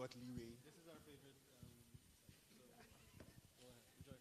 what leeway. This is our favorite. So go ahead, enjoy.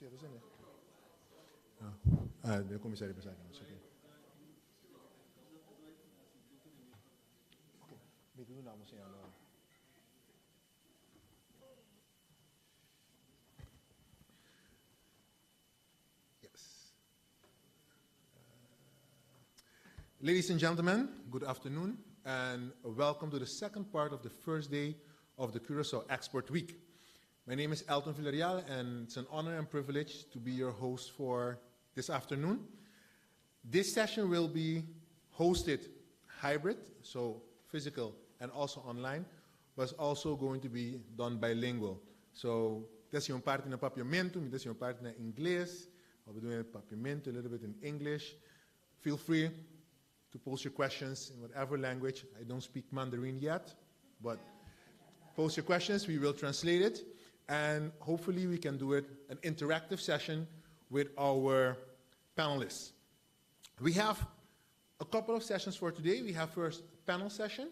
De commissaris Bezaki. Oké, we doen namens jou. Yes. Ladies and gentlemen, good afternoon and welcome to the second part of the first day of the Curaçao Export Week. My name is Elton Villarreal and it's an honor and privilege to be your host for this afternoon. This session will be hosted hybrid, so physical and also online, but it's also going to be done bilingual. So, this is parte na papiamento, this is parte na English, I'll be doing papiamento, a little bit in English. Feel free to post your questions in whatever language. I don't speak Mandarin yet, but post your questions, we will translate it, and hopefully we can do it an interactive session with our panelists. We have a couple of sessions for today. We have first a panel session,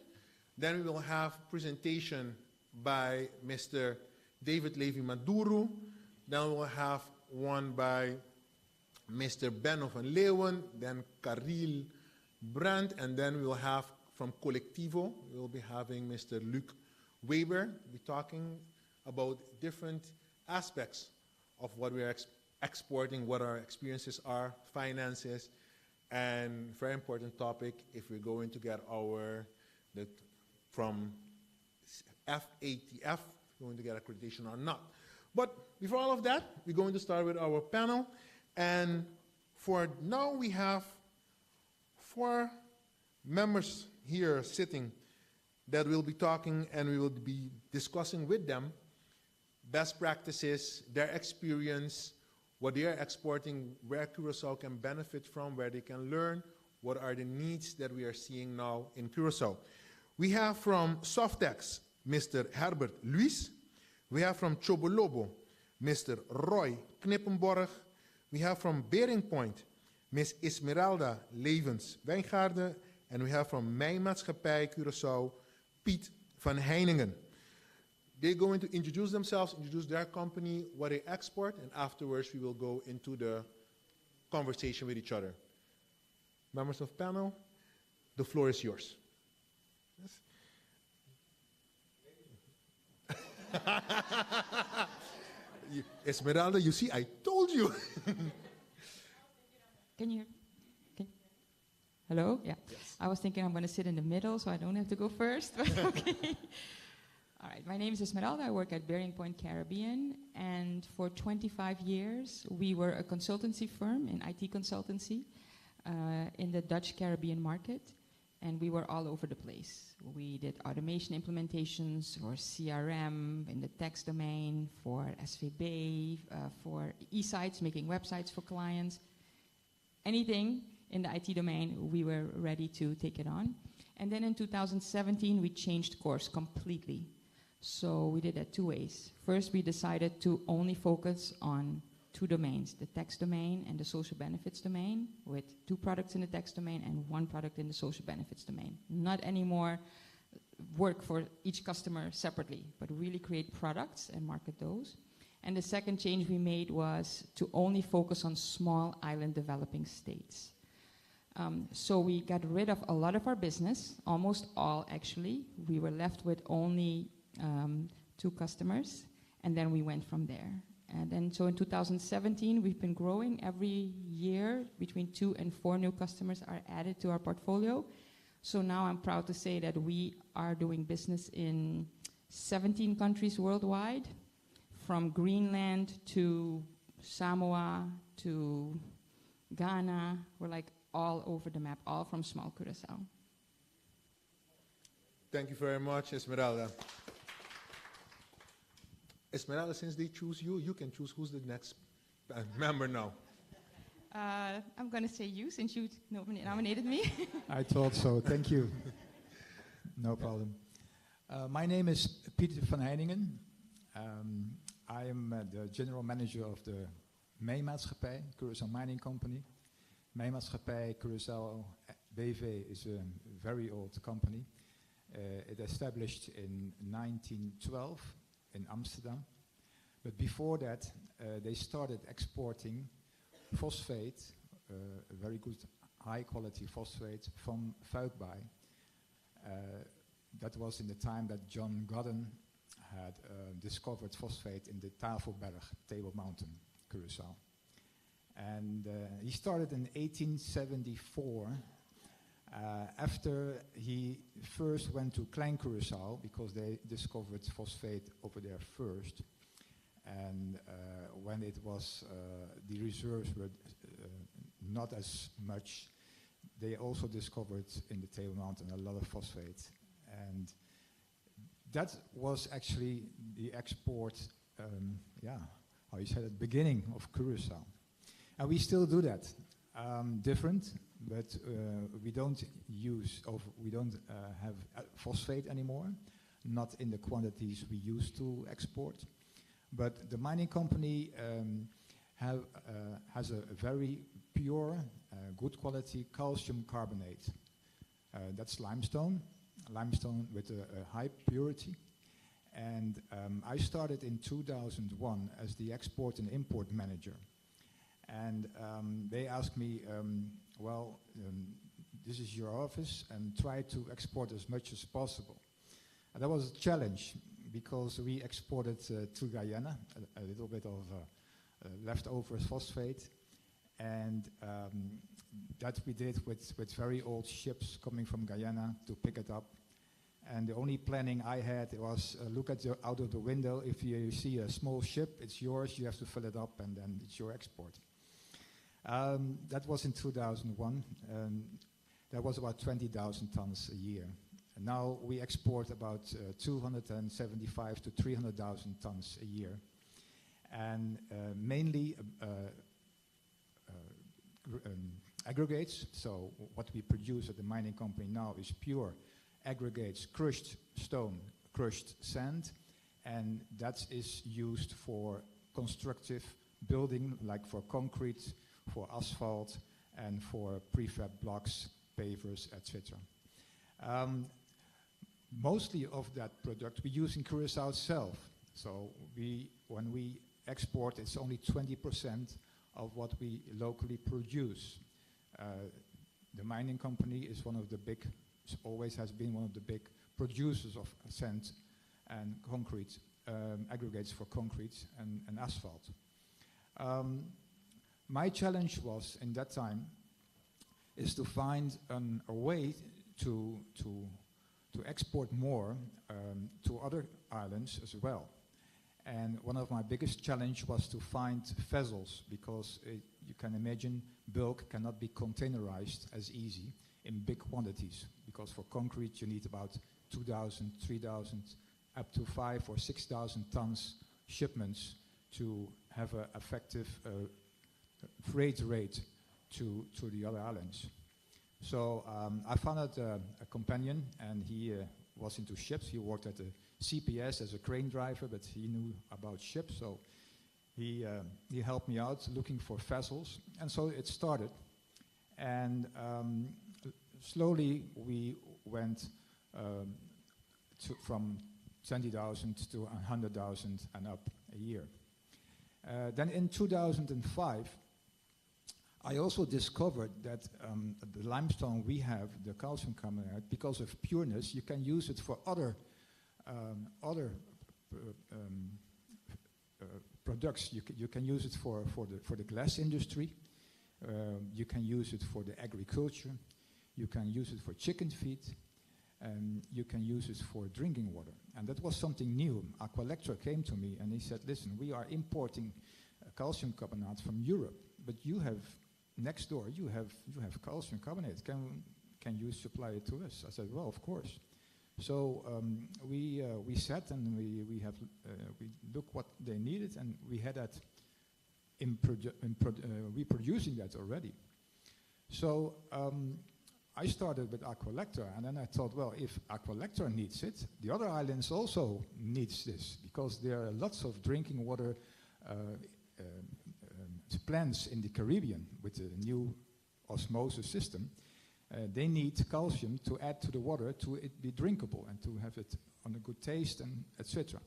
then we will have presentation by Mr. David Levy Maduro, then we will have one by Mr. Benno van Leeuwen, then Karil Brandt, and then we will have from Collectivo, we will be having Mr. Luc Weber, be talking about different aspects of what we are exporting, what our experiences are, finances, and very important topic if we're going to get from FATF, going to get accreditation or not. But before all of that, we're going to start with our panel, and for now we have 4 members here sitting that will be talking, and we will be discussing with them best practices, their experience, what they are exporting, where Curaçao can benefit from, where they can learn, what are the needs that we are seeing now in Curaçao. We have from Softex, Mr. Herbert Luis. We have from Chobolobo, Mr. Roy Knippenborg. We have from Bering Point, Ms. Esmeralda Levens Wijngaarden. And we have from Mijn Maatschappij Curaçao, Piet van Heiningen. They're going to introduce themselves, introduce their company, what they export, and afterwards we will go into the conversation with each other. Members of panel, the floor is yours. Yes. Esmeralda, you see, I told you. Can you? Hello? Yeah. Yes. I was thinking I'm going to sit in the middle so I don't have to go first, but okay. All right, my name is Esmeralda. I work at Bering Point Caribbean, and for 25 years we were a consultancy firm, an IT consultancy, in the Dutch Caribbean market, and we were all over the place. We did automation implementations for CRM in the tax domain, for SVB, for e-sites, making websites for clients. Anything in the IT domain, we were ready to take it on. And then in 2017, we changed course completely. So we did that 2 ways. First, we decided to only focus on 2 domains, the tax domain and the social benefits domain, with 2 products in the tax domain and 1 product in the social benefits domain. Not anymore work for each customer separately, but really create products and market those. And the second change we made was to only focus on small island developing states. So we got rid of a lot of our business, almost all actually. We were left with only 2 customers, and then we went from there. And then so in 2017, we've been growing every year. Between 2 and 4 new customers are added to our portfolio. So now I'm proud to say that we are doing business in 17 countries worldwide, from Greenland to Samoa to Ghana. We're like all over the map, all from small Curaçao. Thank you very much, Esmeralda. Esmeralda, since they choose you, you can choose who's the next member now. I'm going to say you, since you nominated me. I thought so. Thank you. No problem. My name is Pieter van Heiningen. I am the general manager of the Mijn Maatschappij, Curaçao Mining Company. Mijn Maatschappij, Curaçao BV is a very old company. It established in 1912 in Amsterdam. But before that, they started exporting phosphate, a very good high-quality phosphate from Fuikbaai. That was in the time that John Godden had discovered phosphate in the Tafelberg, Table Mountain, Curaçao. And he started in 1874 after he first went to Klein Curaçao because they discovered phosphate over there first. And when it was, the reserves were not as much, they also discovered in the Table Mountain a lot of phosphate. And that was actually the export, how you said it, beginning of Curaçao. And we still do that. Different, but we don't use, we don't have phosphate anymore, not in the quantities we used to export. But the mining company has a very pure, good quality calcium carbonate. That's limestone with a high purity. And I started in 2001 as the export and import manager. And they asked me, this is your office, and try to export as much as possible. And that was a challenge, because we exported to Guyana a little bit of leftover phosphate, and that we did with very old ships coming from Guyana to pick it up. And the only planning I had was look at out of the window. If you see a small ship, it's yours. You have to fill it up, and then it's your export. That was in 2001. That was about 20,000 tons a year. And now we export about 275 to 300,000 tons a year, and mainly aggregates. So what we produce at the mining company now is pure aggregates, crushed stone, crushed sand, and that is used for constructive building, like for concrete, for asphalt, and for prefab blocks, pavers, etc. Mostly of that product we use in Curaçao itself. So when we export, it's only 20% of what we locally produce. The mining company is one of the big, always has been one of the big producers of sand and concrete, aggregates for concrete and asphalt. My challenge was, in that time, is to find a way to export more to other islands as well. And one of my biggest challenge was to find vessels, because you can imagine bulk cannot be containerized as easy in big quantities, because for concrete you need about 2,000, 3,000, up to 5,000 or 6,000 tons shipments to have an effective freight rate to the other islands. So I found out a companion, and he was into ships. He worked at the CPS as a crane driver, but he knew about ships, so he helped me out looking for vessels, and so it started. And slowly we went from 20,000 to 100,000 and up a year. Then in 2005, I also discovered that the limestone we have, the calcium carbonate, because of pureness, you can use it for other products. You can use it for the glass industry. You can use it for the agriculture. You can use it for chicken feed. You can use it for drinking water. And that was something new. Aqualectra came to me and he said, listen, we are importing calcium carbonate from Europe, but you have next door, you have calcium carbonate. Can you supply it to us? I said, well, of course. So we sat and we looked what they needed, and we had that reproducing that already. So I started with Aqualectra, and then I thought, well, if Aqualectra needs it, the other islands also needs this, because there are lots of drinking water plants in the Caribbean with the new osmosis system. They need calcium to add to the water to it be drinkable and to have it on a good taste and etc.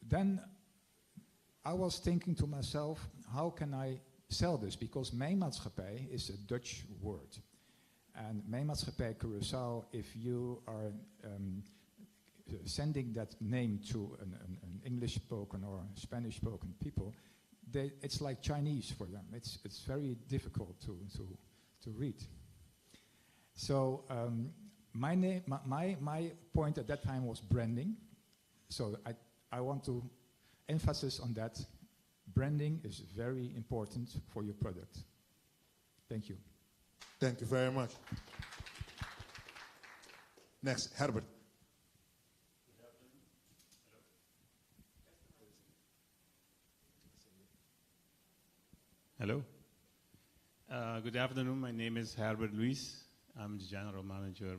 then I was thinking to myself, how can I sell this? Because mijnmaatschappij is a Dutch word. And mijnmaatschappij Curaçao, if you are sending that name to an English-spoken or Spanish-spoken people, it's like Chinese for them. It's very difficult to read. So my point at that time was branding. So I want to emphasize on that. Branding is very important for your product. Thank you. Thank you very much. Next, Herbert. Hello. Good afternoon. My name is Herbert Luis. I'm the General Manager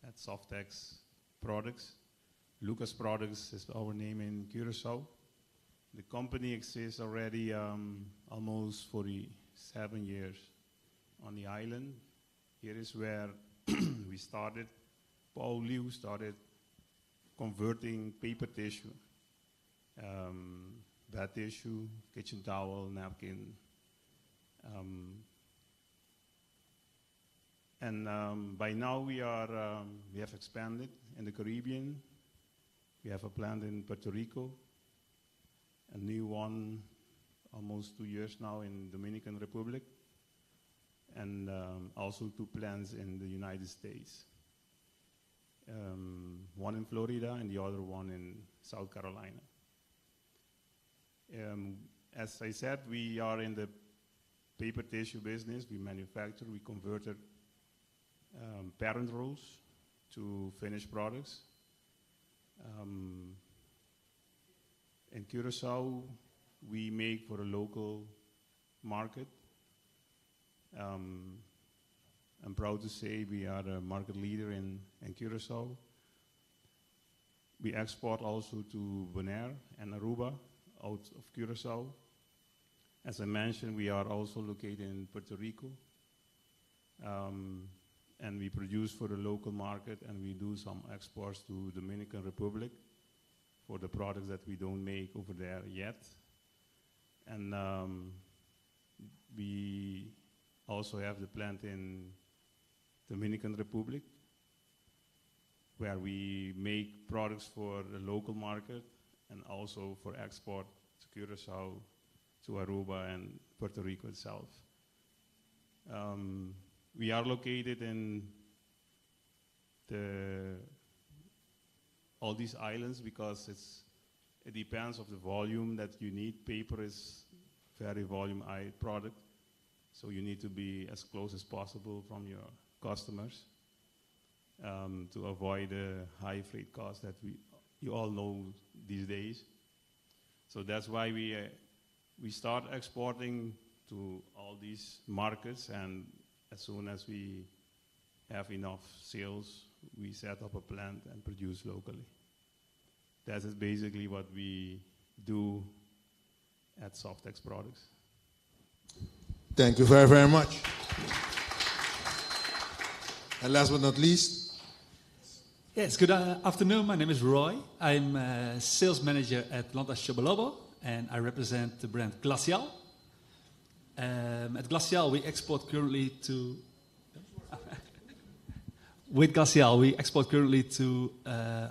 at Softex Products. Lucas Products is our name in Curaçao. The company exists already almost 47 years on the island. Here is where we started. Paul Liu started converting paper tissue, bed tissue, kitchen towel, napkin. By now we have expanded in the Caribbean. We have a plant in Puerto Rico, a new one almost 2 years now in Dominican Republic, and also 2 plants in the United States. One in Florida and the other one in South Carolina. As I said, we are in the paper tissue business. We manufacture, we converted parent rolls to finished products. In Curaçao, we make for a local market. I'm proud to say we are a market leader in Curaçao. We export also to Bonaire and Aruba out of Curaçao. As I mentioned, we are also located in Puerto Rico. And we produce for the local market, and we do some exports to Dominican Republic for the products that we don't make over there yet. And we also have the plant in Dominican Republic, where we make products for the local market and also for export to Curaçao, to Aruba and Puerto Rico itself. We are located in all these islands because it depends of the volume that you need. Paper is very volume-high product, so you need to be as close as possible from your customers to avoid the high freight costs that you all know these days. So that's why we start exporting to all these markets, and as soon as we have enough sales, we set up a plant and produce locally. That is basically what we do at Softex Products. Thank you very, very much. And last but not least. Yes, good afternoon. My name is Roy. I'm a sales manager at Landa Shobolobo, and I represent the brand Glacial. At Glacial, we export currently to... With Glacial, we export currently to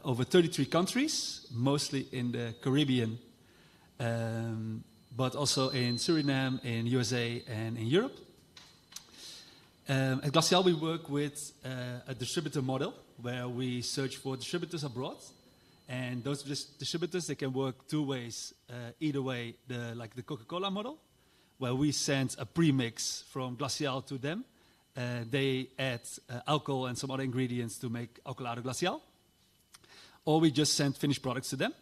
over 33 countries, mostly in the Caribbean, but also in Suriname, in USA, and in Europe. At Glacial, we work with a distributor model where we search for distributors abroad. And those distributors, they can work 2 ways. Either way, like the Coca-Cola model, where we send a premix from Glacial to them. They add alcohol and some other ingredients to make Alcolado Glacial. Or we just send finished products to them.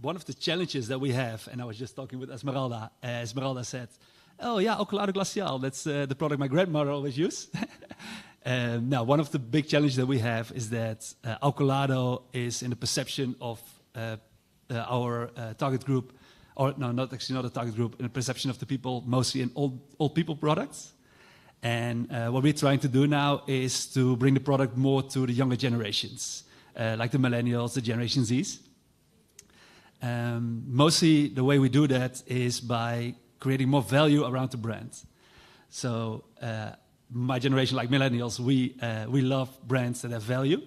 One of the challenges that we have, and I was just talking with Esmeralda, Esmeralda said, oh yeah, Alcolado Glacial, that's the product my grandmother always used. Now, one of the big challenges that we have is that Alcolado is in the perception of our target group, or no, not a target group, in the perception of the people, mostly in old people products. And what we're trying to do now is to bring the product more to the younger generations, like the millennials, the Generation Zs. Mostly the way we do that is by creating more value around the brand. So my generation, like millennials, we love brands that have value.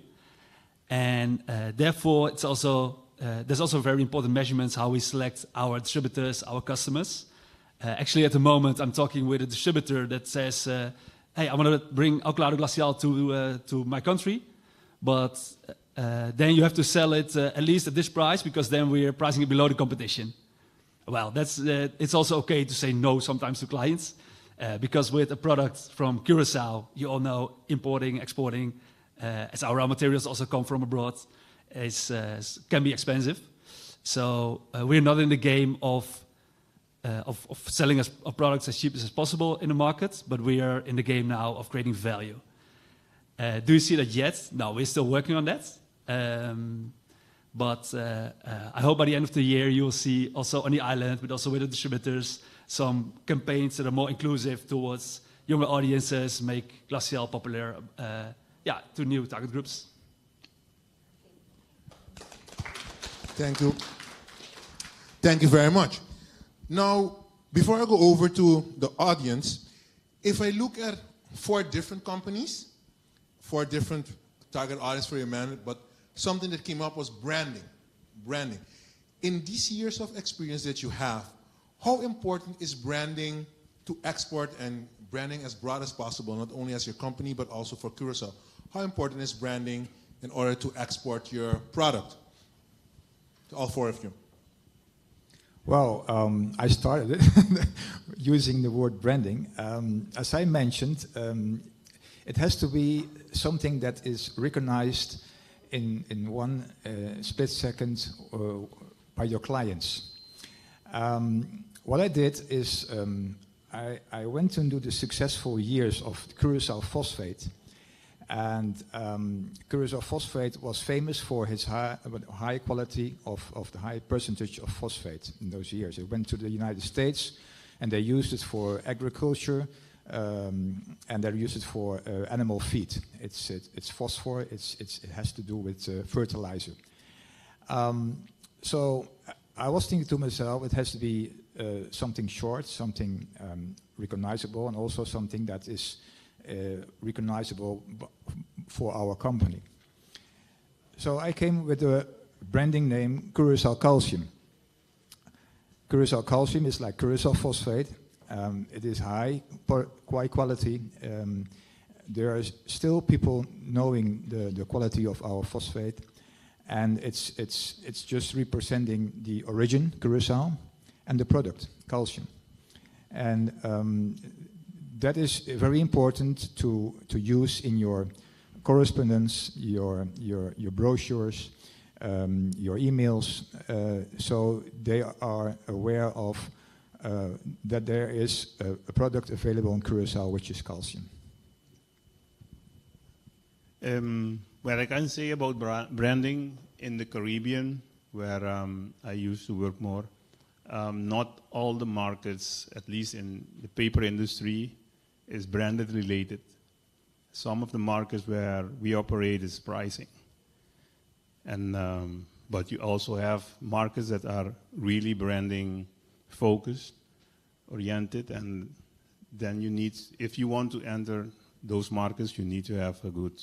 And therefore, it's also, there's also very important measurements how we select our distributors, our customers. Actually, at the moment, I'm talking with a distributor that says, hey, I want to bring Au Claro Glacial to my country, but then you have to sell it at least at this price, because then we're pricing it below the competition. Well, that's it's also okay to say no sometimes to clients, because with a product from Curaçao, you all know importing, exporting, as our raw materials also come from abroad, can be expensive. So we're not in the game of selling our products as cheap as possible in the market, but we are in the game now of creating value. Do you see that yet? No, we're still working on that. But I hope by the end of the year you will see also on the island, but also with the distributors, some campaigns that are more inclusive towards younger audiences, make Glacial popular to new target groups. Thank you. Thank you very much. Now, before I go over to the audience, if I look at 4 different companies, 4 different target audience for your man, but something that came up was branding. Branding. In these years of experience that you have, how important is branding to export and branding as broad as possible, not only as your company, but also for Curaçao? How important is branding in order to export your product? To all 4 of you. Well, I started using the word branding. As I mentioned, it has to be something that is recognized in one split second by your clients. What I did is I went into the successful years of Curaçao Phosphate. And Curaçao Phosphate was famous for its high quality of the high percentage of phosphate in those years. It went to the United States, and they used it for agriculture, and they used it for animal feed. It's phosphor. It has to do with fertilizer. So I was thinking to myself, it has to be something short, something recognizable, and also something that is recognizable for our company. So I came with the branding name Curaçao Calcium. Curaçao Calcium is like Curaçao Phosphate. It is high quality. There are still people knowing the quality of our phosphate, and it's just representing the origin, Curaçao, and the product, calcium. And that is very important to use in your correspondence, your brochures, your emails, so they are aware of that there is a product available in Curaçao which is calcium. What I can say about branding in the Caribbean, where I used to work more, not all the markets, at least in the paper industry, is branded related. Some of the markets where we operate is pricing. And, but you also have markets that are really branding focused, oriented, and then you need, if you want to enter those markets, you need to have a good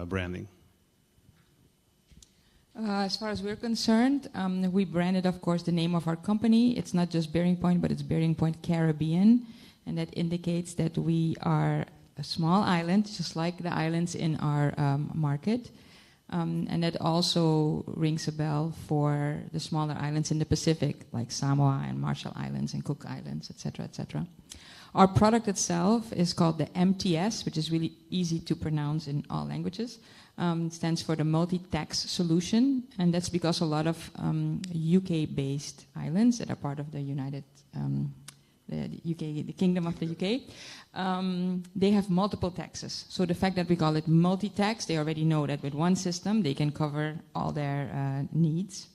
branding. As far as we're concerned, we branded, of course, the name of our company. It's not just Bearing Point, but it's Bearing Point Caribbean. And that indicates that we are a small island, just like the islands in our market. And that also rings a bell for the smaller islands in the Pacific, like Samoa and Marshall Islands and Cook Islands, etc., etc. Our product itself is called the MTS, which is really easy to pronounce in all languages. It stands for the multi-tax solution, and that's because a lot of UK-based islands that are part of the the Kingdom of the UK, they have multiple taxes. So the fact that we call it multi-tax, they already know that with one system they can cover all their needs.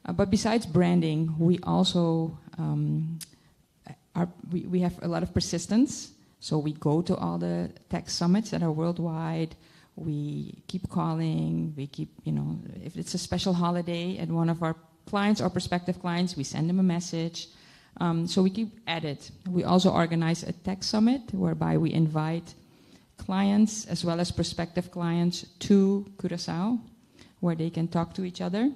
But besides branding, we also we have a lot of persistence. So we go to all the tax summits that are worldwide. We keep calling. We keep, if it's a special holiday at one of our clients or prospective clients, we send them a message. So we keep at it. We also organize a tech summit whereby we invite clients as well as prospective clients to Curaçao, where they can talk to each other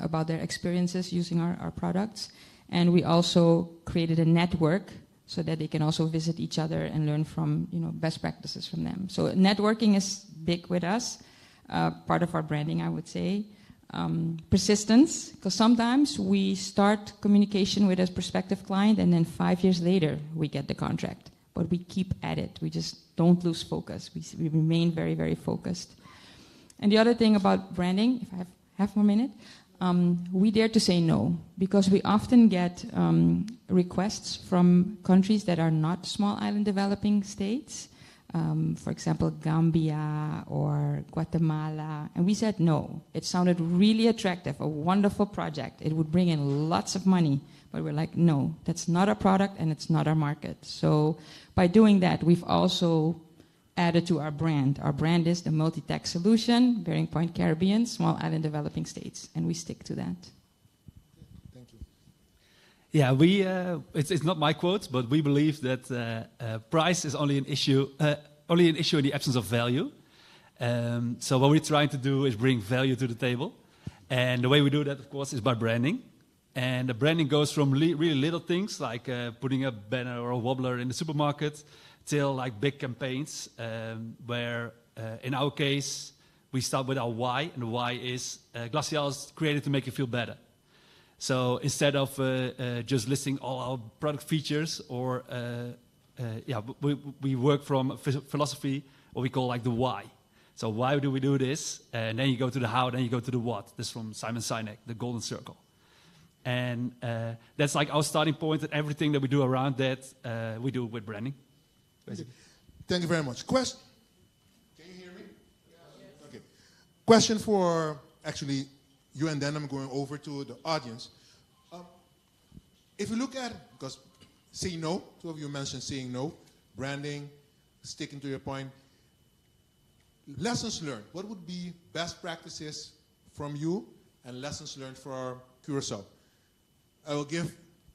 about their experiences using our products. And we also created a network so that they can also visit each other and learn from best practices from them. So networking is big with us, part of our branding, I would say. Persistence, because sometimes we start communication with a prospective client and then 5 years later we get the contract. But we keep at it. We just don't lose focus. We remain very, very focused. And the other thing about branding, if I have half more minute, we dare to say no, because we often get requests from countries that are not small island developing states. For example, Gambia or Guatemala. And we said no. It sounded really attractive, a wonderful project. It would bring in lots of money. But we're like, no, that's not our product and it's not our market. So by doing that, we've also added to our brand. Our brand is the multi-tech solution, Bearing Point Caribbean, small island developing states. And we stick to that. Thank you. Yeah, it's not my quote, but we believe that price is only an issue in the absence of value. So what we're trying to do is bring value to the table. And the way we do that, of course, is by branding. And the branding goes from really little things, like putting a banner or a wobbler in the supermarket, till like big campaigns, where in our case, we start with our why, and the why is Glacial is created to make you feel better. So instead of just listing all our product features, or we work from a philosophy, what we call like the why. So why do we do this? And then you go to the how, then you go to the what. This is from Simon Sinek, the Golden Circle. And that's like our starting point, and everything that we do around that, we do with branding. Basically. Thank you very much. Question? Can you hear me? Yes. Okay. Question for actually you, and then I'm going over to the audience. If you look at, because say no, two of you mentioned saying no, branding, sticking to your point. Lessons learned. What would be best practices from you and lessons learned for Curaçao? I will give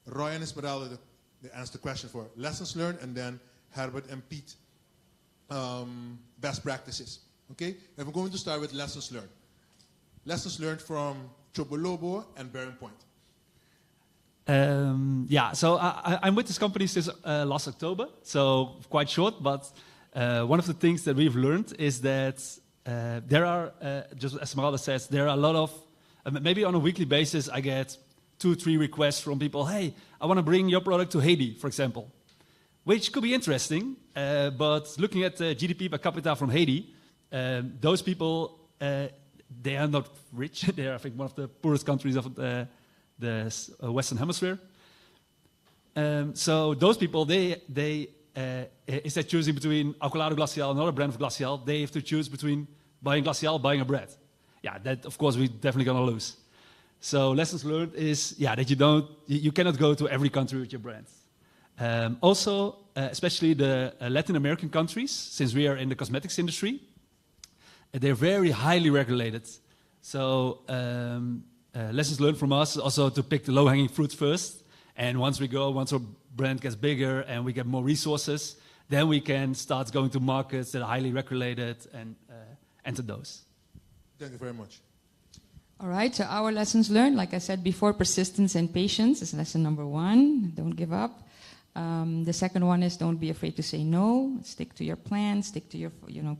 Roy and Esmeralda the answer the question for lessons learned, and then Herbert and Pete, best practices. Okay? And we're going to start with lessons learned. Lessons learned from Chobolobo and Bearing Point. So I'm with this company since last October, so quite short, but one of the things that we've learned is that there are, just as Esmeralda says, there are a lot of, maybe on a weekly basis, I get 2-3 requests from people, hey, I want to bring your product to Haiti, for example. Which could be interesting, but looking at the GDP per capita from Haiti, those people, they are not rich. They are, I think, one of the poorest countries of the Western Hemisphere. So those people, instead of choosing between Alcolado Glacial and another brand of Glacial, they have to choose between buying Glacial, buying a bread. Yeah, that, of course, we're definitely going to lose. So lessons learned is, that you cannot go to every country with your brand. Also, especially the Latin American countries, since we are in the cosmetics industry, they're very highly regulated. So lessons learned from us is also to pick the low-hanging fruits first. And once our brand gets bigger and we get more resources, then we can start going to markets that are highly regulated and enter those. Thank you very much. All right, so our lessons learned, like I said before, persistence and patience is lesson number 1. Don't give up. The second one is don't be afraid to say no. Stick to your plan. Stick to your,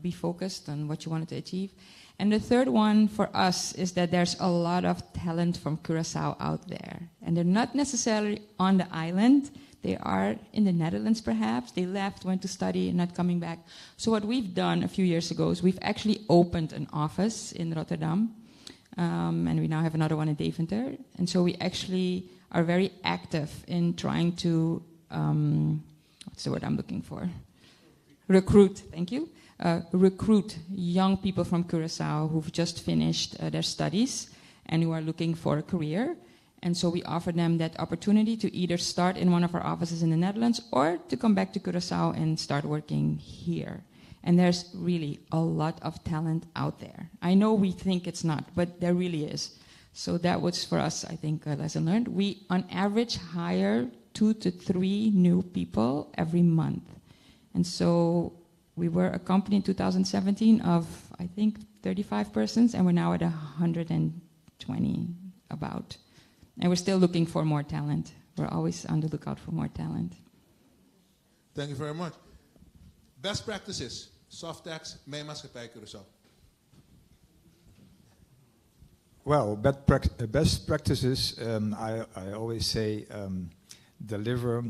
be focused on what you wanted to achieve. And the third one for us is that there's a lot of talent from Curaçao out there. And they're not necessarily on the island. They are in the Netherlands, perhaps. They left, went to study, and not coming back. So what we've done a few years ago is we've actually opened an office in Rotterdam. And we now have another one in Deventer. And so we actually are very active in trying to, what's the word I'm looking for? Recruit, thank you. Recruit young people from Curaçao who've just finished their studies and who are looking for a career. And so we offer them that opportunity to either start in one of our offices in the Netherlands or to come back to Curaçao and start working here. And there's really a lot of talent out there. I know we think it's not, but there really is. So that was for us, I think, a lesson learned. We, on average, hire 2 to 3 new people every month. And so we were a company in 2017 of, I think, 35 persons, and we're now at 120 about. And we're still looking for more talent. We're always on the lookout for more talent. Thank you very much. Best practices, Softax, May Maatschappij Curaçao. Well, best practices, I always say, deliver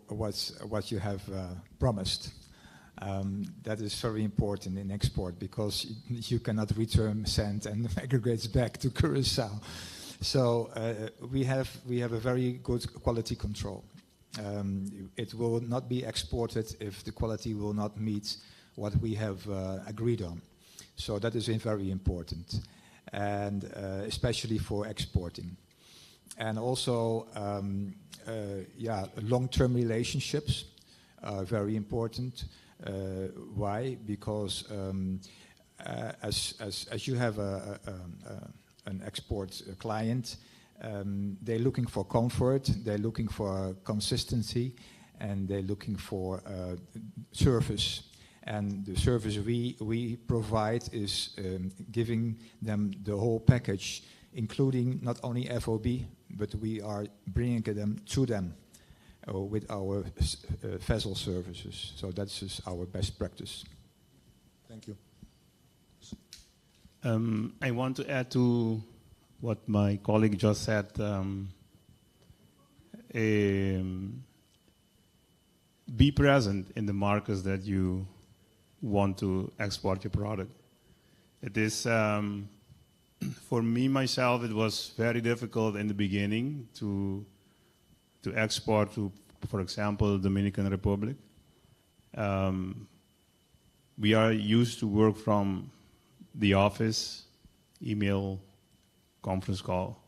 what you have promised. That is very important in export because you cannot return sand and aggregates back to Curaçao. So we have a very good quality control. It will not be exported if the quality will not meet what we have agreed on. So that is very important, and especially for exporting. And also, long-term relationships are very important. Why? Because as you have an export client, they're looking for comfort, they're looking for consistency, and they're looking for service. And the service we provide is giving them the whole package, including not only FOB, but we are bringing them to them with our vessel services. So that's just our best practice. Thank you. I want to add to what my colleague just said. Be present in the markets that you want to export your product. It is, for me, myself, it was very difficult in the beginning to export to, for example, Dominican Republic. We are used to work from the office, email, conference call.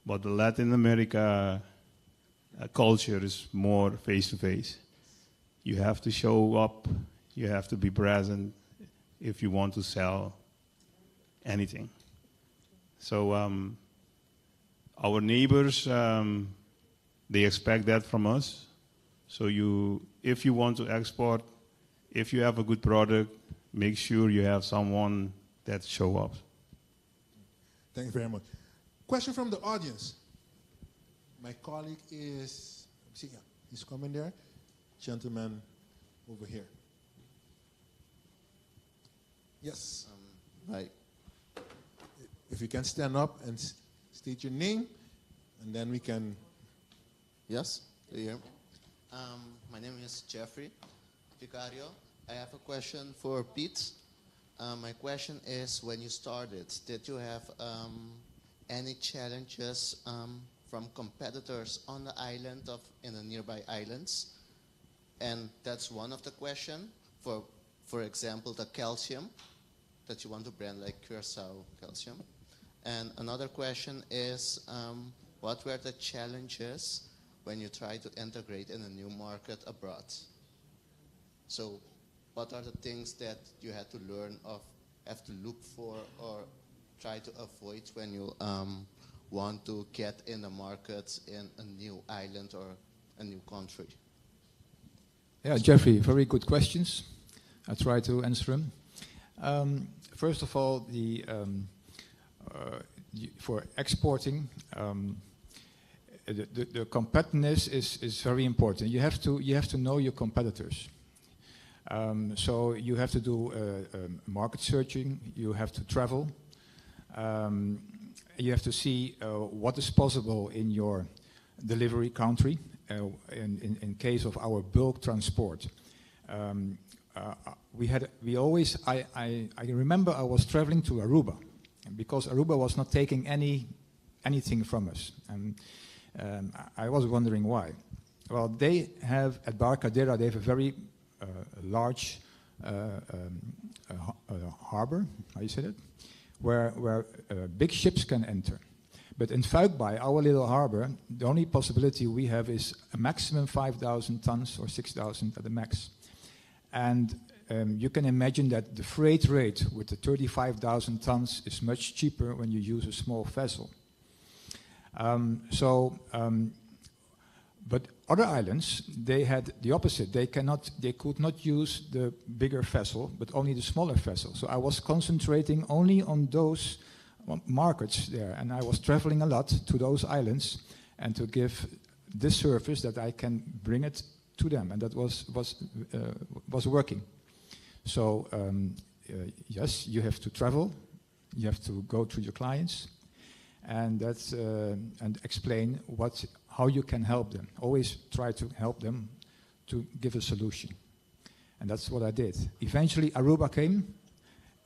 But the Latin America culture is more face-to-face. You have to show up, you have to be present if you want to sell anything. So our neighbors, they expect that from us. So if you want to export, if you have a good product, make sure you have someone that show up. Thank you very much. Question from the audience. My colleague is, he's coming there. Gentleman over here. Yes. Hi. If you can stand up and state your name, and then we can. Yes, do you hear me? My name is Jeffrey Vicario. I have a question for Pete. My question is, when you started, did you have any challenges from competitors on the island in the nearby islands? And that's one of the questions. For example, the calcium that you want to brand like Curaçao calcium. And another question is, what were the challenges when you try to integrate in a new market abroad? So what are the things that you had to learn have to look for or try to avoid when you want to get in the market in a new island or a new country? Yeah, Jeffrey, very good questions. I'll try to answer them. First of all, for exporting, the competitiveness is very important. You have to know your competitors. So you have to do market searching. You have to travel. You have to see what is possible in your delivery country. In case of our bulk transport, I remember I was traveling to Aruba, because Aruba was not taking anything from us, and I was wondering why. Well, they have at Barcadera, they have a very large harbor. How you say that? Where big ships can enter. But in Fuikbaai, our little harbor, the only possibility we have is a maximum 5,000 tons or 6,000 at the max. And you can imagine that the freight rate with the 35,000 tons is much cheaper when you use a small vessel. But other islands, they had the opposite. They could not use the bigger vessel, but only the smaller vessel. So I was concentrating only on those markets there, and I was traveling a lot to those islands and to give this service that I can bring it to them, and that was working. So yes, you have to travel, you have to go to your clients, and and explain how you can help them. Always try to help them to give a solution, and that's what I did. Eventually, Aruba came,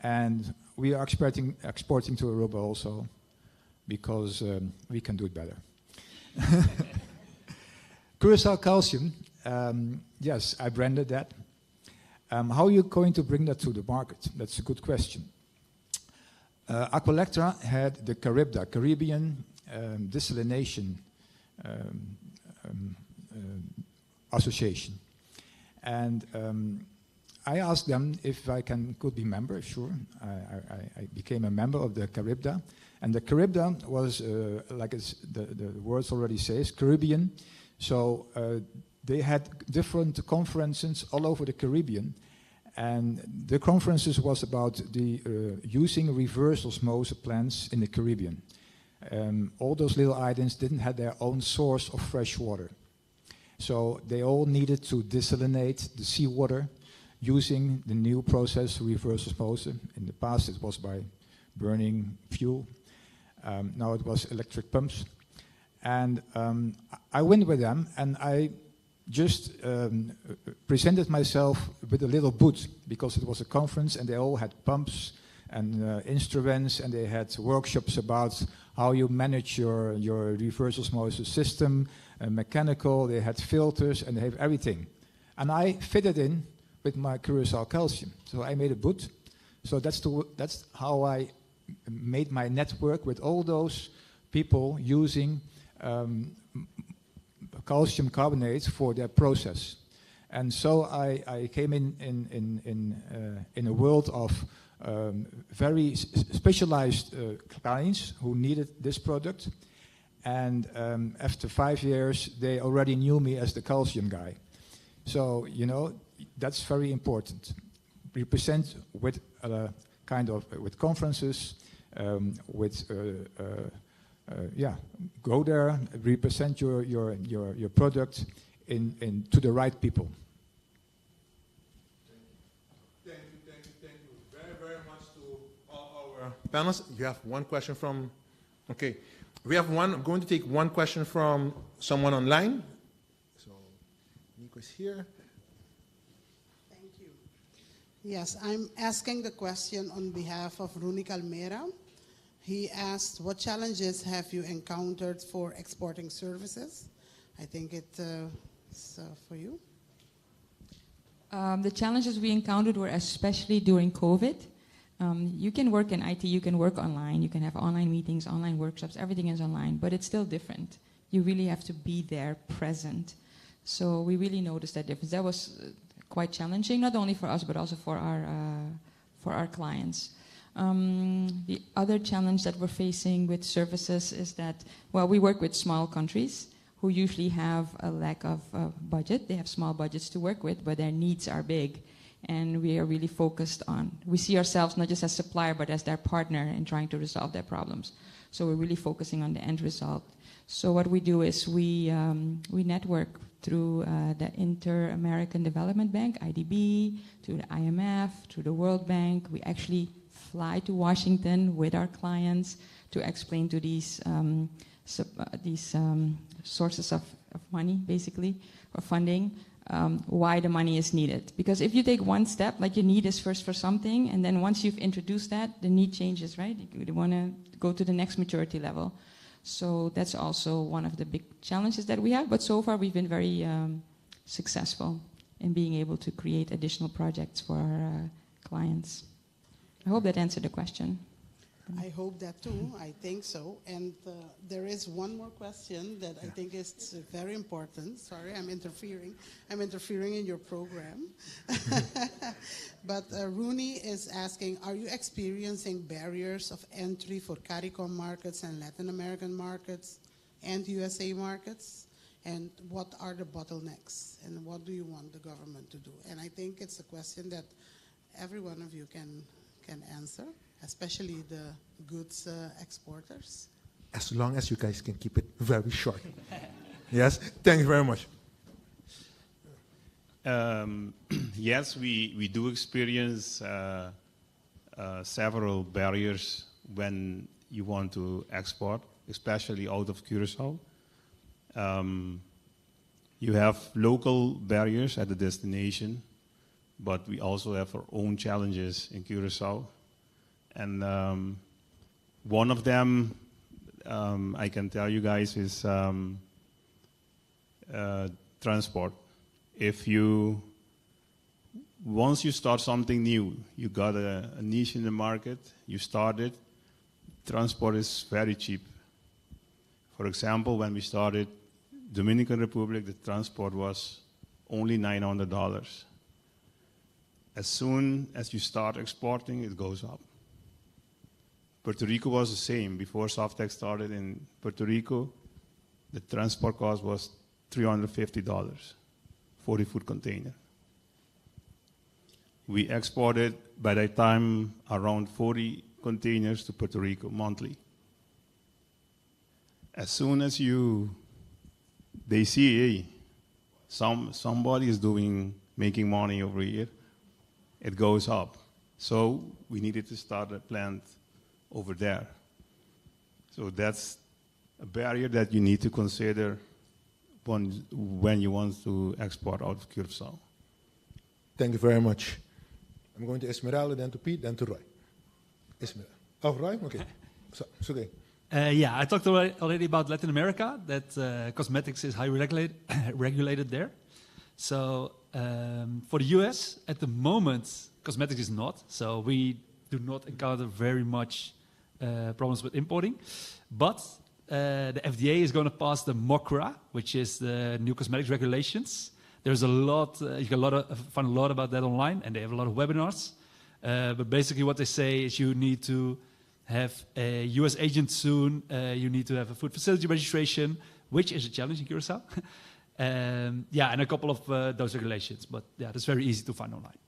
and we are exporting to Aruba also, because we can do it better. Curaçao Calcium, yes, I branded that. How are you going to bring that to the market? That's a good question. Aqualectra had the Caribbean Desalination Association. And I asked them if I could be member. Sure, I became a member of the Caribda. And the Caribda was, like the words already says, Caribbean. So they had different conferences all over the Caribbean. And the conferences was about the using reverse osmosis plants in the Caribbean. All those little islands didn't have their own source of fresh water. So they all needed to desalinate the seawater using the new process, reverse osmosis. In the past it was by burning fuel. Now it was electric pumps. And I went with them, and I just presented myself with a little booth, because it was a conference and they all had pumps and instruments, and they had workshops about how you manage your reverse osmosis system, mechanical, they had filters, and they have everything. And I fitted in with my Curaçao Calcium. So I made a booth. So that's how I made my network with all those people using calcium carbonate for their process. And so I came in a world of very specialized clients who needed this product. And after 5 years, they already knew me as the calcium guy. So, you know, that's very important. Represent with with conferences, go there, represent your product to the right people. Thank you very, very much to all our panelists. You have one question from, okay. I'm going to take one question from someone online. So, Nico's here. Thank you. Yes, I'm asking the question on behalf of Rooney Calmera. He asked, what challenges have you encountered for exporting services? I think it's for you. The challenges we encountered were especially during COVID. You can work in IT, you can work online, you can have online meetings, online workshops, everything is online, but it's still different. You really have to be there, present. So we really noticed that difference. That was quite challenging, not only for us, but also for our clients. The other challenge that we're facing with services is that, well, we work with small countries who usually have a lack of budget. They have small budgets to work with, but their needs are big. And we are really focused on, we see ourselves not just as supplier, but as their partner in trying to resolve their problems. So we're really focusing on the end result. So what we do is we network through the Inter-American Development Bank, IDB, to the IMF, to the World Bank. We actually fly to Washington with our clients to explain to these sources of money, basically, or funding, why the money is needed. Because if you take one step, like your need is first for something, and then once you've introduced that, the need changes, right? You want to go to the next maturity level. So that's also one of the big challenges that we have. But so far, we've been very successful in being able to create additional projects for our clients. I hope that answered the question. I hope that too. I think so. And there is one more question that I think is very important. Sorry, I'm interfering. I'm interfering in your program. But Rooney is asking, are you experiencing barriers of entry for CARICOM markets and Latin American markets and USA markets? And what are the bottlenecks? And what do you want the government to do? And I think it's a question that every one of you can answer, especially the goods exporters. As long as you guys can keep it very short. Yes, thank you very much. Yes, we do experience several barriers when you want to export, especially out of Curaçao. You have local barriers at the destination, but we also have our own challenges in Curaçao. And one of them, I can tell you guys, is transport. Once you start something new, you got a niche in the market, you start it, transport is very cheap. For example, when we started Dominican Republic, the transport was only $900. As soon as you start exporting, it goes up. Puerto Rico was the same. Before Softex started in Puerto Rico, the transport cost was $350, 40-foot container. We exported, by that time, around 40 containers to Puerto Rico monthly. As soon as they see, hey, somebody is making money over here, it goes up. So we needed to start a plant over there. So that's a barrier that you need to consider when you want to export out of Curaçao. Thank you very much. I'm going to Esmeralda, then to Pete, then to Roy. Esmeralda. Oh, Roy? Okay. So, it's okay. Yeah, I talked already about Latin America, that cosmetics is highly regulated there. So for the US, at the moment, cosmetics is not. So we do not encounter very much problems with importing. But the FDA is going to pass the MOCRA, which is the new cosmetics regulations. There's a lot, you can find a lot about that online, and they have a lot of webinars. But basically what they say is you need to have a US agent soon, you need to have a food facility registration, which is a challenge in Curaçao. Yeah, and a couple of those regulations, but yeah, that's very easy to find online.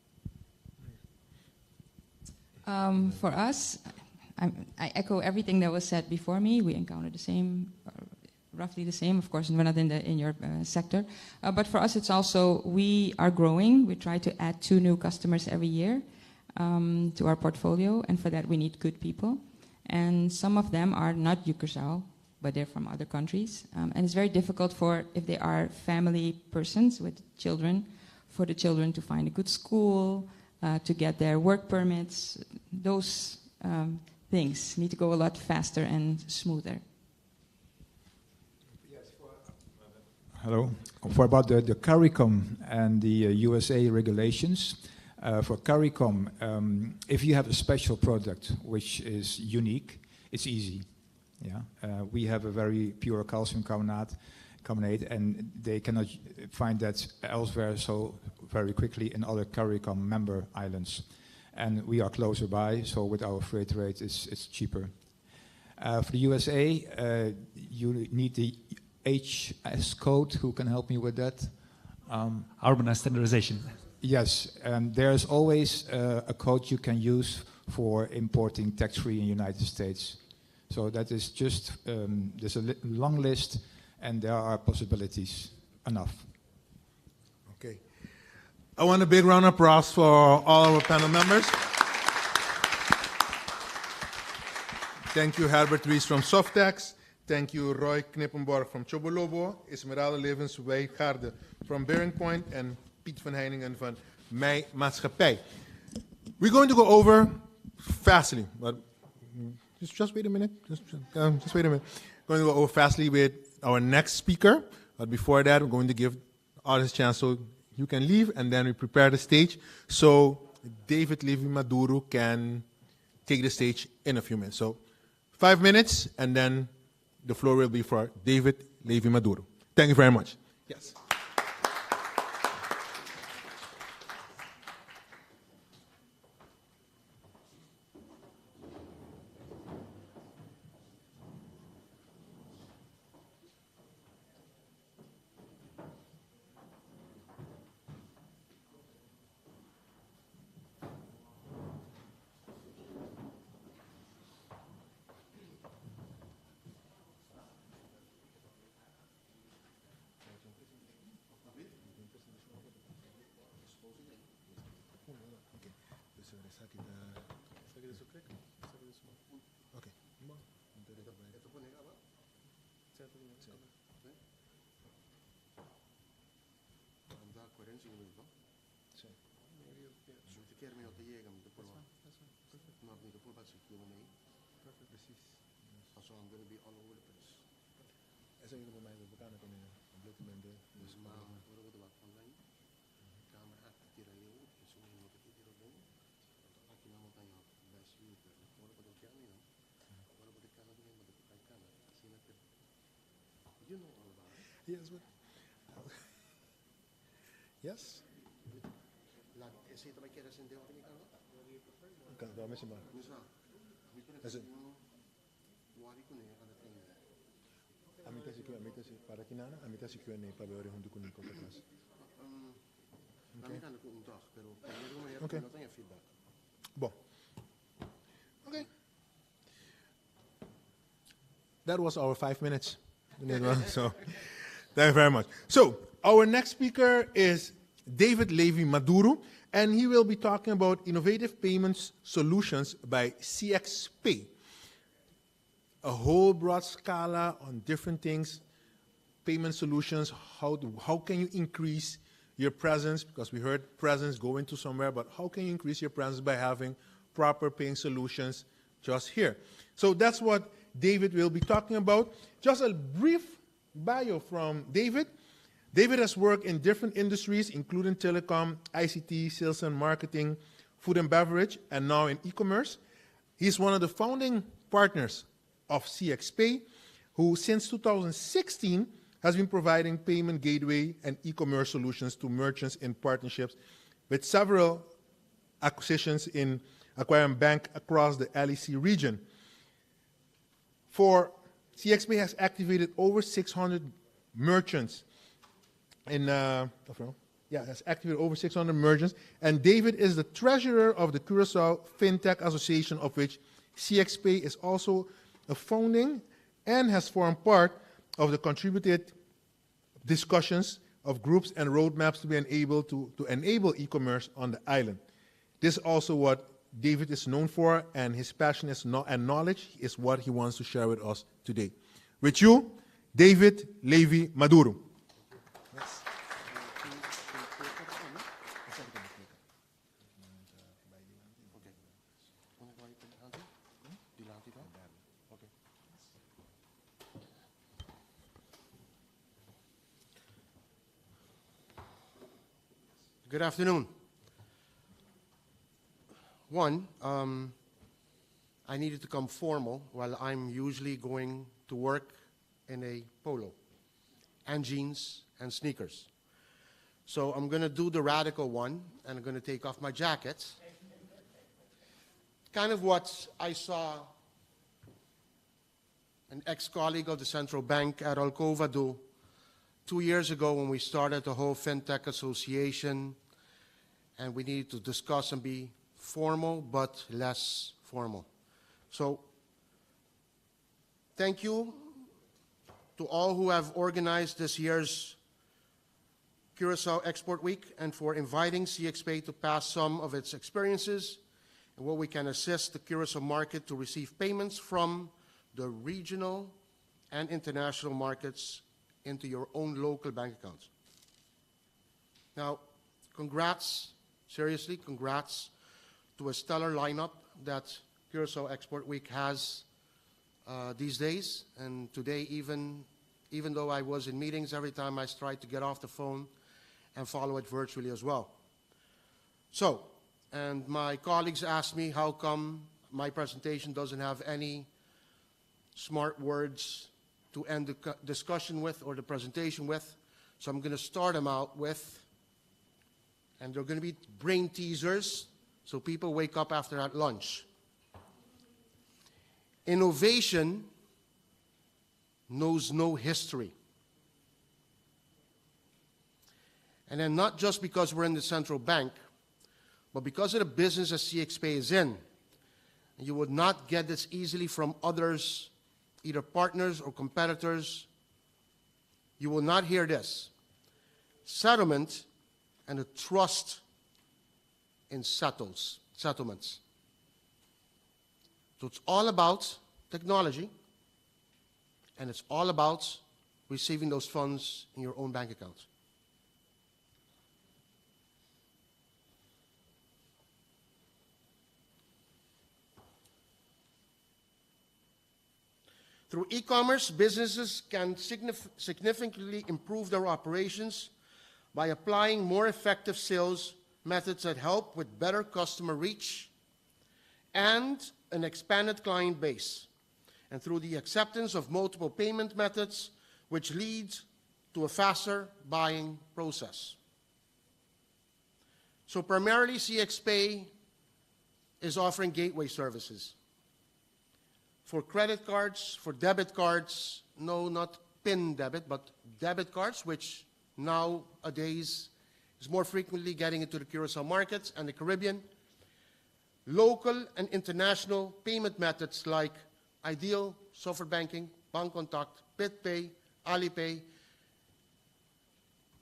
For us, I echo everything that was said before me. We encounter the same, roughly the same. Of course, we're not in your sector. But for us, it's also, we are growing. We try to add 2 new customers every year to our portfolio. And for that, we need good people. And some of them are not Curaçao, but they're from other countries. And it's very difficult if they are family persons with children, for the children to find a good school, to get their work permits. Those things need to go a lot faster and smoother. Hello. For about the CARICOM and the USA regulations, for CARICOM, if you have a special product which is unique, it's easy. Yeah, we have a very pure calcium carbonate, and they cannot find that elsewhere so very quickly in other CARICOM member islands. And we are closer by, so with our freight rate, it's cheaper. For the USA, you need the HS code. Who can help me with that? Harmonized standardization. Yes, there's always a code you can use for importing tax-free in the United States. So that is just, there's a long list, and there are possibilities enough. Okay. I want a big round of applause for all our panel members. Thank you, Herbert Ries from Softex. Thank you, Roy Knippenborg from Chobolobo, Esmeralda Levenswijgaarde from Bearing Point, and Piet van Heiningen van Mij Maatschappij. We're going to go over fastly, but just wait a minute. Just wait a minute. We're going to go over fastly with our next speaker. But before that, we're going to give others a chance so you can leave, and then we prepare the stage so David Levy Maduro can take the stage in a few minutes. So 5 minutes, and then the floor will be for David Levy Maduro. Thank you very much. Yes. So I'm going to be all over the place. Esa yung lumay mo baka na kanina. Completamente. Wala ko online. Camera tira yo, eso no te tiro bien. Aquí no tayo best view pero wala ko kaya niyo. Wala ko kaya niyo mo ko kaya kana. Sina te. You know all about it. Yes, but yes. La ese também quer acender o aqui kana? Kan dame se ma. Ese Amita si para kinana, amita si Q&A para ver junto con Nico atrás. Okay. Feedback. Bon. Okay. That was our 5 minutes. So, thank you very much. So, our next speaker is David Levy Maduro, and he will be talking about innovative payments solutions by CXPay. A whole broad scala on different things, payment solutions, how can you increase your presence, because we heard presence going to somewhere, but how can you increase your presence by having proper paying solutions just here? So that's what David will be talking about. Just a brief bio from David. David has worked in different industries, including telecom, ICT, sales and marketing, food and beverage, and now in e-commerce. He's one of the founding partners of CXPay, who since 2016 has been providing payment gateway and e-commerce solutions to merchants in partnerships with several acquisitions in acquiring bank across the LEC region. For CXPay has activated over 600 merchants has activated over 600 merchants, and David is the treasurer of the Curaçao FinTech Association, of which CXPay is also a founding and has formed part of the contributed discussions of groups and roadmaps to be enabled to enable e-commerce on the island. This is also what David is known for, and his passion and knowledge is what he wants to share with us today. With you, David Levy Maduro. Yes. Good afternoon. I needed to come formal while I'm usually going to work in a polo and jeans and sneakers. So I'm going to do the radical one, and I'm going to take off my jacket. Kind of what I saw an ex-colleague of the Central Bank at Alcova do 2 years ago when we started the whole FinTech Association, and we needed to discuss and be formal but less formal. So thank you to all who have organized this year's Curaçao Export Week and for inviting CXPay to pass some of its experiences and what we can assist the Curaçao market to receive payments from the regional and international markets into your own local bank accounts. Now, congrats, seriously, congrats to a stellar lineup that Curaçao Export Week has these days. And today, even though I was in meetings, every time I tried to get off the phone and follow it virtually as well. So, and my colleagues asked me how come my presentation doesn't have any smart words to end the discussion with or the presentation with. So I'm going to start them out with, and they're going to be brain teasers, so people wake up after that lunch. Innovation knows no history. And then not just because we're in the central bank, but because of the business that CXPay is in. You would not get this easily from others, either partners or competitors. You will not hear this. Settlement and a trust in settlements. So it's all about technology, and it's all about receiving those funds in your own bank account. Through e-commerce, businesses can significantly improve their operations by applying more effective sales methods that help with better customer reach and an expanded client base, and through the acceptance of multiple payment methods, which leads to a faster buying process. So primarily, CXPay is offering gateway services. For credit cards, for debit cards, no, not PIN debit, but debit cards, which nowadays is more frequently getting into the Curaçao markets and the Caribbean. Local and international payment methods like Ideal, Software Banking, Bank Contact, BitPay, Alipay,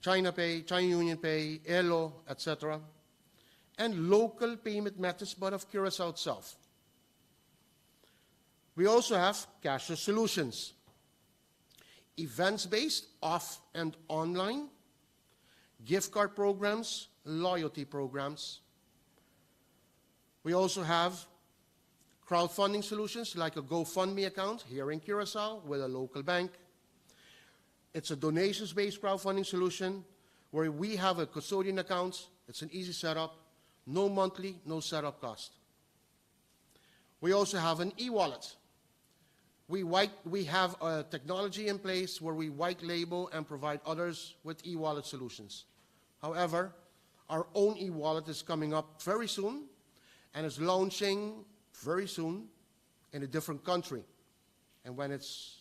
China Pay, China Union Pay, Elo, etc. And local payment methods, but of Curaçao itself. We also have cashless solutions, events-based, off and online, gift card programs, loyalty programs. We also have crowdfunding solutions like a GoFundMe account here in Curaçao with a local bank. It's a donations-based crowdfunding solution where we have a custodian account. It's an easy setup, no monthly, no setup cost. We also have an e-wallet. We have a technology in place where we white label and provide others with e-wallet solutions. However, our own e-wallet is coming up very soon and is launching very soon in a different country. And when it's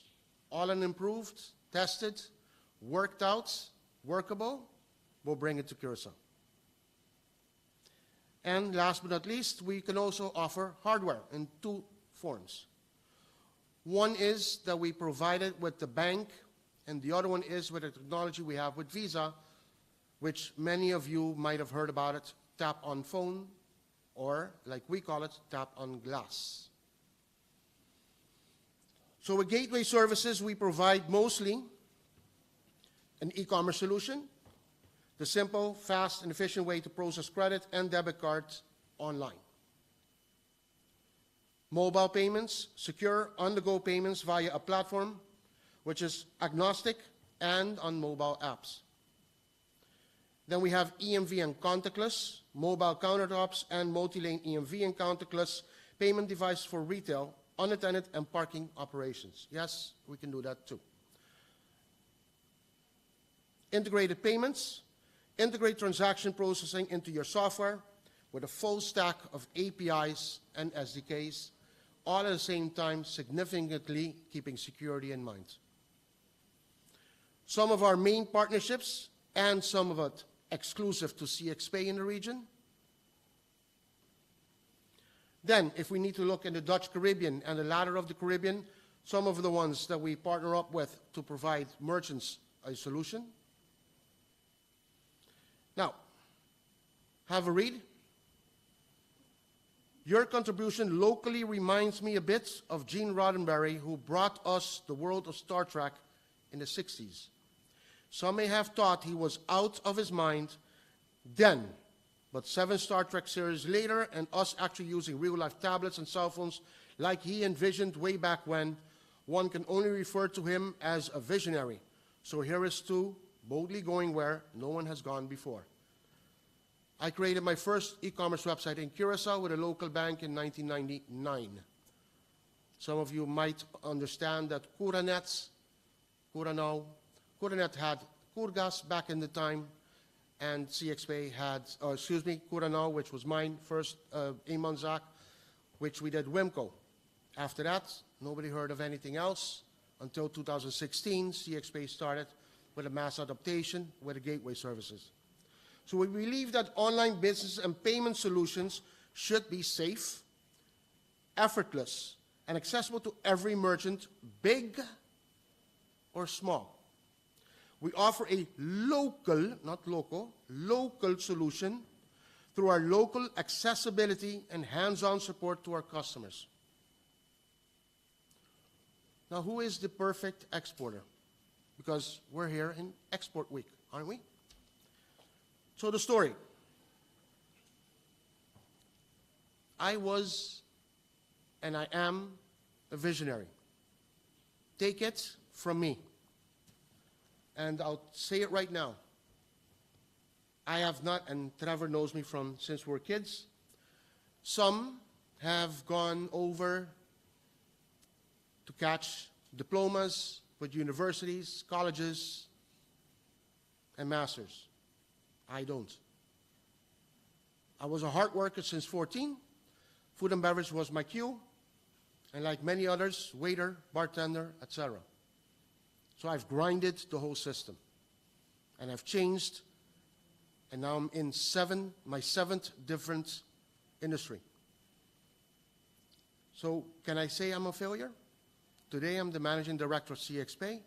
all and improved, tested, worked out, workable, we'll bring it to Curaçao. And last but not least, we can also offer hardware in two forms. One is that we provide it with the bank, and the other one is with the technology we have with Visa, which many of you might have heard about it, tap on phone, or like we call it, tap on glass. So with gateway services, we provide mostly an e-commerce solution, the simple, fast, and efficient way to process credit and debit cards online. Mobile payments, secure on-the-go payments via a platform which is agnostic and on mobile apps. Then we have EMV and contactless, mobile countertops, and multi-lane EMV and contactless payment device for retail, unattended, and parking operations. Yes, we can do that too. Integrated payments, integrate transaction processing into your software with a full stack of APIs and SDKs, all at the same time significantly keeping security in mind. Some of our main partnerships, and some of it exclusive to CXPay in the region. Then, if we need to look in the Dutch Caribbean and the ladder of the Caribbean, some of the ones that we partner up with to provide merchants a solution. Now, have a read. Your contribution locally reminds me a bit of Gene Roddenberry, who brought us the world of Star Trek in the 60s. Some may have thought he was out of his mind then, but 7 Star Trek series later, and us actually using real-life tablets and cell phones like he envisioned way back when, one can only refer to him as a visionary. So here is to boldly going where no one has gone before. I created my first e-commerce website in Curaçao with a local bank in 1999. Some of you might understand that Curanet had Curgas back in the time, and CXPay had, Curaçao, which was mine first, Emanzac, which we did Wimco. After that, nobody heard of anything else until 2016. CXPay started with a mass adaptation with the gateway services. So we believe that online business and payment solutions should be safe, effortless, and accessible to every merchant, big or small. We offer a local, not local, local solution through our local accessibility and hands-on support to our customers. Now, who is the perfect exporter? Because we're here in Export Week, aren't we? So the story. I was, and I am, a visionary. take it from me, and I'll say it right now. I have not, and Trevor knows me from since we're kids, some have gone over to catch diplomas with universities, colleges, and masters. I don't. I was a hard worker since 14. Food and beverage was my cue, and like many others, waiter, bartender, etc. So I've grinded the whole system, and I've changed, and now I'm in my seventh different industry. So can I say I'm a failure? Today I'm the managing director of CXPay,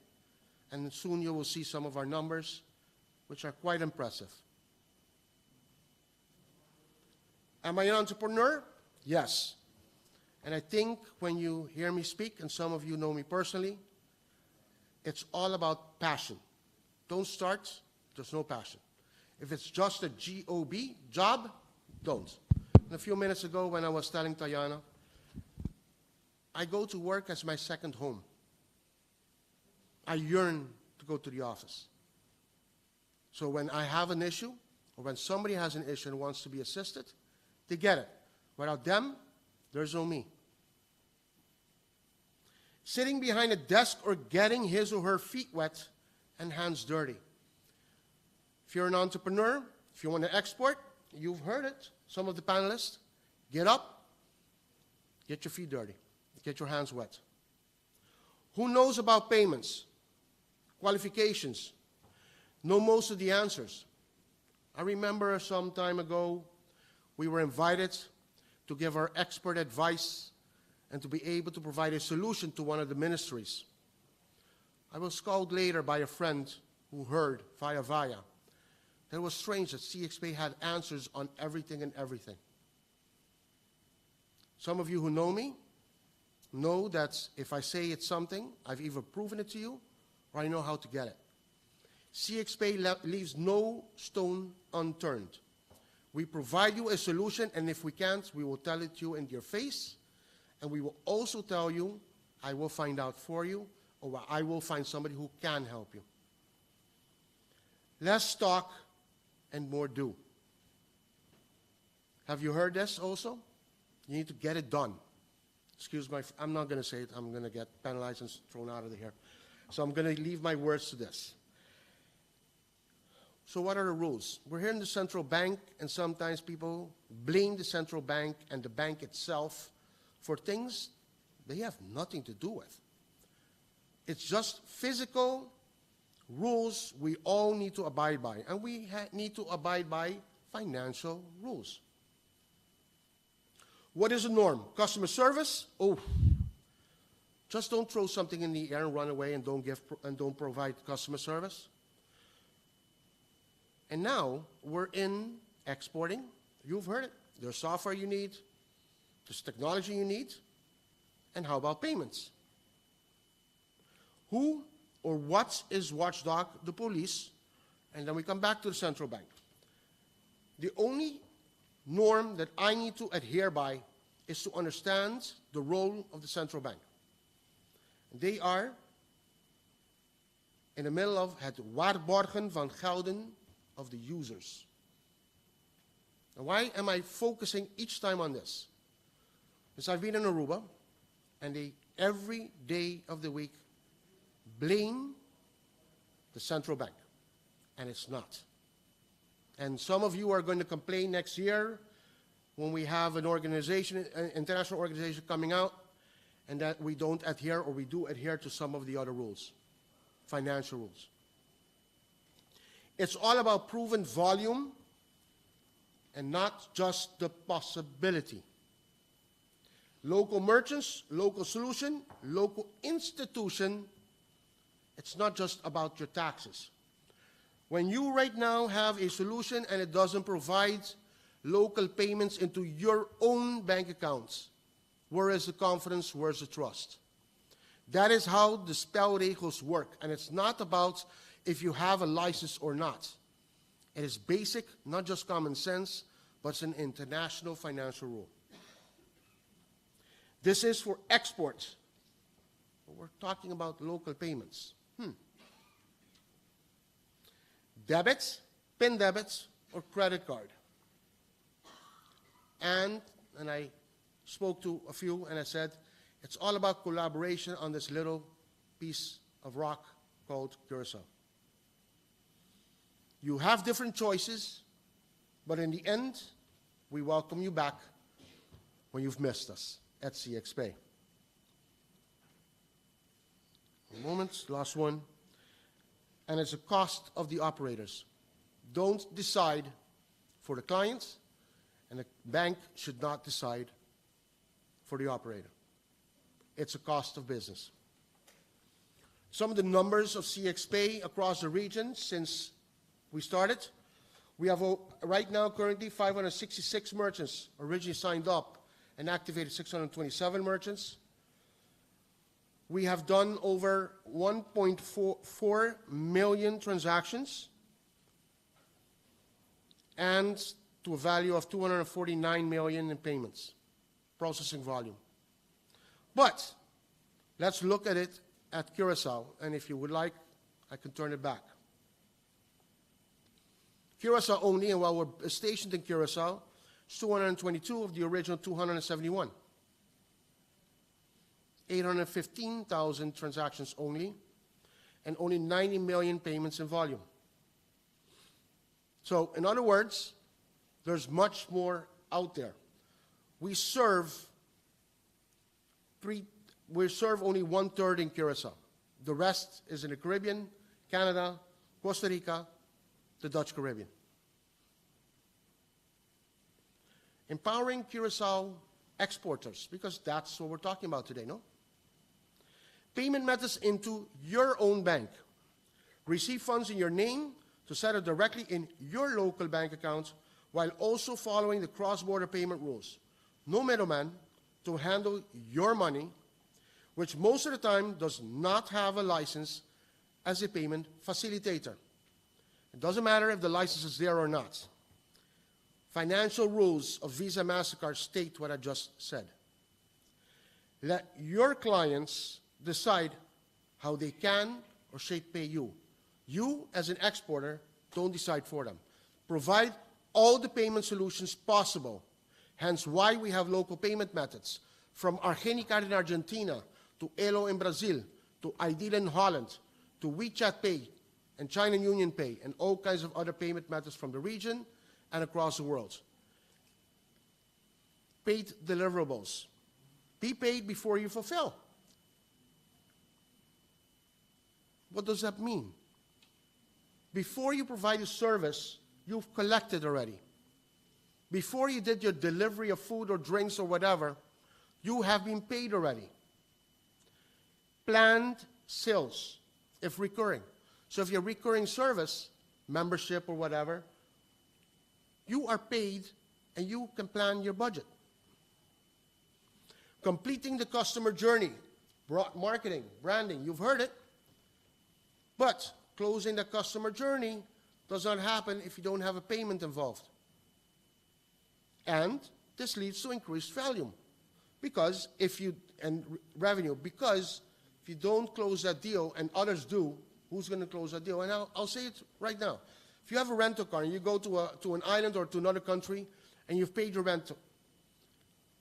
and soon you will see some of our numbers, which are quite impressive. Am I an entrepreneur? Yes. And I think when you hear me speak, and some of you know me personally, it's all about passion. Don't start, there's no passion. If it's just a job, don't. And a few minutes ago when I was telling Tayana, I go to work as my second home. I yearn to go to the office. So when I have an issue, or when somebody has an issue and wants to be assisted, they get it. Without them, there's no me. Sitting behind a desk or getting his or her feet wet and hands dirty. If you're an entrepreneur, if you want to export, you've heard it, some of the panelists, get up, get your feet dirty, get your hands wet. Who knows about payments, qualifications, know most of the answers? I remember some time ago, we were invited to give our expert advice and to be able to provide a solution to one of the ministries. I was called later by a friend who heard via. That it was strange that CXPay had answers on everything and everything. Some of you who know me know that if I say it's something, I've either proven it to you or I know how to get it. CXPay leaves no stone unturned. We provide you a solution, and if we can't, we will tell it to you in your face, and we will also tell you, I will find out for you, or I will find somebody who can help you. Less talk and more do. Have you heard this also? You need to get it done. Excuse my, I'm not going to say it. I'm going to get penalized and thrown out of here. So I'm going to leave my words to this. So what are the rules? We're here in the central bank, and sometimes people blame the central bank and the bank itself for things they have nothing to do with. It's just physical rules we all need to abide by, and we need to abide by financial rules. What is a norm? Customer service? Oh, just don't throw something in the air and run away and don't provide customer service. And now we're in exporting. You've heard it. There's software you need. There's technology you need. And how about payments? Who or what is watchdog? The police. And then we come back to the central bank. The only norm that I need to adhere by is to understand the role of the central bank. They are in the middle of het waarborgen van gelden of the users. And why am I focusing each time on this? Because I've been in Aruba, and they, every day of the week, blame the central bank, and it's not. And some of you are going to complain next year when we have an organization, an international organization coming out, and that we don't adhere, or we do adhere to some of the other rules, financial rules. It's all about proven volume and not just the possibility. Local merchants, local solution, local institution, it's not just about your taxes. When you right now have a solution and it doesn't provide local payments into your own bank accounts, where is the confidence, where is the trust? That is how the spelregels work, and it's not about if you have a license or not. It is basic, not just common sense, but it's an international financial rule. This is for export. But we're talking about local payments. Debits, PIN debits, or credit card. And I spoke to a few and I said, it's all about collaboration on this little piece of rock called Curaçao. You have different choices, but in the end, we welcome you back when you've missed us at CXPay. A moment, last one. And it's a cost of the operators. Don't decide for the clients, and the bank should not decide for the operator. It's a cost of business. Some of the numbers of CXPay across the region since we started. We have right now currently 566 merchants originally signed up and activated 627 merchants. We have done over 1.4 million transactions and to a value of 249 million in payments, processing volume. But let's look at it at Curaçao, and if you would like, I can turn it back. Curaçao only, and while we're stationed in Curaçao, it's 222 of the original 271. 815,000 transactions only, and only 90 million payments in volume. So, in other words, there's much more out there. We serve only 1/3 in Curaçao. The rest is in the Caribbean, Canada, Costa Rica, the Dutch Caribbean. Empowering Curaçao exporters, because that's what we're talking about today, no? Payment methods into your own bank. Receive funds in your name to settle directly in your local bank account while also following the cross-border payment rules. No middleman to handle your money, which most of the time does not have a license as a payment facilitator. It doesn't matter if the license is there or not. Financial rules of Visa, MasterCard state what I just said. Let your clients decide how they can or should pay you. You, as an exporter, don't decide for them. Provide all the payment solutions possible, hence why we have local payment methods, from Argenicard in Argentina, to Elo in Brazil, to Ideal in Holland, to WeChat Pay, and China Union Pay, and all kinds of other payment methods from the region and across the world. Paid deliverables. Be paid before you fulfill. What does that mean? Before you provide a service, you've collected already. Before you did your delivery of food or drinks or whatever, you have been paid already. Planned sales, if recurring. So if you're recurring service, membership or whatever, you are paid and you can plan your budget. Completing the customer journey, marketing, branding, you've heard it. But closing the customer journey does not happen if you don't have a payment involved. And this leads to increased value revenue, because if you don't close that deal and others do, who's going to close that deal? And I'll say it right now. If you have a rental car and you go to an island or to another country and you've paid your rental,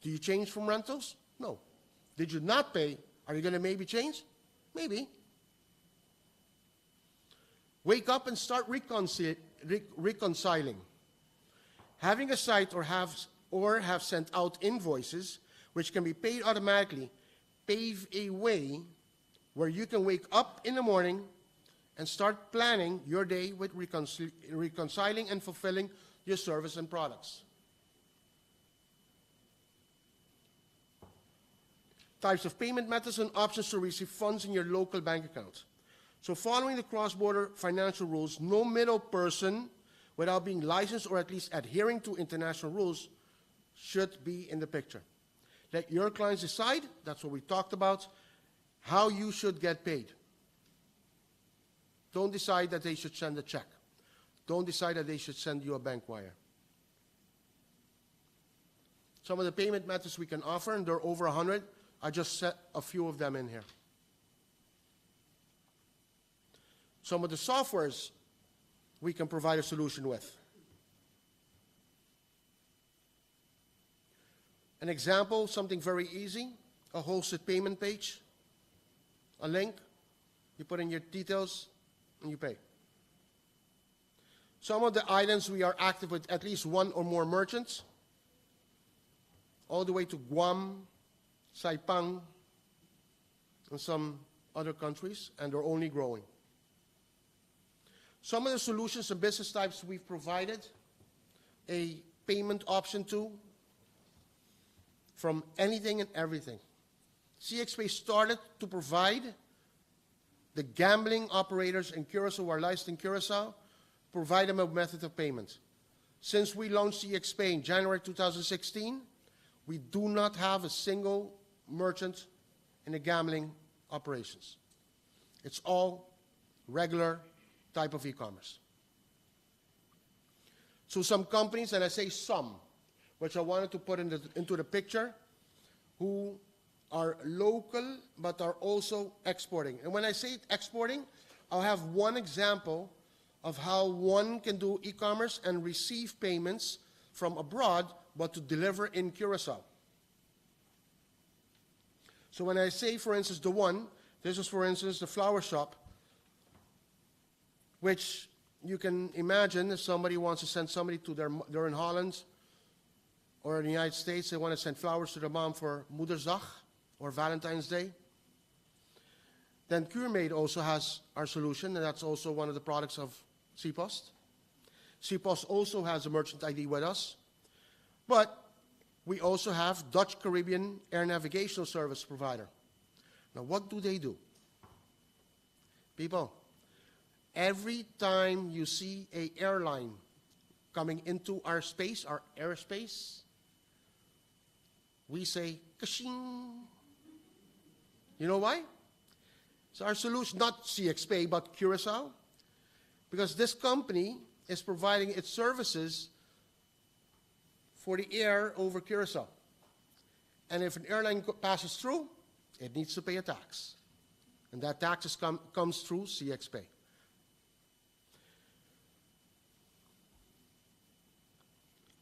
do you change from rentals? No. Did you not pay? Are you going to maybe change? Maybe. Wake up and start reconciling. Having a site or have sent out invoices which can be paid automatically pave a way where you can wake up in the morning and start planning your day with reconciling and fulfilling your service and products. Types of payment methods and options to receive funds in your local bank account. So following the cross-border financial rules, no middle person without being licensed or at least adhering to international rules should be in the picture. Let your clients decide, that's what we talked about, how you should get paid. Don't decide that they should send a check. Don't decide that they should send you a bank wire. Some of the payment methods we can offer, and there are over 100, I just set a few of them in here. some of the softwares we can provide a solution with. An example, something very easy, a hosted payment page, a link, you put in your details, and you pay. Some of the items we are active with at least one or more merchants, all the way to Guam, Saipan, and some other countries, and they're only growing. Some of the solutions and business types we've provided a payment option to, from anything and everything. CXPay started to provide the gambling operators in Curaçao who are licensed in Curaçao, provide them a method of payment. Since we launched CXPay in January 2016, we do not have a single merchant in the gambling operations. It's all regular type of e-commerce. So some companies, and I say some, which I wanted to put into the picture, who are local but are also exporting. And when I say exporting, I'll have one example of how one can do e-commerce and receive payments from abroad but to deliver in Curaçao. So when I say, for instance, the one, this is, for instance, the flower shop, which you can imagine if somebody wants to send somebody to they're in Holland or in the United States, they want to send flowers to their mom for Moedersdag or Valentine's Day. Then CureMade also has our solution, and that's also one of the products of CPost. CPost also has a merchant ID with us. But we also have Dutch Caribbean Air Navigational Service provider. Now, what do? People, every time you see an airline coming into our space, our airspace, we say, kashing. You know why? It's our solution, not CXPay, but Curaçao. Because this company is providing its services for the air over Curaçao. And if an airline passes through, it needs to pay a tax. And that tax comes through CXPay.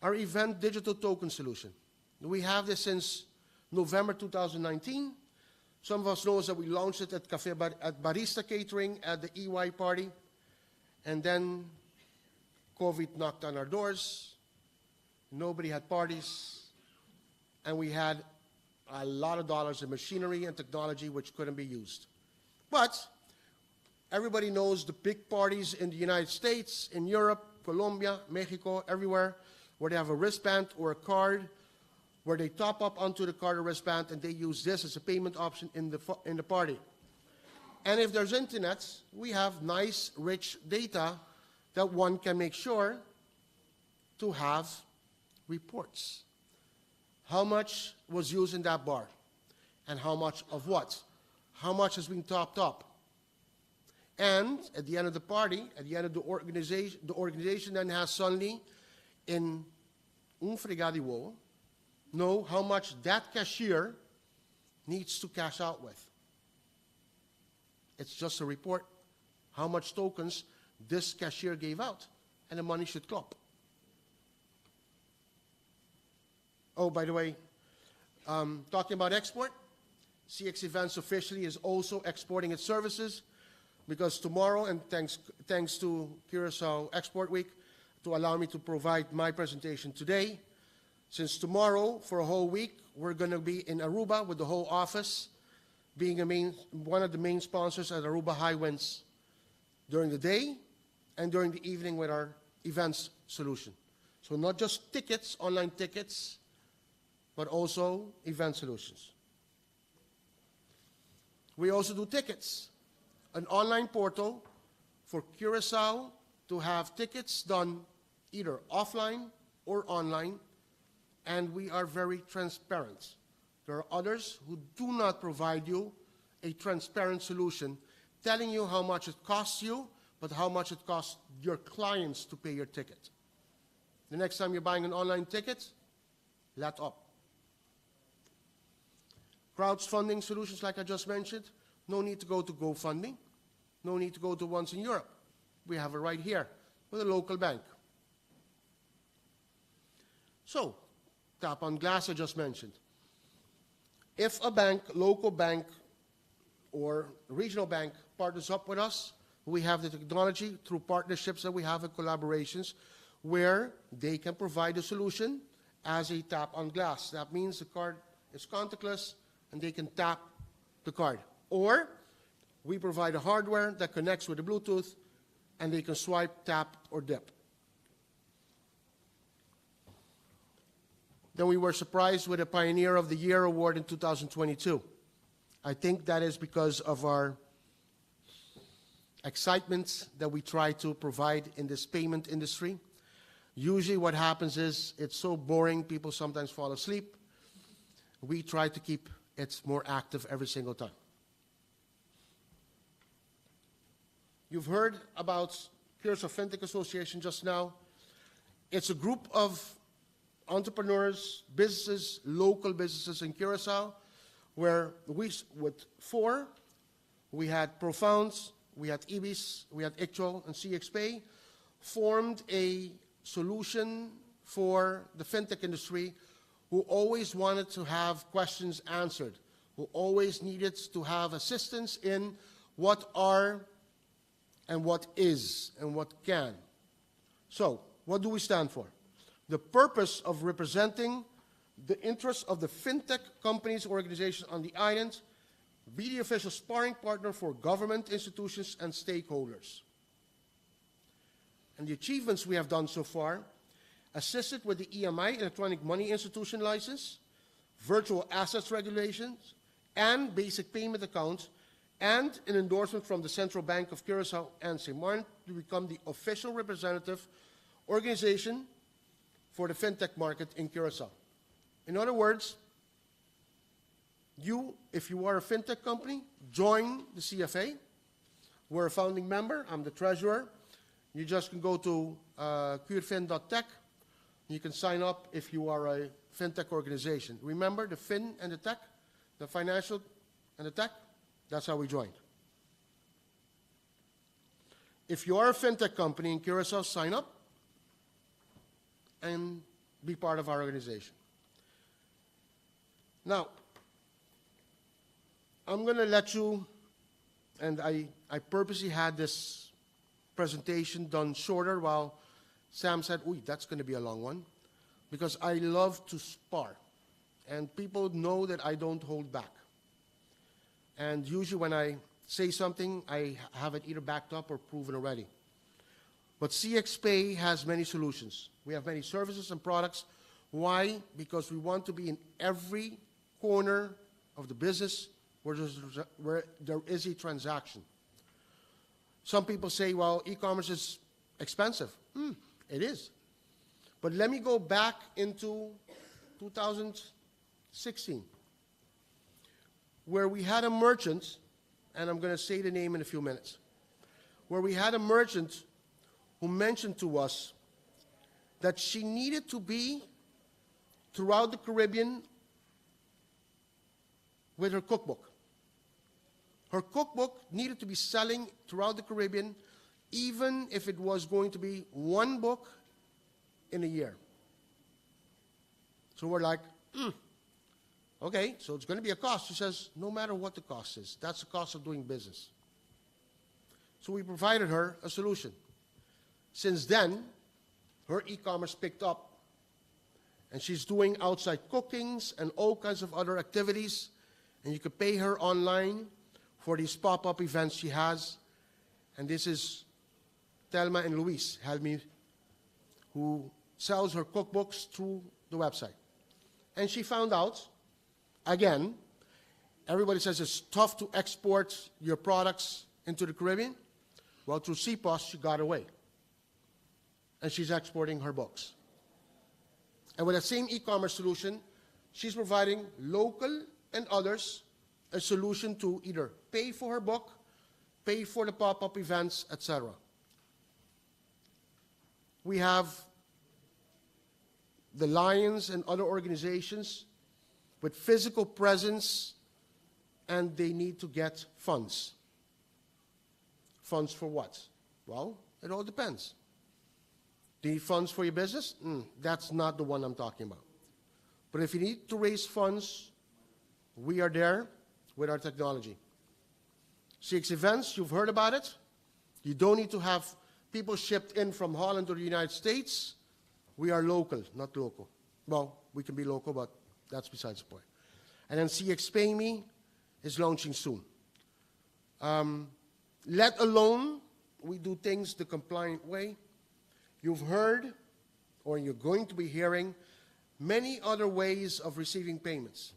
Our event digital token solution. We have this since November 2019. Some of us know that we launched it at Barista Catering at the EY party. And then COVID knocked on our doors. Nobody had parties. And we had a lot of dollars in machinery and technology which couldn't be used. But everybody knows the big parties in the United States, in Europe, Colombia, Mexico, everywhere, where they have a wristband or a card, where they top up onto the card or wristband, and they use this as a payment option in the party. And if there's internet, we have nice, rich data that one can make sure to have reports. How much was used in that bar? And how much of what? How much has been topped up? And at the end of the party, at the end of the organization then has suddenly, in frigadiwo, know how much that cashier needs to cash out with. It's just a report, how much tokens this cashier gave out, and the money should clop. Oh, by the way, talking about export, CX Events officially is also exporting its services, because tomorrow, and thanks to Curaçao Export Week, to allow me to provide my presentation today, since tomorrow, for a whole week, we're going to be in Aruba with the whole office, being one of the main sponsors at Aruba High Winds during the day and during the evening with our events solution. So not just tickets, online tickets, but also event solutions. We also do tickets, an online portal for Curaçao to have tickets done either offline or online, and we are very transparent. There are others who do not provide you a transparent solution, telling you how much it costs you, but how much it costs your clients to pay your ticket. The next time you're buying an online ticket, let up. Crowdfunding solutions, like I just mentioned, no need to go to GoFundMe. No need to go to ones in Europe. We have it right here with a local bank. So, tap on glass I just mentioned. If a bank, local bank, or regional bank partners up with us, we have the technology through partnerships that we have and collaborations where they can provide a solution as a tap on glass. That means the card is contactless and they can tap the card. Or we provide a hardware that connects with the Bluetooth and they can swipe, tap, or dip. Then we were surprised with a Pioneer of the Year award in 2022. I think that is because of our excitement that we try to provide in this payment industry. Usually what happens is it's so boring, people sometimes fall asleep. We try to keep it more active every single time. You've heard about Curaçao FinTech Association just now. It's a group of entrepreneurs, businesses, local businesses in Curaçao, where we, with four, we had Profounds, we had IBIS, we had ICTO, and CXPay, formed a solution for the fintech industry who always wanted to have questions answered, who always needed to have assistance in what are and what is and what can. So, what do we stand for? The purpose of representing the interests of the fintech companies, organizations on the island, be the official sparring partner for government, institutions, and stakeholders. And the achievements we have done so far: assisted with the EMI, Electronic Money Institution license, virtual assets regulations, and basic payment accounts, and an endorsement from the Central Bank of Curaçao and St. Martin to become the official representative organization for the fintech market in Curaçao. In other words, if you are a fintech company, join the CFA. We're a founding member. I'm the treasurer. You just can go to curefin.tech. You can sign up if you are a fintech organization. Remember the fin and the tech, the financial and the tech? That's how we joined. If you are a fintech company in Curaçao, sign up and be part of our organization. Now, I'm going to let you, and I purposely had this presentation done shorter while Sam said, "Ooh, that's going to be a long one," because I love to spar. And people know that I don't hold back. And usually when I say something, I have it either backed up or proven already. But CXPay has many solutions. We have many services and products. Why? Because we want to be in every corner of the business where there is a transaction. Some people say, well, e-commerce is expensive. It is. But let me go back into 2016, where we had a merchant, and I'm going to say the name in a few minutes, where we had a merchant who mentioned to us that she needed to be throughout the Caribbean with her cookbook. Her cookbook needed to be selling throughout the Caribbean, even if it was going to be one book in a year. So we're like, okay, so it's going to be a cost. She says, no matter what the cost is, that's the cost of doing business. So we provided her a solution. Since then, her e-commerce picked up, and she's doing outside cookings and all kinds of other activities, and you can pay her online for these pop-up events she has. And this is Thelma and Luis, who sells her cookbooks through the website. And she found out, again, everybody says it's tough to export your products into the Caribbean. Well, through CPOS, she got away. And she's exporting her books. And with that same e-commerce solution, she's providing local and others a solution to either pay for her book, pay for the pop-up events, etc. We have the Lions and other organizations with physical presence, and they need to get funds. Funds for what? Well, it all depends. Do you need funds for your business? That's not the one I'm talking about. But if you need to raise funds, we are there with our technology. CX Events, you've heard about it. You don't need to have people shipped in from Holland or the United States. We are local, not local. Well, we can be local, but that's besides the point. And then CX Pay Me is launching soon. Let alone we do things the compliant way. You've heard, or you're going to be hearing, many other ways of receiving payments.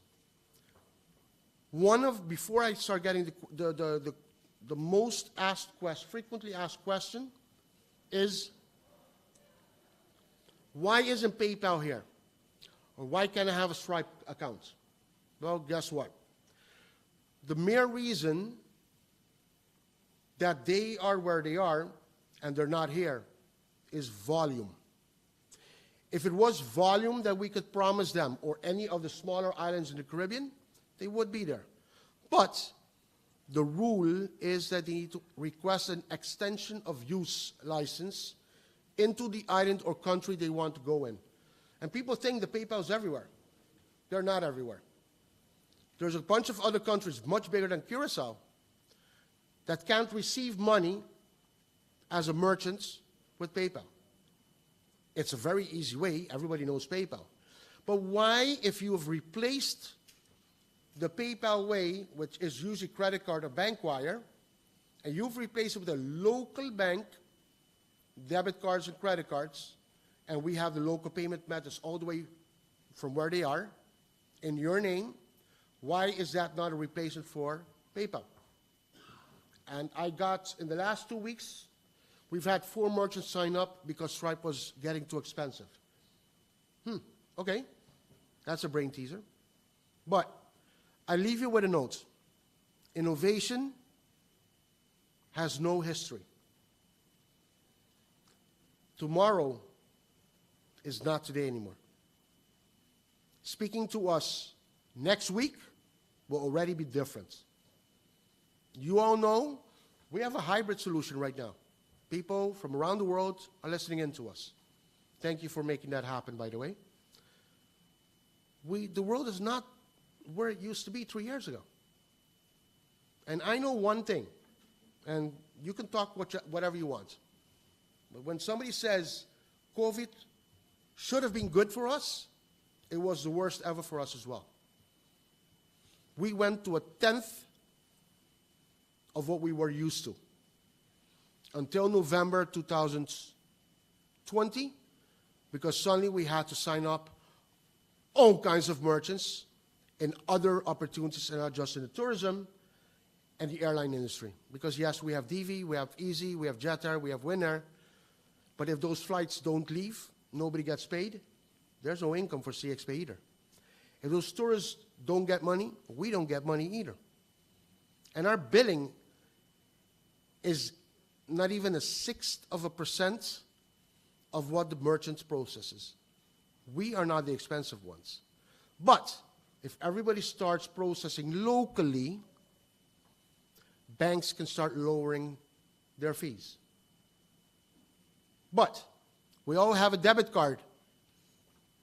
Before I start getting the most frequently asked question is, why isn't PayPal here? Or why can't I have a Stripe account? Well, guess what? The mere reason that they are where they are and they're not here is volume. If it was volume that we could promise them, or any of the smaller islands in the Caribbean, they would be there. But the rule is that they need to request an extension of use license into the island or country they want to go in. And people think the PayPal is everywhere. They're not everywhere. There's a bunch of other countries much bigger than Curaçao that can't receive money as a merchant with PayPal. It's a very easy way. Everybody knows PayPal. But why, if you have replaced the PayPal way, which is usually credit card or bank wire, and you've replaced it with a local bank, debit cards and credit cards, and we have the local payment methods all the way from where they are, in your name, why is that not a replacement for PayPal? And I got, in the last 2 weeks, we've had 4 merchants sign up because Stripe was getting too expensive. Okay, that's a brain teaser. But I leave you with a note. Innovation has no history. Tomorrow is not today anymore. Speaking to us next week will already be different. You all know we have a hybrid solution right now. People from around the world are listening in to us. Thank you for making that happen, by the way. The world is not where it used to be 3 years ago. And I know one thing, and you can talk whatever you want, but when somebody says COVID should have been good for us, it was the worst ever for us as well. We went to 1/10 of what we were used to until November 2020, because suddenly we had to sign up all kinds of merchants in other opportunities, and not just in the tourism and the airline industry. Because yes, we have DV, we have Easy, we have Jetter, we have Winner, but if those flights don't leave, nobody gets paid, there's no income for CXP either. If those tourists don't get money, we don't get money either. And our billing is not even 1/6% of what the merchants processes. We are not the expensive ones. But if everybody starts processing locally, banks can start lowering their fees. But we all have a debit card.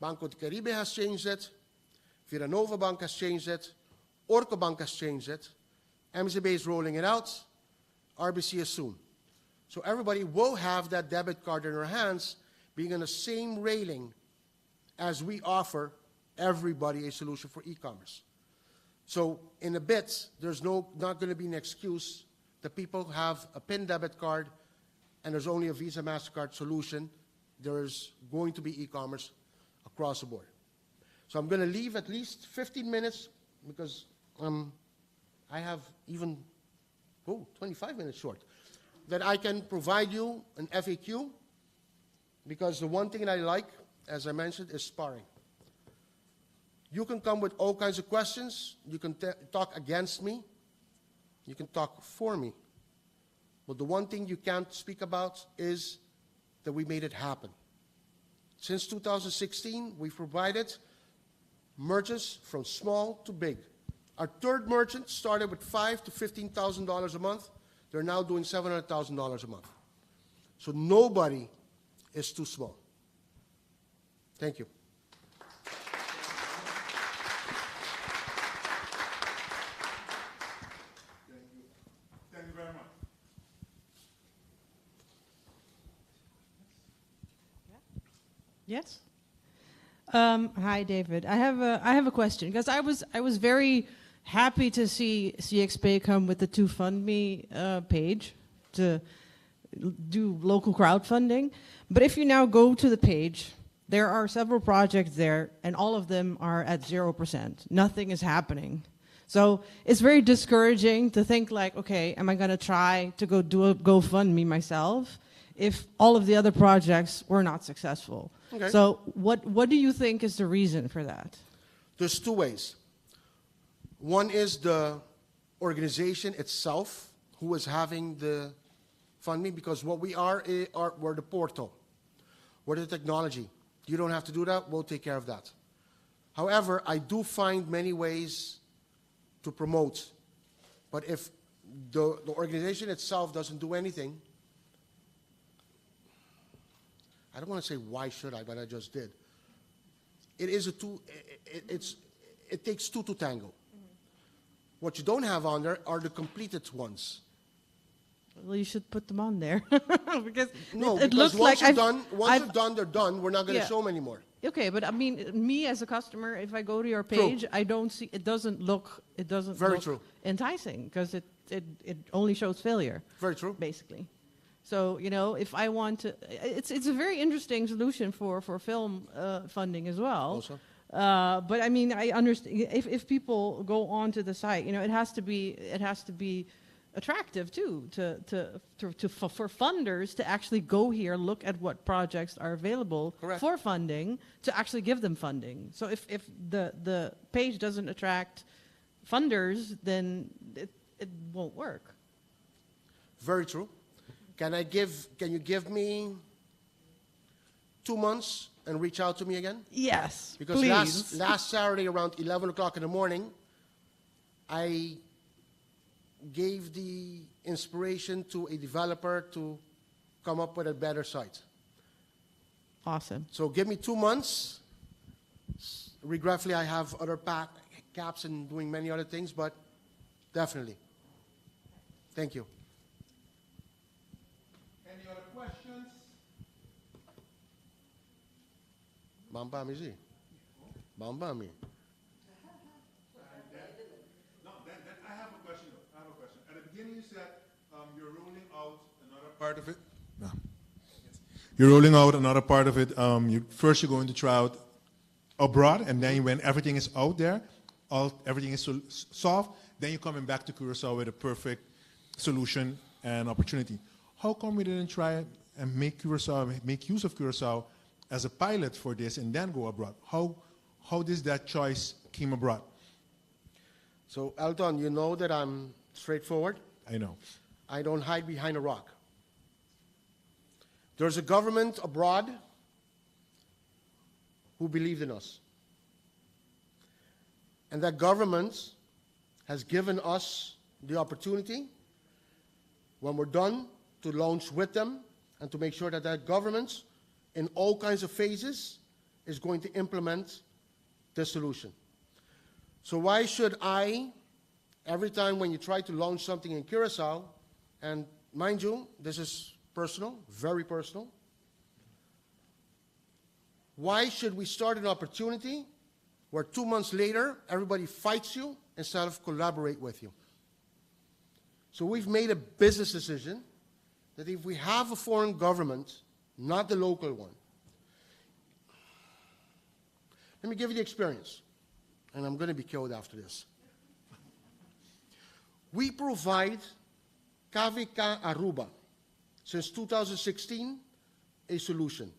Banco de Caribe has changed it. Villanova Bank has changed it. Orco Bank has changed it. MCB is rolling it out. RBC is soon. So everybody will have that debit card in their hands, being on the same railing as we offer everybody a solution for e-commerce. So in a bit, there's not going to be an excuse that people have a PIN debit card and there's only a Visa MasterCard solution. There's going to be e-commerce across the board. So I'm going to leave at least 15 minutes because I have even 25 minutes short, that I can provide you an FAQ, because the one thing that I like, as I mentioned, is sparring. You can come with all kinds of questions. You can talk against me. You can talk for me. But the one thing you can't speak about is that we made it happen. Since 2016, we've provided merchants from small to big. Our third merchant started with $5,000 to $15,000 a month. they're now doing $700,000 a month. So nobody is too small. Thank you. Thank you very much. Yes. Hi, David. I have a question because I was very happy to see CXP come with the To Fund Me page to do local crowdfunding. But if you now go to the page, there are several projects there, and all of them are at 0%. Nothing is happening. So it's very discouraging to think like, okay, am I going to try to go do a GoFundMe myself if all of the other projects were not successful? Okay. So what do you think is the reason for that? There's two ways. One is the organization itself who is having the funding, because what we are we're the portal. We're the technology. You don't have to do that. We'll take care of that. However, I do find many ways to promote. But if the organization itself doesn't do anything, I don't want to say why should I, but I just did. It is a two. It takes two to tango. What you don't have on there are the completed ones. Well, you should put them on there because No, it because looks like once you're done, they're done. We're not going to Yeah. show them anymore. Okay, but I mean, me as a customer, if I go to your page, I don't see. It doesn't look. Very look true. enticing because it only shows failure. Very true. Basically. So, you know, if I want to, it's a very interesting solution for film funding as well. Also. But I mean, I understand if people go onto the site, you know, it has to be attractive too for funders to actually go here, look at what projects are available Correct. for funding, to actually give them funding. So if the page doesn't attract funders, then it won't work. Very true. Can you give me 2 months and reach out to me again? Yes, Because please. last Saturday around 11 o'clock in the morning, I gave the inspiration to a developer to come up with a better site. Awesome. So give me 2 months. Regretfully, I have other caps and doing many other things, but definitely. Thank you. Any other questions? Bamba Mizi. Bamba mi. No, then I have a question. I have a question. At the beginning, you said you're rolling out another part of it. No. Yes. You're rolling out another part of it. First, you're going to try out abroad, and then when everything is out there, everything is solved, then you're coming back to Curaçao with a perfect solution and opportunity. How come we didn't try and make use of Curaçao as a pilot for this and then go abroad? How did that choice came abroad? So, Elton, you know that I'm straightforward. I know. I don't hide behind a rock. There's a government abroad who believed in us. And that government has given us the opportunity, when we're done, to launch with them and to make sure that that government, in all kinds of phases, is going to implement this solution. So why should I, every time when you try to launch something in Curaçao, and mind you, this is personal, very personal, why should we start an opportunity where 2 months later everybody fights you instead of collaborate with you? So we've made a business decision that if we have a foreign government, not the local one, let me give you the experience, and I'm going to be killed after this. We provide KVK Aruba, since 2016, a solution.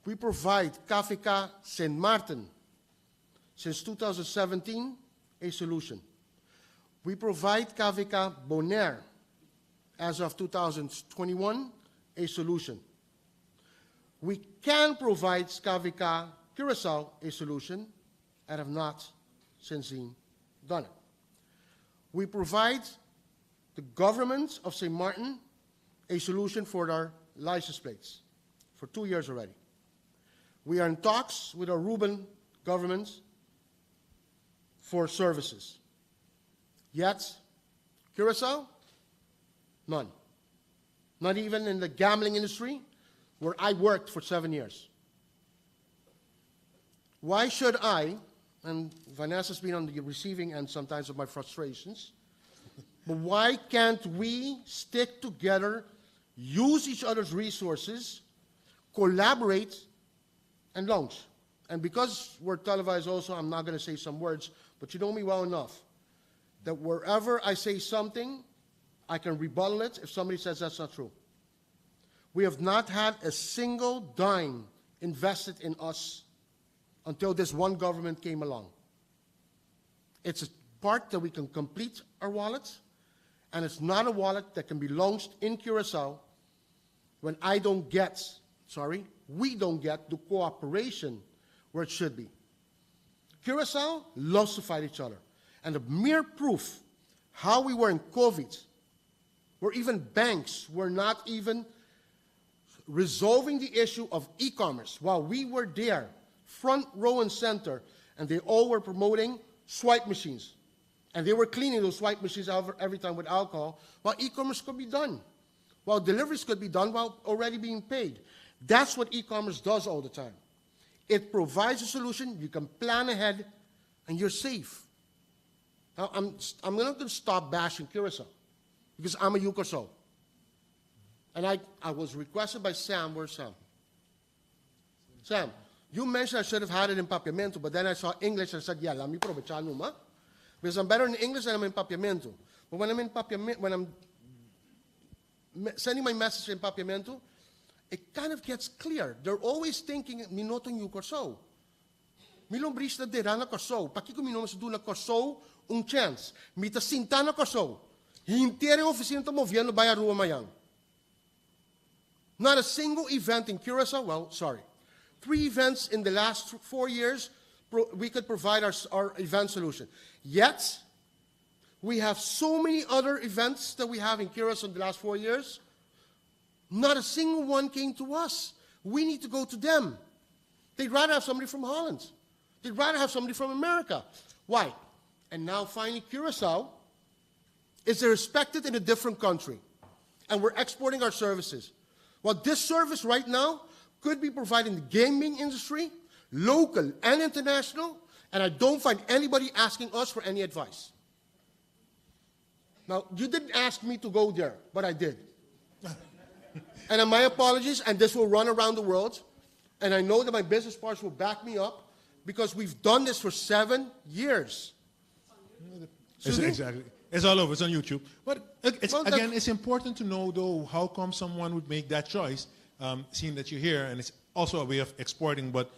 We provide KVK St. Martin, since 2017, a solution. We provide KVK Bonaire, as of 2021, a solution. We can provide KVK Curaçao a solution, and have not since then done it. We provide the government of St. Martin a solution for our license plates for 2 years already. We are in talks with our Aruban governments for services. Yet, Curaçao, none. Not even in the gambling industry, where I worked for 7 years. Why should I, and Vanessa's been on the receiving end sometimes of my frustrations, but why can't we stick together, use each other's resources, collaborate, and launch? And because we're televised also, I'm not going to say some words, but you know me well enough that wherever I say something, I can rebuttal it if somebody says that's not true. We have not had a single dime invested in us until this one government came along. It's a part that we can complete our wallets, and it's not a wallet that can be launched in Curaçao when we don't get the cooperation where it should be. Curaçao loves to fight each other. And the mere proof how we were in COVID, where even banks were not even resolving the issue of e-commerce while we were there, front row and center, and they all were promoting swipe machines. And they were cleaning those swipe machines every time with alcohol, while e-commerce could be done, while deliveries could be done while already being paid. That's what e-commerce does all the time. It provides a solution, you can plan ahead, and you're safe. Now, I'm not going to stop bashing Curaçao, because I'm a Curaçao. And I was requested by Sam, where's Sam? Sam, you mentioned I should have had it in Papiamento, but then I saw English and I said, yeah, let me aprovechar numa. Because I'm better in English than I'm in Papiamento. But when I'm in Papiamento, when I'm sending my message in Papiamento, it kind of gets clear. They're always thinking, minoto yung Curaçao. Milong bris na dera na Curaçao. Pakiko minoma sa dula Curaçao, chance. Mita sinta na Curaçao. Hintere oficina to moviendo by Arua Mayang. Not a single event in Curaçao, well, sorry. 3 events in the last 4 years, we could provide our event solution. Yet, we have so many other events that we have in Curaçao in the last 4 years. Not a single one came to us. We need to go to them. They'd rather have somebody from Holland. They'd rather have somebody from America. Why? And now finally Curaçao is respected in a different country. And we're exporting our services. Well, this service right now could be provided in the gaming industry, local and international, and I don't find anybody asking us for any advice. Now, you didn't ask me to go there, but I did. And my apologies, and this will run around the world, and I know that my business partners will back me up, because we've done this for 7 years. Exactly. It's all over. It's on YouTube. But it's important to know, though, how come someone would make that choice, seeing that you're here, and it's also a way of exporting, but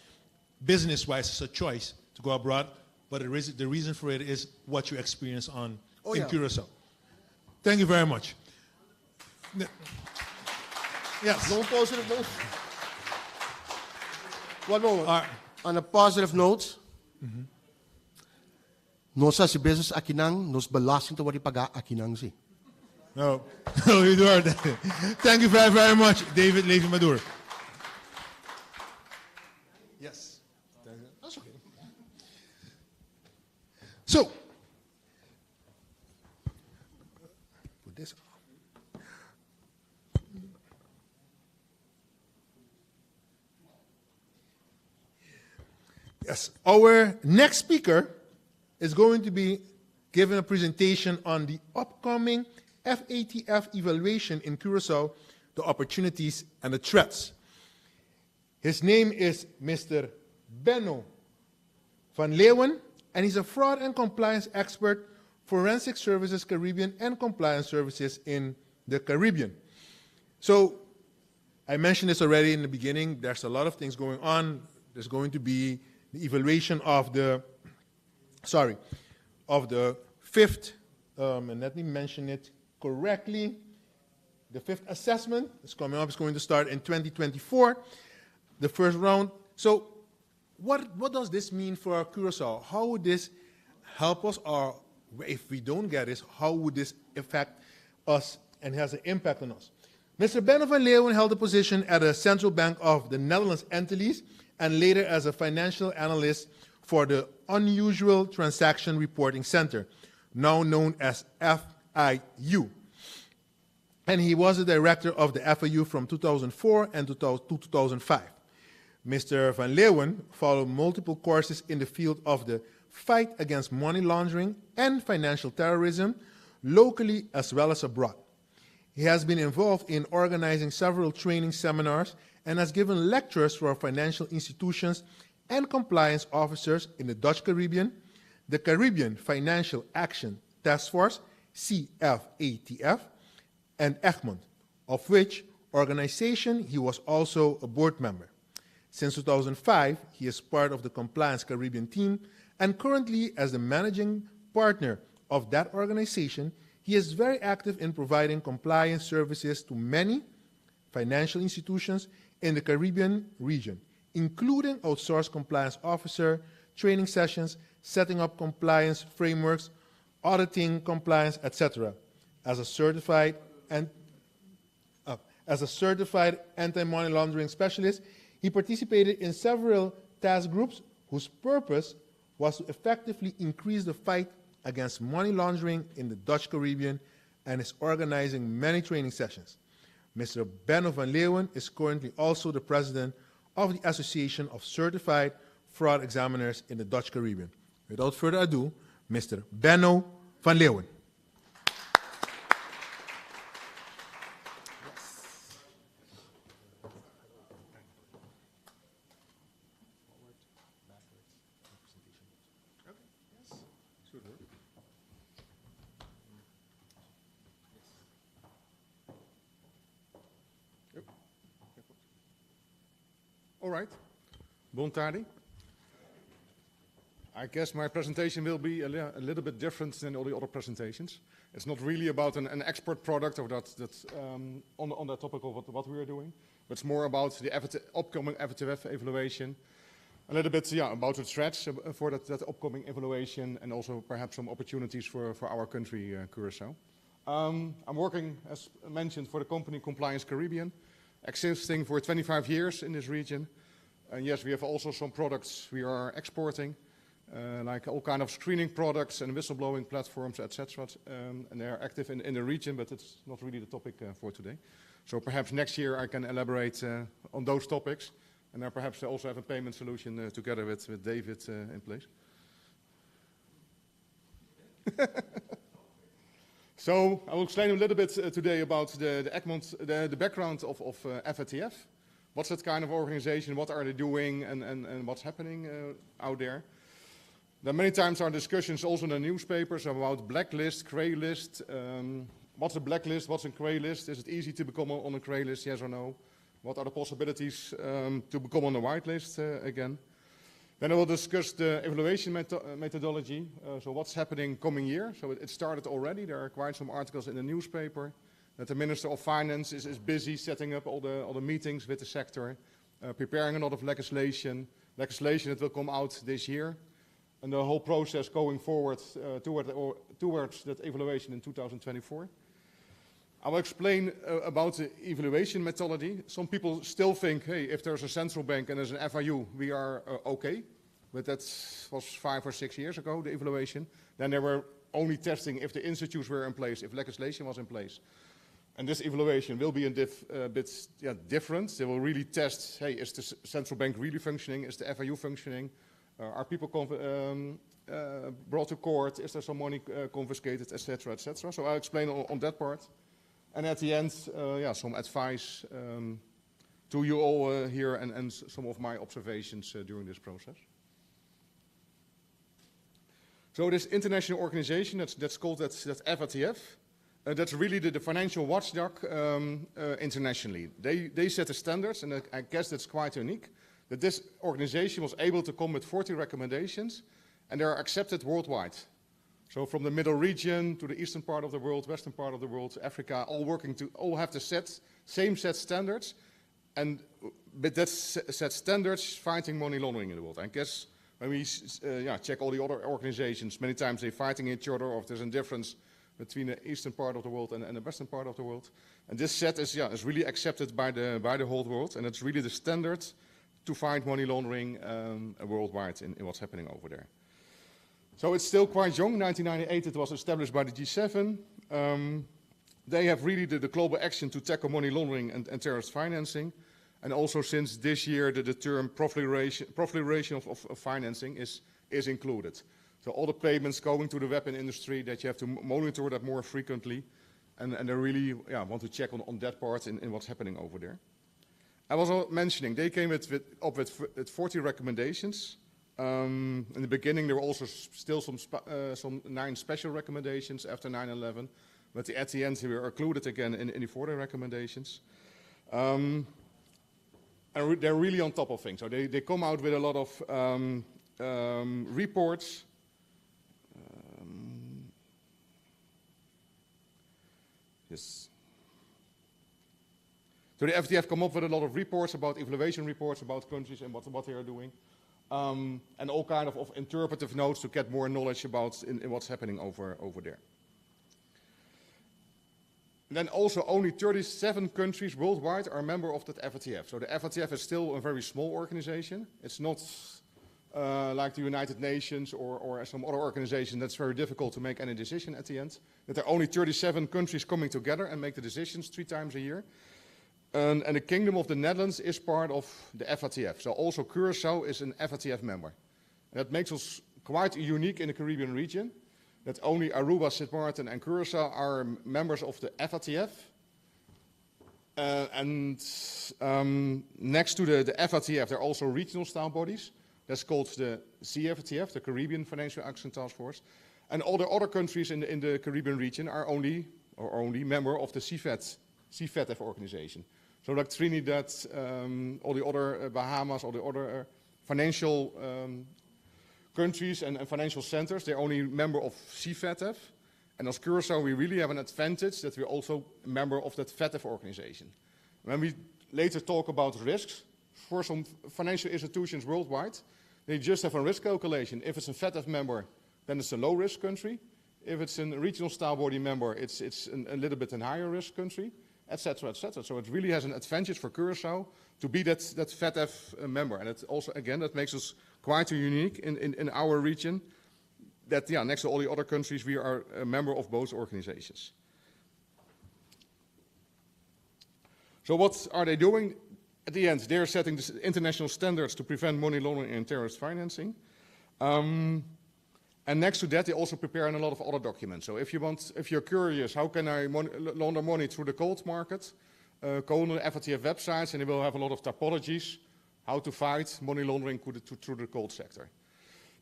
business-wise, it's a choice to go abroad. But the reason for it is what you experience in Curaçao. Thank you very much. Yes. No positive note. One moment. On a positive note, nosa si business akinang, nos belasting to wari paga akinang si. No, Eduardo. Thank you very, very much, David Levy Madur. Yes. That's okay. So, put this on. Yes, our next speaker is going to be giving a presentation on the upcoming FATF evaluation in Curaçao, the opportunities and the threats. His name is Mr. Benno van Leeuwen, and he's a fraud and compliance expert, forensic services Caribbean, and compliance services in the Caribbean. So, I mentioned this already in the beginning, there's a lot of things going on. There's going to be the evaluation of the fifth, and let me mention it correctly, the fifth assessment is coming up. It's going to start in 2024, the first round. So what does this mean for Curaçao? How would this help us, or if we don't get this, how would this affect us and has an impact on us. Mr. Benno van Leeuwen held a position at the Central Bank of the Netherlands Antilles and later as a financial analyst for the Unusual Transaction Reporting Center, now known as FIU. And he was the director of the FIU from 2004 and to 2005. Mr. van Leeuwen followed multiple courses in the field of the fight against money laundering and financial terrorism, locally as well as abroad. He has been involved in organizing several training seminars and has given lectures for financial institutions and compliance officers in the Dutch Caribbean, the Caribbean Financial Action Task Force, CFATF, and Egmont, of which organization he was also a board member. Since 2005, he is part of the Compliance Caribbean team, and currently as the managing partner of that organization, he is very active in providing compliance services to many financial institutions in the Caribbean region, including outsourced compliance officer, training sessions, setting up compliance frameworks, auditing compliance, etc. As a certified anti-money laundering specialist, he participated in several task groups whose purpose was to effectively increase the fight against money laundering in the Dutch Caribbean and is organizing many training sessions. Mr. Benno van Leeuwen is currently also the president of the Association of Certified Fraud Examiners in the Dutch Caribbean. Without further ado, Mr. Benno van Leeuwen. All right. Buon tardi. I guess my presentation will be a little bit different than all the other presentations. It's not really about an export product or on that topic of what we are doing, but it's more about the upcoming FATF evaluation, a little bit about the threats for that upcoming evaluation, and also perhaps some opportunities for our country, Curaçao. I'm working, as mentioned, for the company Compliance Caribbean, existing for 25 years in this region. And yes, we have also some products we are exporting, like all kind of screening products and whistleblowing platforms, etc. And they are active in the region, but it's not really the topic for today. So perhaps next year I can elaborate on those topics, and then perhaps also have a payment solution together with David in place. So I will explain a little bit today about the Egmont, the background of FATF. What's that kind of organization? What are they doing? And what's happening out there? There many times are discussions also in the newspapers about blacklist, grey list. What's a blacklist? What's a grey list? Is it easy to become on a grey list? Yes or no? What are the possibilities to become on the white list again? Then I will discuss the evaluation methodology. So what's happening coming year? So it started already. There are quite some articles in the newspaper that the Minister of Finance is busy setting up all the meetings with the sector, preparing a lot of legislation that will come out this year, and the whole process going forward towards that evaluation in 2024. I will explain about the evaluation methodology. Some people still think, hey, if there's a central bank and there's an FIU, we are okay. But that was 5 or 6 years ago, the evaluation. Then they were only testing if the institutes were in place, if legislation was in place. And this evaluation will be a bit different. They will really test, hey, is the central bank really functioning? Is the FIU functioning? Are people brought to court? Is there some money confiscated, etc., etc.? So I'll explain on that part. And at the end, some advice to you all here and some of my observations during this process. So this international organization, that's called that's FATF. That's really the financial watchdog internationally. They set the standards, and I guess that's quite unique, that this organization was able to come with 40 recommendations, and they are accepted worldwide. So from the middle region to the eastern part of the world, western part of the world, Africa, all have the same set standards, and with that set standards, fighting money laundering in the world. I guess when we check all the other organizations, many times they're fighting each other, or if there's a difference, between the eastern part of the world and the western part of the world. And this set is really accepted by the whole world, and it's really the standard to fight money laundering worldwide in what's happening over there. So it's still quite young. 1998 it was established by the G7. They have really the global action to tackle money laundering and terrorist financing. And also since this year the term proliferation of financing is included. So all the payments going to the weapon industry, that you have to monitor that more frequently. And they really want to check on that part in what's happening over there. I was mentioning, they came up with 40 recommendations. In the beginning, there were also still some 9 special recommendations after 9/11. But at the end, we were included again in the 40 recommendations. And they're really on top of things. So they come out with a lot of reports. Yes. So the FATF come up with a lot of reports, evaluation reports about countries and what they are doing. And all kind of interpretive notes to get more knowledge about in what's happening over there. And then also only 37 countries worldwide are a member of that FATF. So the FATF is still a very small organization. It's not like the United Nations or some other organization that's very difficult to make any decision at the end. That there are only 37 countries coming together and make the decisions 3 times a year. And the Kingdom of the Netherlands is part of the FATF. So also Curaçao is an FATF member. And that makes us quite unique in the Caribbean region. That only Aruba, Sint Maarten and Curaçao are members of the FATF. Next to the FATF, there are also regional style bodies. That's called the CFATF, the Caribbean Financial Action Task Force. And all the other countries in the Caribbean region are only member of the CFATF organization. So like Trinidad, all the other Bahamas, all the other financial countries and financial centers, they're only member of CFATF. And as Curaçao, we really have an advantage that we're also a member of that FATF organization. When we later talk about risks, for some financial institutions worldwide, they just have a risk calculation. If it's a FATF member, then it's a low-risk country. If it's a regional style body member, it's a little bit a higher risk country, etc., etc. So it really has an advantage for Curaçao to be that FATF member. And it also, again, that makes us quite unique in our region. That, next to all the other countries, we are a member of both organizations. So what are they doing? At the end, they're setting the international standards to prevent money laundering and terrorist financing. And next to that, they also prepare a lot of other documents. So if you're curious, how can I launder money through the cold market? Go on the FATF websites, and they will have a lot of typologies, how to fight money laundering through the cold sector.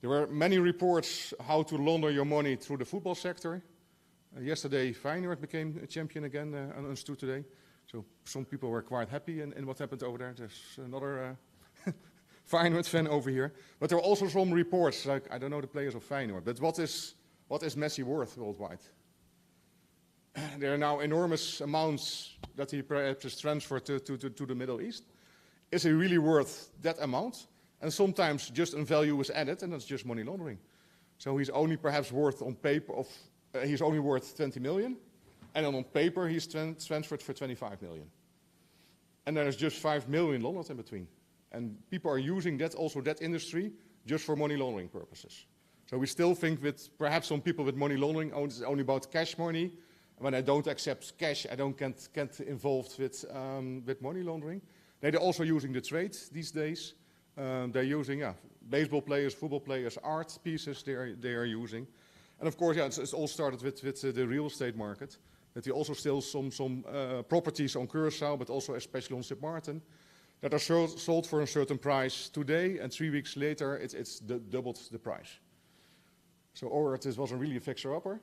There were many reports how to launder your money through the football sector. Yesterday, Feyenoord became a champion again, understood today. So some people were quite happy in what happened over there. There's another Feyenoord fan over here. But there are also some reports, like, I don't know the players of Feyenoord, but what is Messi worth worldwide? There are now enormous amounts that he perhaps has transferred to the Middle East. Is he really worth that amount? And sometimes just a value is added, and that's just money laundering. So he's only perhaps worth on paper he's only worth 20 million, and then on paper he's transferred for 25 million. And there's just 5 million laundered in between. And people are using that industry just for money laundering purposes. So we still think that perhaps some people with money laundering it's only about cash money. When I don't accept cash, I don't get involved with money laundering. They're also using the trade these days. They're using baseball players, football players, art pieces they are using. And of course, it's all started with the real estate market. That we also still some properties on Curaçao, but also especially on Sint Maarten, that are sold for a certain price today, and 3 weeks later it's doubled the price. So or it wasn't really a fixer-upper,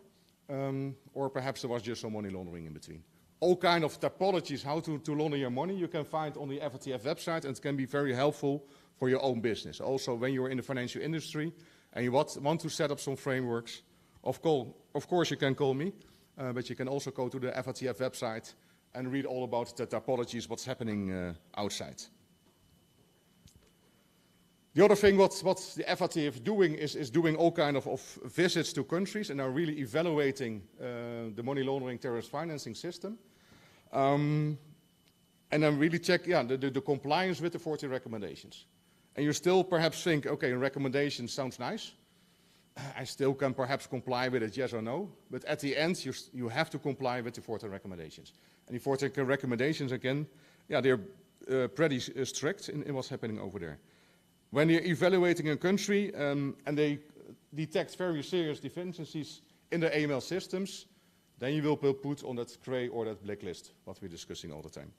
or perhaps there was just some money laundering in between. All kind of typologies how to launder your money you can find on the FATF website, and it can be very helpful for your own business. Also, when you're in the financial industry and you want to set up some frameworks, of course you can call me, but you can also go to the FATF website and read all about the typologies, what's happening outside. The other thing what the FATF doing is doing all kind of visits to countries and are really evaluating the money laundering terrorist financing system. And then really check the compliance with the 40 recommendations. And you still perhaps think, okay, a recommendation sounds nice. I still can perhaps comply with it, yes or no. But at the end, you have to comply with the 40 recommendations. And the 40 recommendations, again, they're pretty strict in what's happening over there. When you're evaluating a country and they detect very serious deficiencies in the AML systems, then you will be put on that gray or that blacklist, what we're discussing all the time.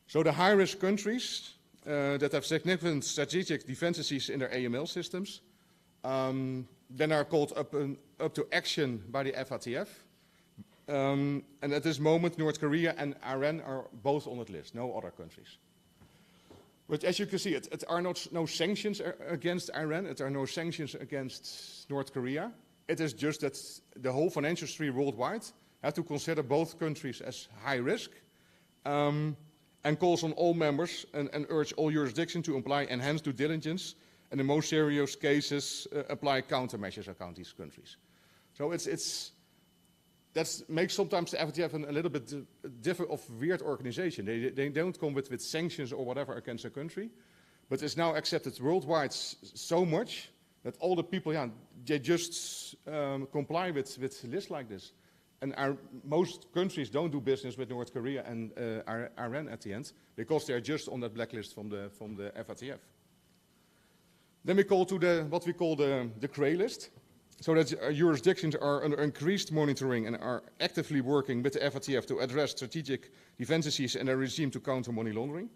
So the high-risk countries that have significant strategic deficiencies in their AML systems, then are called up to action by the FATF. And at this moment, North Korea and Iran are both on that list, no other countries. But as you can see, it are no sanctions against Iran, it are no sanctions against North Korea. It is just that the whole financial industry worldwide have to consider both countries as high risk, and calls on all members and urge all jurisdictions to apply enhanced due diligence, and in most serious cases apply countermeasures against these countries. So that makes sometimes the FATF a little bit different of weird organization. They don't come with sanctions or whatever against a country, but it's now accepted worldwide so much that all the people, they just comply with lists like this. And most countries don't do business with North Korea and Iran at the end, because they're just on that blacklist from the FATF. Then we call to what we call the gray list. So that jurisdictions are under increased monitoring and are actively working with the FATF to address strategic deficiencies in their regime to counter money laundering.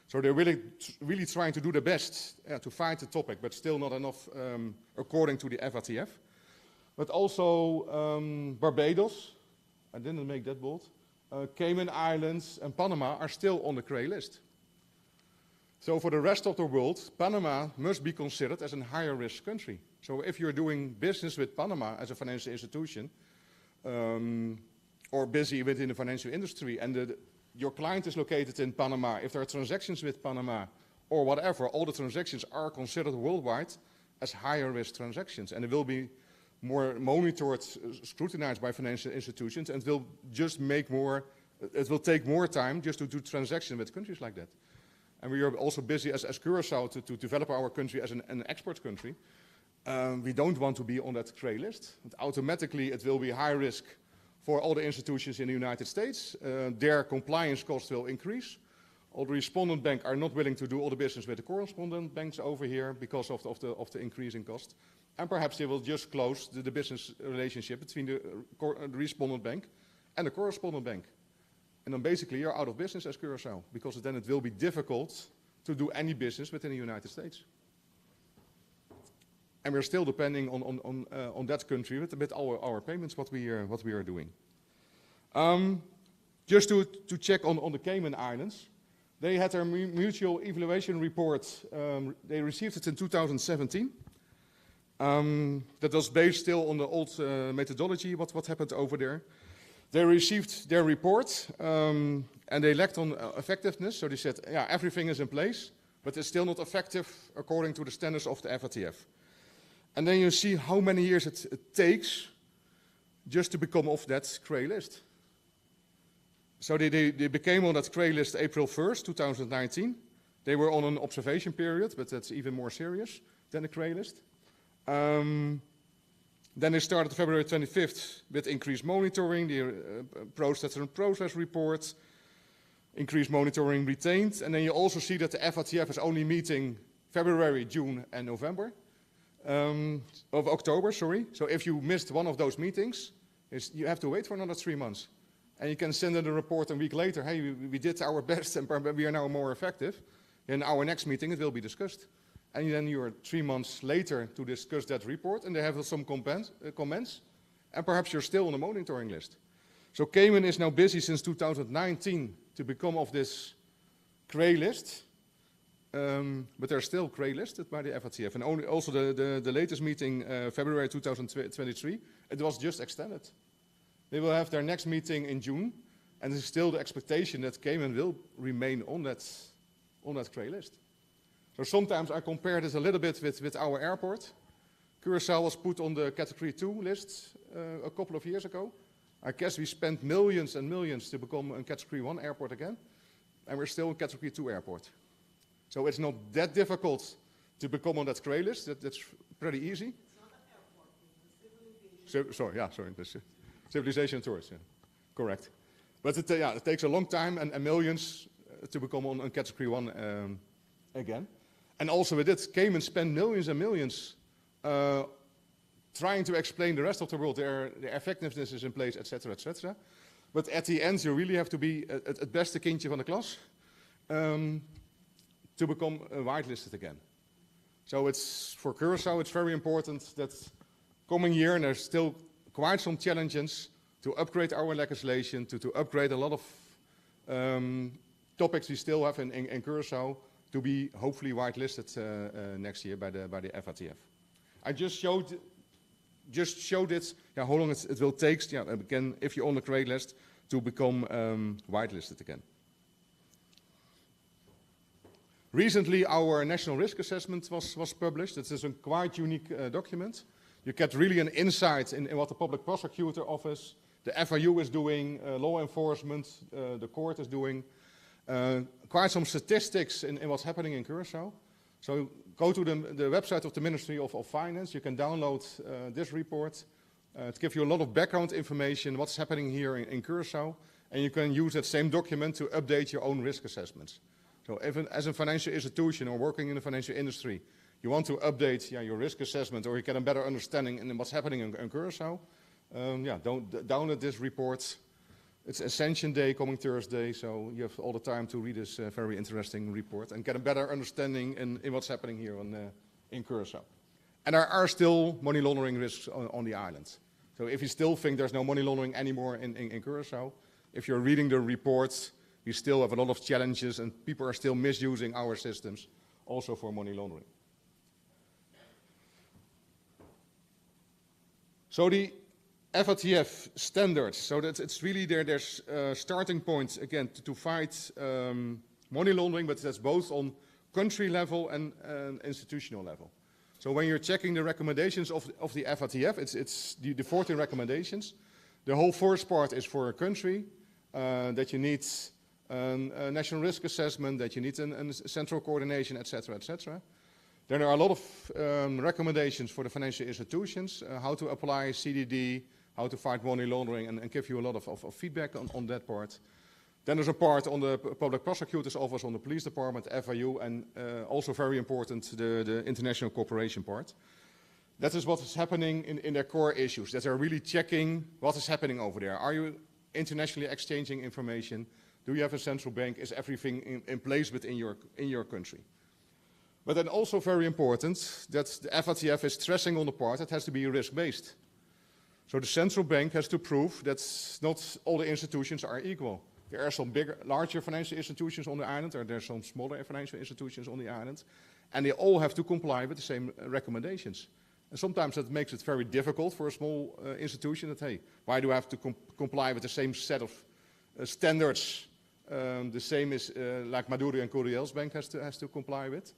So they're really trying to do their best to fight the topic, but still not enough according to the FATF. But also Barbados, I didn't make that bold, Cayman Islands and Panama are still on the gray list. So for the rest of the world, Panama must be considered as a higher risk country. So if you're doing business with Panama as a financial institution, or busy within the financial industry, and your client is located in Panama, if there are transactions with Panama or whatever, all the transactions are considered worldwide as higher risk transactions. And it will be more monitored, scrutinized by financial institutions, and will just make more, it will take more time just to do transactions with countries like that. And we are also busy as Curaçao to develop our country as an export country. We don't want to be on that gray list. And automatically it will be high risk for all the institutions in the United States. Their compliance costs will increase. All the respondent banks are not willing to do all the business with the correspondent banks over here because of the increasing cost. And perhaps they will just close the business relationship between the respondent bank and the correspondent bank. And then basically you're out of business as Curaçao, because then it will be difficult to do any business within the United States. And we're still depending on that country with our payments, what we are doing. Just to check on the Cayman Islands, they had their mutual evaluation report. They received it in 2017. That was based still on the old methodology, what happened over there. They received their report, and they lacked on effectiveness. So they said, yeah, everything is in place, but it's still not effective according to the standards of the FATF. And then you see how many years it takes just to become off that gray list. So they became on that gray list April 1st, 2019. They were on an observation period, but that's even more serious than the gray list. Then they started February 25th with increased monitoring, the process reports, increased monitoring retained. And then you also see that the FATF is only meeting February, June, and November. Of October, sorry. So if you missed one of those meetings, you have to wait for another 3 months. And you can send in a report a week later, hey, we did our best and we are now more effective. In our next meeting, it will be discussed. And then you are 3 months later to discuss that report, and they have some comments, and perhaps you're still on the monitoring list. So Cayman is now busy since 2019 to become of this gray list, but they're still gray listed by the FATF. And also the latest meeting, February 2023, it was just extended. They will have their next meeting in June, and there's still the expectation that Cayman will remain on that gray list. So sometimes I compare this a little bit with our airport. Curaçao was put on the Category 2 list a couple of years ago. I guess we spent millions and millions to become a Category 1 airport again, and we're still a Category 2 airport. So it's not that difficult to become on that grey list. That's pretty easy. It's not an airport, it's civilization. Sorry, that's civilization tours, yeah. Correct. But it takes a long time and millions to become on Category 1 again. And also with it, Cayman spent millions and millions trying to explain the rest of the world their effectiveness is in place, etc., etc. But at the end, you really have to be het beste kindje van de klas to become whitelisted again. So it's for Curaçao, it's very important that coming year, and there's still quite some challenges to upgrade our legislation, to upgrade a lot of topics we still have in Curaçao to be hopefully whitelisted next year by the FATF. I just showed it, how long it will take, again, if you're on the grey list, to become whitelisted again. Recently, our national risk assessment was published. It is a quite unique document. You get really an insight in what the public prosecutor office, the FIU is doing, law enforcement, the court is doing. Quite some statistics in what's happening in Curaçao. So go to the website of the Ministry of Finance. You can download this report. It gives you a lot of background information, what's happening here in Curaçao. And you can use that same document to update your own risk assessments. So as a financial institution or working in the financial industry, you want to update your risk assessment or you get a better understanding in what's happening in Curaçao, don't download this report. It's Ascension Day coming Thursday, so you have all the time to read this very interesting report and get a better understanding in what's happening here in Curaçao. And there are still money laundering risks on the island. So if you still think there's no money laundering anymore in Curaçao, if you're reading the reports, we still have a lot of challenges and people are still misusing our systems also for money laundering. So the FATF standards, so that it's really there's starting points again to fight money laundering, but that's both on country level and institutional level. So when you're checking the recommendations of the FATF, it's the 14 recommendations. The whole first part is for a country, that you need a national risk assessment, that you need a central coordination, etc., etc. Then there are a lot of recommendations for the financial institutions, how to apply CDD, how to fight money laundering, and give you a lot of feedback on that part. Then there's a part on the public prosecutor's office, on the police department, FIU, and also very important, the international cooperation part. That is what is happening in their core issues, that they're really checking what is happening over there. Are you internationally exchanging information? Do you have a central bank? Is everything in place within your country? But then also very important that the FATF is stressing on the part that has to be risk-based. So the central bank has to prove that not all the institutions are equal. There are some larger financial institutions on the island, or there are some smaller financial institutions on the island, and they all have to comply with the same recommendations. And sometimes that makes it very difficult for a small institution that, hey, why do I have to comply with the same set of standards, the same as like Maduro and Curiel's bank has to comply with?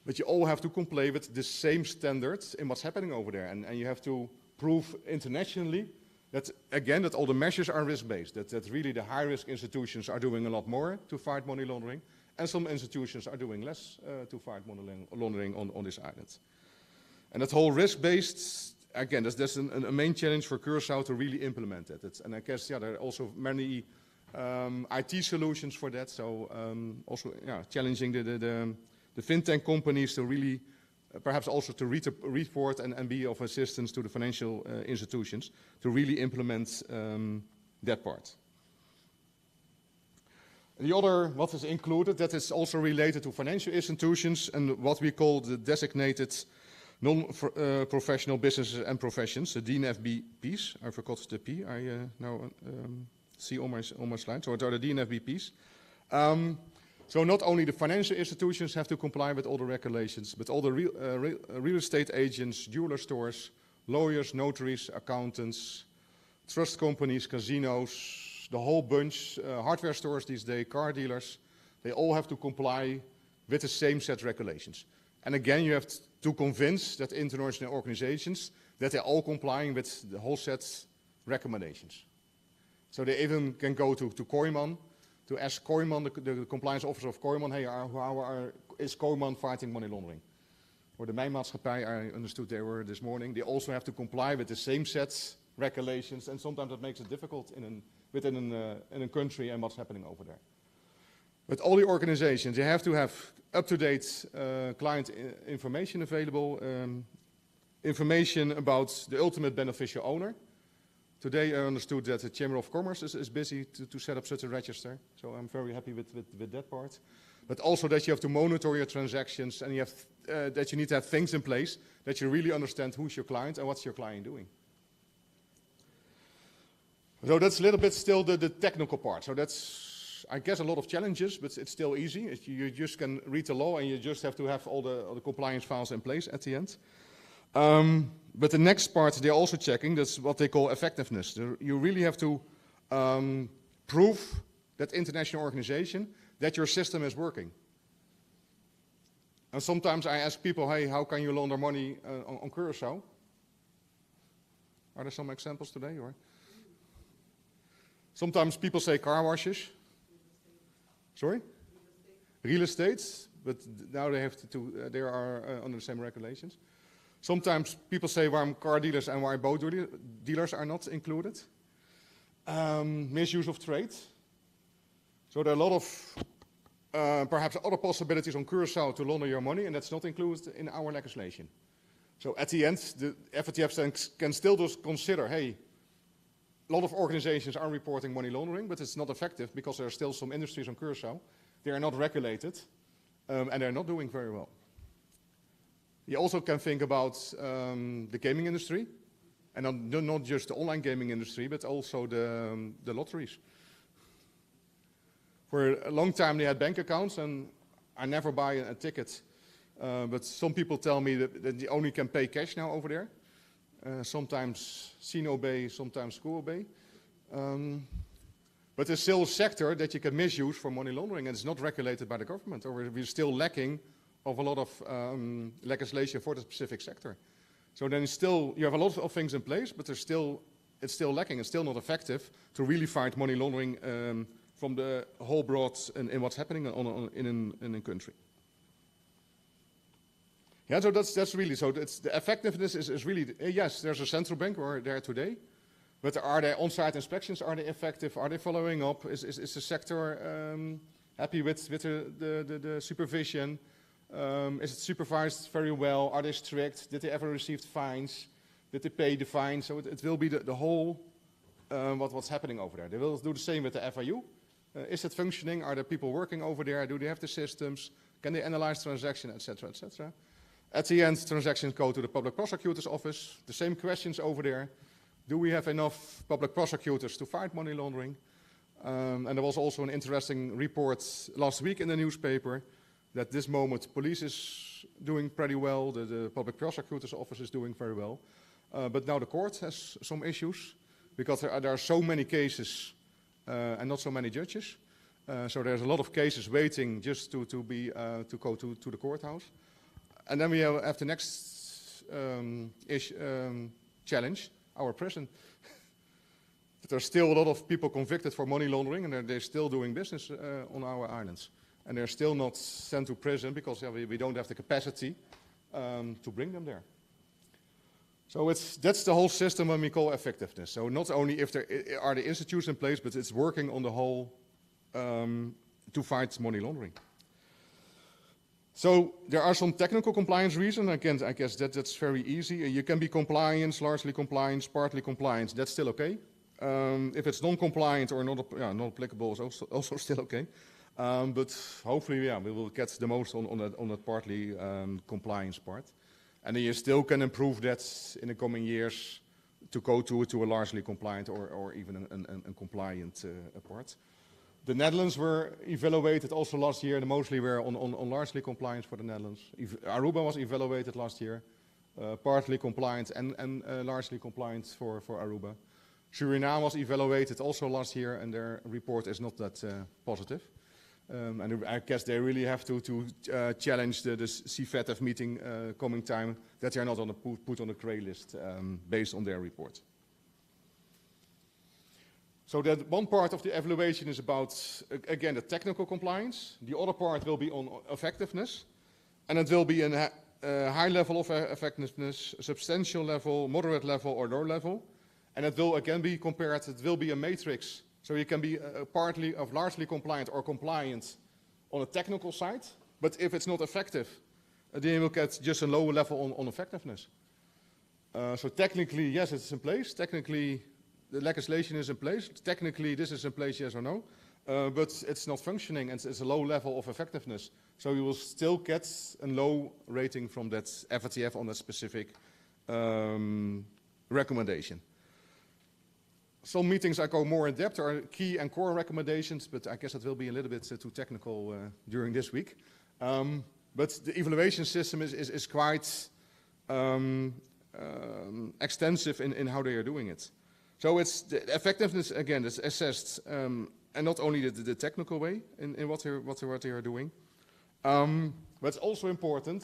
But you all have to comply with the same standards in what's happening over there. And you have to prove internationally that, again, that all the measures are risk-based, that really the high-risk institutions are doing a lot more to fight money laundering, and some institutions are doing less to fight money laundering on this island. And that whole risk-based, again, that's a main challenge for Curaçao to really implement that. And I guess, there are also many IT solutions for that, so also challenging the fintech companies to really, perhaps also to report and be of assistance to the financial institutions to really implement that part. The other, what is included, that is also related to financial institutions and what we call the designated non-professional businesses and professions, the DNFBPs. I forgot the P, I now see on my slide. So it are the DNFBPs. So not only the financial institutions have to comply with all the regulations, but all the real estate agents, jeweler stores, lawyers, notaries, accountants, trust companies, casinos, the whole bunch, hardware stores these days, car dealers, they all have to comply with the same set regulations. And again, you have to convince that international organizations that they're all complying with the whole set recommendations. So they even can go to Kooiman to ask Kooiman, the compliance officer of Kooiman, hey, is Kooiman fighting money laundering? Or the mijnmaatschappij, I understood they were this morning, they also have to comply with the same set regulations, and sometimes that makes it difficult within a country and what's happening over there. But all the organizations, they have to have up-to-date client information available, information about the ultimate beneficial owner. Today I understood that the Chamber of Commerce is busy to set up such a register, so I'm very happy with that part. But also that you have to monitor your transactions, and you have, that you need to have things in place that you really understand who's your client and what's your client doing. So that's a little bit still the technical part. So that's, I guess, a lot of challenges, but it's still easy. You just can read the law and you just have to have all the compliance files in place at the end. But the next part they're also checking, that's what they call effectiveness. You really have to prove that international organization that your system is working. And sometimes I ask people, hey, how can you launder money on Curaçao? Are there some examples today? Or sometimes people say car washes. Sorry? Real estate, but now they have they are under the same regulations. Sometimes people say why car dealers and why boat dealers are not included. Misuse of trade. So there are a lot of perhaps other possibilities on Curaçao to launder your money, and that's not included in our legislation. So at the end, the FATF can still just consider, hey, a lot of organizations are reporting money laundering, but it's not effective because there are still some industries on Curaçao. They are not regulated, and they're not doing very well. You also can think about the gaming industry, and not just the online gaming industry, but also the lotteries. For a long time they had bank accounts, and I never buy a ticket. But some people tell me that you only can pay cash now over there. Sometimes Sino Bay, sometimes School Bay. But there's still a sector that you can misuse for money laundering, and it's not regulated by the government, or we're still lacking of a lot of legislation for the specific sector. So then you have a lot of things in place, but it's still lacking. It's still not effective to really fight money laundering from the whole broad in what's happening in a country. Yeah, so that's really, so the effectiveness is really, yes, there's a central bank there today, but are there on-site inspections? Are they effective? Are they following up? Is the sector happy with the supervision? Is it supervised very well? Are they strict? Did they ever receive fines? Did they pay the fines? So it will be the whole, what's happening over there. They will do the same with the FIU. Is it functioning? Are there people working over there? Do they have the systems? Can they analyze transactions, etc., etc.? At the end, transactions go to the public prosecutor's office. The same questions over there. Do we have enough public prosecutors to fight money laundering? And there was also an interesting report last week in the newspaper that this moment police is doing pretty well, the public prosecutor's office is doing very well. But now the court has some issues because there are so many cases and not so many judges. So there's a lot of cases waiting just to go to the courthouse. And then we have the next challenge, our prison. There's still a lot of people convicted for money laundering, and they're still doing business on our islands. And they're still not sent to prison because we don't have the capacity to bring them there. So that's the whole system when we call effectiveness. So not only if there are the institutes in place, but it's working on the whole to fight money laundering. So there are some technical compliance reasons. Again, I guess that's very easy. You can be compliant, largely compliant, partly compliant. That's still okay. If it's non-compliant or not applicable, is also still okay. But hopefully, we will get the most on that partly compliance part. And then you still can improve that in the coming years to go to a largely compliant or even a compliant part. The Netherlands were evaluated also last year. Mostly were on largely compliant for the Netherlands. Aruba was evaluated last year, partly compliant and largely compliant for Aruba. Suriname was evaluated also last year, and their report is not that positive. And I guess they really have to challenge the FATF meeting coming time, that they are not on put on the grey list based on their report. So that one part of the evaluation is about, again, the technical compliance. The other part will be on effectiveness. And it will be a high level of effectiveness, a substantial level, moderate level, or low level. And it will again be compared, it will be a matrix. So you can be partly of largely compliant or compliant on a technical side. But if it's not effective, then you will get just a low level on effectiveness. So technically, yes, it's in place. Technically, the legislation is in place. Technically, this is in place, yes or no. But it's not functioning, and it's a low level of effectiveness. So you will still get a low rating from that FATF on that specific recommendation. Some meetings I go more in depth are key and core recommendations, but I guess that will be a little bit too technical during this week. But the evaluation system is quite extensive in how they are doing it. So it's the effectiveness, again, is assessed, and not only the technical way in what they are doing, but it's also important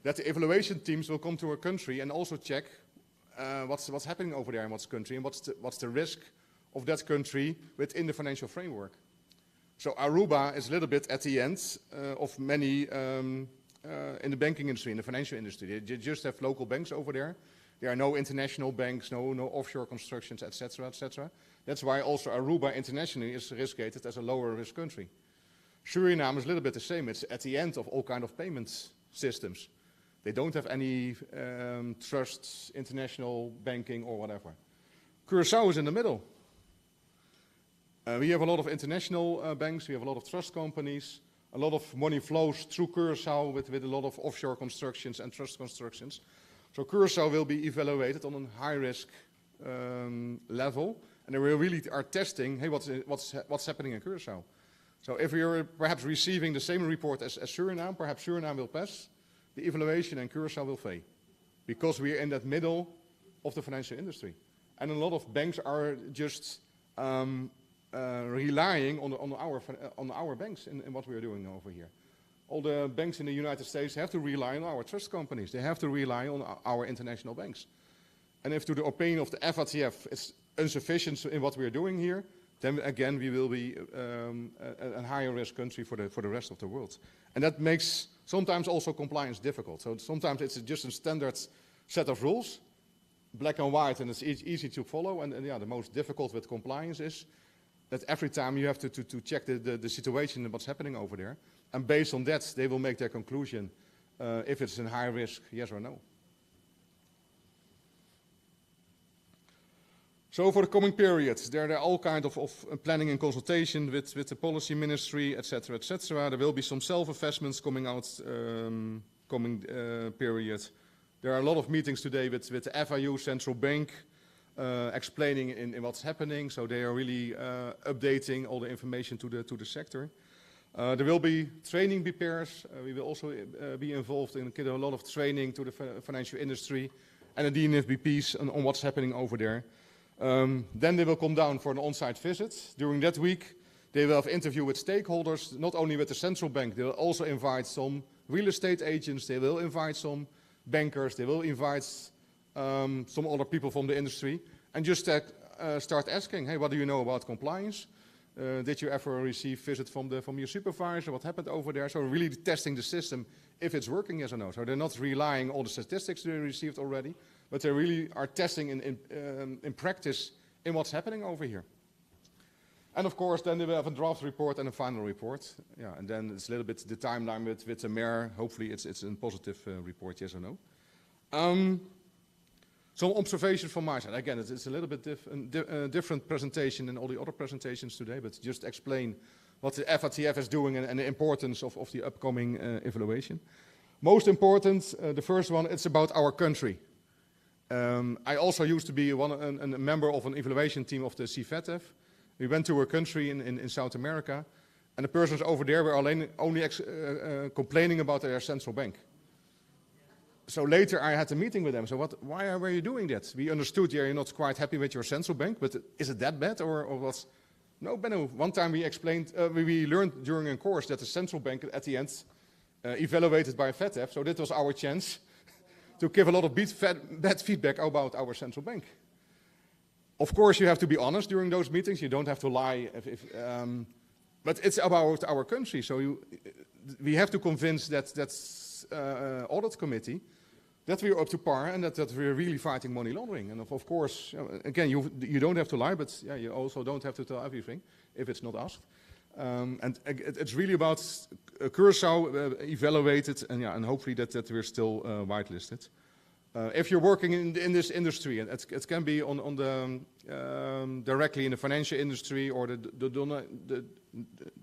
that the evaluation teams will come to a country and also check what's happening over there in what's country, and what's the risk of that country within the financial framework. So Aruba is a little bit at the end of many in the banking industry, in the financial industry. They just have local banks over there. There are no international banks, no offshore constructions, etc., etc. That's why also Aruba internationally is risk-rated as a lower risk country. Suriname is a little bit the same. It's at the end of all kind of payment systems. They don't have any trusts, international banking or whatever. Curaçao is in the middle. We have a lot of international banks, we have a lot of trust companies, a lot of money flows through Curaçao with a lot of offshore constructions and trust constructions. So Curaçao will be evaluated on a high risk level, and they really are testing, hey, what's happening in Curaçao? So if you're perhaps receiving the same report as Suriname, perhaps Suriname will pass the evaluation and Curaçao will fail, because we are in that middle of the financial industry. And a lot of banks are just relying on our banks in what we are doing over here. All the banks in the United States have to rely on our trust companies. They have to rely on our international banks. And if to the opinion of the FATF it's insufficient in what we are doing here, then again we will be a higher risk country for the rest of the world. And that makes sometimes also compliance difficult. So sometimes it's just a standard set of rules, black and white, and it's easy to follow. And yeah, the most difficult with compliance is that every time you have to check the situation and what's happening over there. And based on that, they will make their conclusion if it's in high risk, yes or no. So for the coming periods, there are all kinds of planning and consultation with the policy ministry, etc., etc. There will be some self-assessments coming out coming period. There are a lot of meetings today with the FIU, central bank, explaining in what's happening. So they are really updating all the information to the sector. There will be training prepares. We will also be involved in a lot of training to the financial industry and the DNFBPs on what's happening over there. Then they will come down for an on-site visit. During that week, they will have interview with stakeholders, not only with the central bank. They will also invite some real estate agents. They will invite some bankers. They will invite some other people from the industry, and just start asking, hey, what do you know about compliance? Did you ever receive visit from your supervisor? What happened over there? So really testing the system if it's working, yes or no. So they're not relying on all the statistics they received already, but they really are testing in practice in what's happening over here. And of course, then they will have a draft report and a final report. Yeah, and then it's a little bit the timeline with the mayor. Hopefully, it's a positive report, yes or no. Some observations from my side. Again, it's a little bit different presentation than all the other presentations today, but just explain what the FATF is doing and the importance of the upcoming evaluation. Most important, the first one, it's about our country. I also used to be a member of an evaluation team of the FATF. We went to a country in South America, and the persons over there were only complaining about their central bank. So later I had a meeting with them. So why were you doing that? We understood you're not quite happy with your central bank, but is it that bad or what? No, Benno. One time we explained, we learned during a course that the central bank at the end evaluated by FATF, so that was our chance to give a lot of bad feedback about our central bank. Of course, you have to be honest during those meetings. You don't have to lie. But it's about our country, so we have to convince that audit committee that we are up to par and that we're really fighting money laundering. And of course, again, you don't have to lie, but yeah, you also don't have to tell everything if it's not asked. And it's really about Curaçao evaluated, and hopefully that we're still whitelisted. If you're working in this industry, and it can be on the directly in the financial industry or the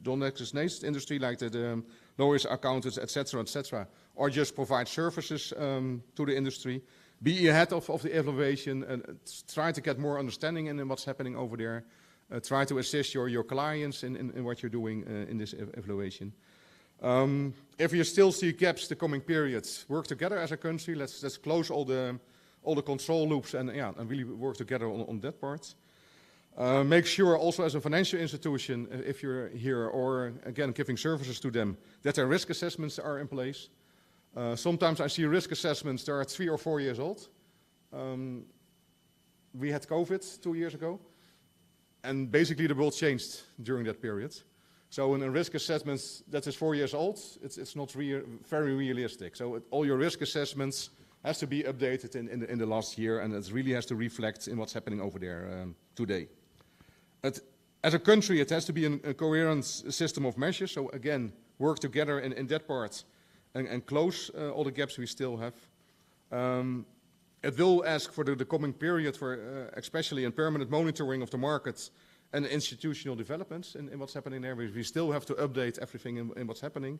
non-exist industry, like the lawyers, accountants, etc., or just provide services to the industry. Be ahead of the evaluation and try to get more understanding in what's happening over there. Try to assist your clients in what you're doing in this evaluation. If you still see gaps the coming periods, work together as a country. Let's close all the control loops and really work together on that part. Make sure also as a financial institution, if you're here or again giving services to them, that their risk assessments are in place. Sometimes I see risk assessments that are 3 or 4 years old. We had COVID 2 years ago, and basically the world changed during that period. So in a risk assessment that is 4 years old, it's not very realistic. So all your risk assessments has to be updated in the last year, and it really has to reflect in what's happening over there today. As a country, it has to be a coherent system of measures. So again, work together in that part and close all the gaps we still have. It will ask for the coming period for especially in permanent monitoring of the markets and institutional developments in what's happening there. We still have to update everything in what's happening.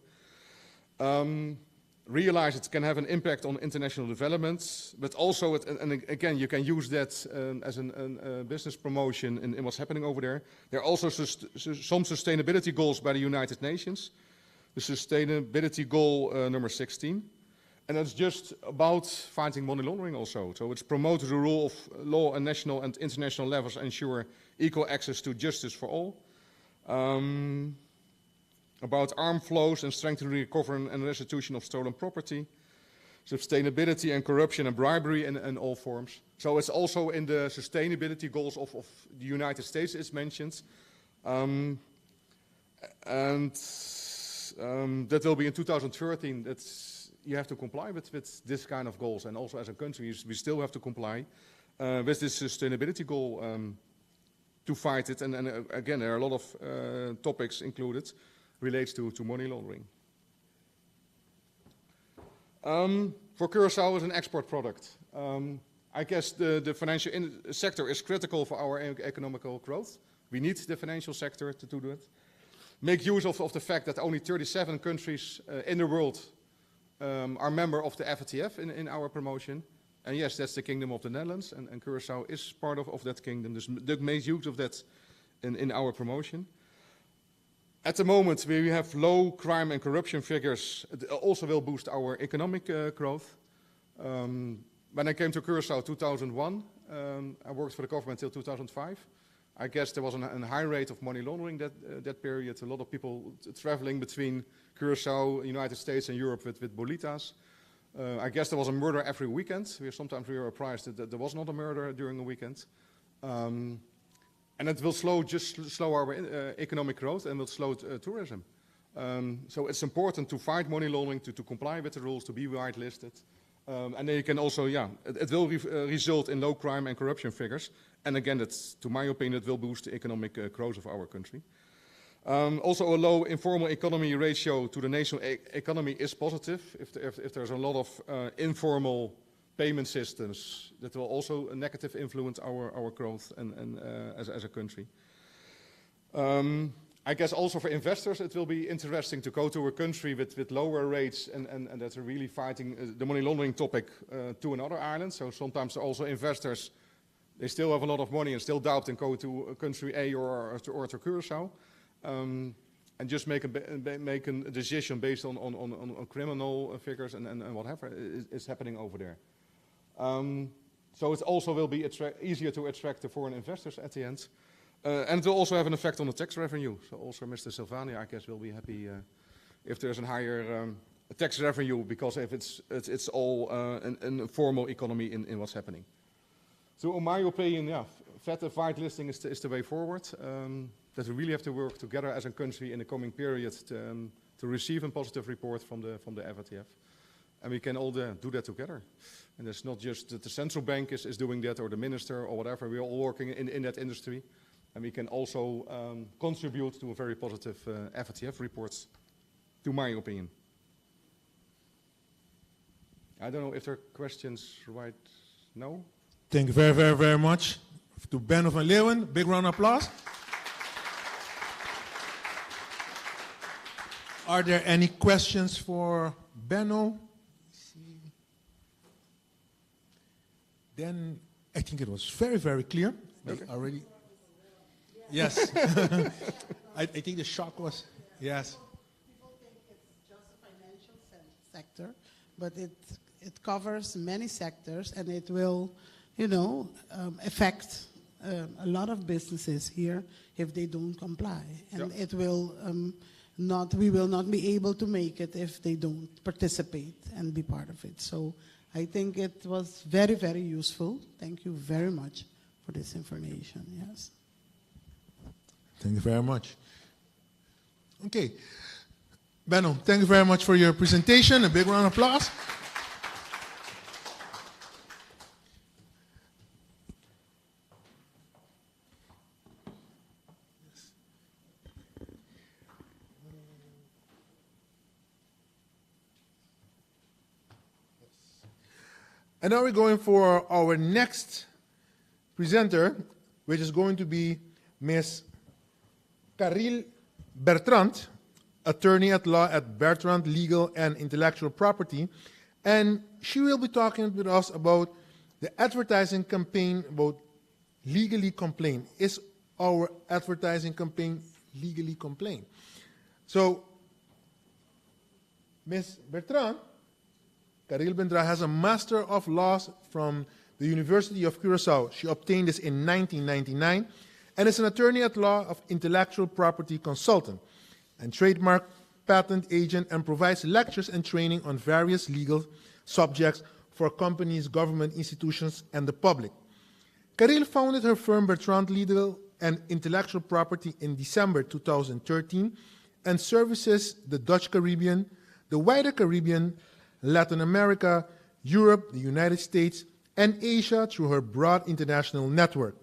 Realize it can have an impact on international developments, but also, and again, you can use that as a business promotion in what's happening over there. There are also some sustainability goals by the United Nations. The sustainability goal number 16. And it's just about fighting money laundering also. So it's promote the rule of law at national and international levels, ensure equal access to justice for all. About arm flows and strengthening the recovery and restitution of stolen property. Sustainability and corruption and bribery in all forms. So it's also in the sustainability goals of the United States is mentioned. And that will be in 2013. You have to comply with this kind of goals, and also as a country, we still have to comply with this sustainability goal to fight it. And again, there are a lot of topics included relates to money laundering. For Curaçao as an export product, I guess the financial sector is critical for our economical growth. We need the financial sector to do it. Make use of the fact that only 37 countries in the world are member of the FATF in our promotion. And yes, that's the Kingdom of the Netherlands, and Curaçao is part of that kingdom. Dus we make use of that in our promotion. At the moment, we have low crime and corruption figures. It also will boost our economic growth. When I came to Curaçao 2001, I worked for the government until 2005. I guess there was a high rate of money laundering that period. A lot of people traveling between Curaçao, United States, and Europe with bolitas. I guess there was a murder every weekend. Sometimes we were surprised that there was not a murder during a weekend. And it will slow our economic growth and will slow tourism. So it's important to fight money laundering, to comply with the rules, to be whitelisted. And then you can also, it will result in low crime and corruption figures. And again, to my opinion, it will boost the economic growth of our country. Also, a low informal economy ratio to the national economy is positive. If there's a lot of informal payment systems, that will also negative influence our growth and as a country. I guess also for investors, it will be interesting to go to a country with lower rates and that's really fighting the money laundering topic to another island. So sometimes also investors, they still have a lot of money and still doubt and go to country A or to Curaçao. And just make a decision based on criminal figures and whatever is happening over there. So it also will be easier to attract the foreign investors at the end. And it will also have an effect on the tax revenue. So also Mr. Silvani, I guess, will be happy if there's a higher tax revenue, because if it's all an formal economy in what's happening. So in my opinion, yeah, FATF whitelisting is the way forward. That we really have to work together as a country in the coming period to receive a positive report from the FATF. And we can all do that together. And it's not just that the central bank is doing that, or the minister or whatever. We are all working in that industry. And we can also contribute to a very positive FATF report, to my opinion. I don't know if there are questions right now. Thank you very, very, very much to Benno van Leeuwen. Big round of applause. Are there any questions for Benno? Then I think it was very, very clear. Okay. Already. Yes. I think the shock was, yes. People think it's just a financial sector, but it covers many sectors, and it will, affect a lot of businesses here if they don't comply. And it will we will not be able to make it if they don't participate and be part of it. So I think it was very, very useful. Thank you very much for this information, yes. Thank you very much. Okay. Benno, thank you very much for your presentation. A big round of applause. And now we're going for our next presenter, which is going to be Ms. Caril Bertrand, attorney at law at Bertrand Legal and Intellectual Property. And she will be talking with us about the advertising campaign about Legally Complain. Is our advertising campaign legally complain? So, Ms. Bertrand, Caril Bertrand has a Master of Laws from the University of Curaçao. She obtained this in 1999 and is an attorney at law of intellectual property consultant and trademark patent agent, and provides lectures and training on various legal subjects for companies, government institutions, and the public. Caril founded her firm Bertrand Legal and Intellectual Property in December 2013 and services the Dutch Caribbean, the wider Caribbean, Latin America, Europe, the United States, and Asia through her broad international network.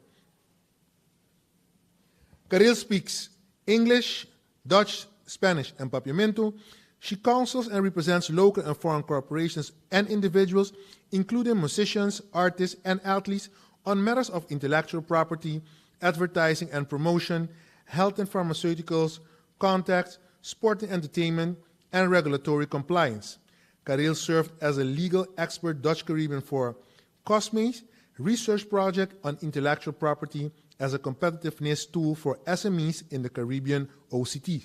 Caril speaks English, Dutch, Spanish, and Papiamento. She counsels and represents local and foreign corporations and individuals, including musicians, artists, and athletes, on matters of intellectual property, advertising and promotion, health and pharmaceuticals, contacts, sport and entertainment, and regulatory compliance. Caril served as a legal expert Dutch Caribbean for COSME's research project on intellectual property as a competitiveness tool for SMEs in the Caribbean OCT.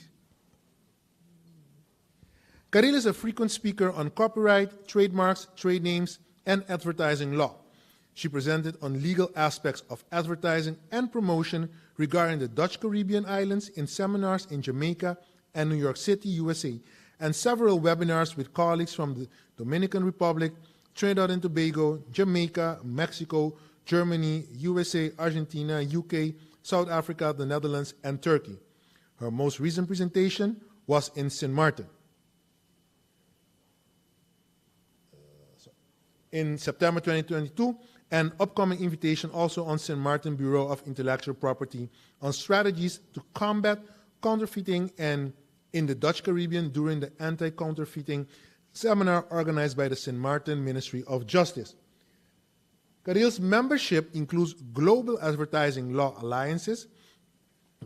Caril is a frequent speaker on copyright, trademarks, trade names, and advertising law. She presented on legal aspects of advertising and promotion regarding the Dutch Caribbean islands in seminars in Jamaica and New York City, USA, and several webinars with colleagues from the Dominican Republic, Trinidad and Tobago, Jamaica, Mexico, Germany, USA, Argentina, UK, South Africa, the Netherlands, and Turkey. Her most recent presentation was in St. Martin. In September 2022, an upcoming invitation also on St. Martin Bureau of Intellectual Property on strategies to combat counterfeiting and in the Dutch Caribbean during the anti-counterfeiting seminar organized by the St. Martin Ministry of Justice. Caril's membership includes Global Advertising Law Alliances,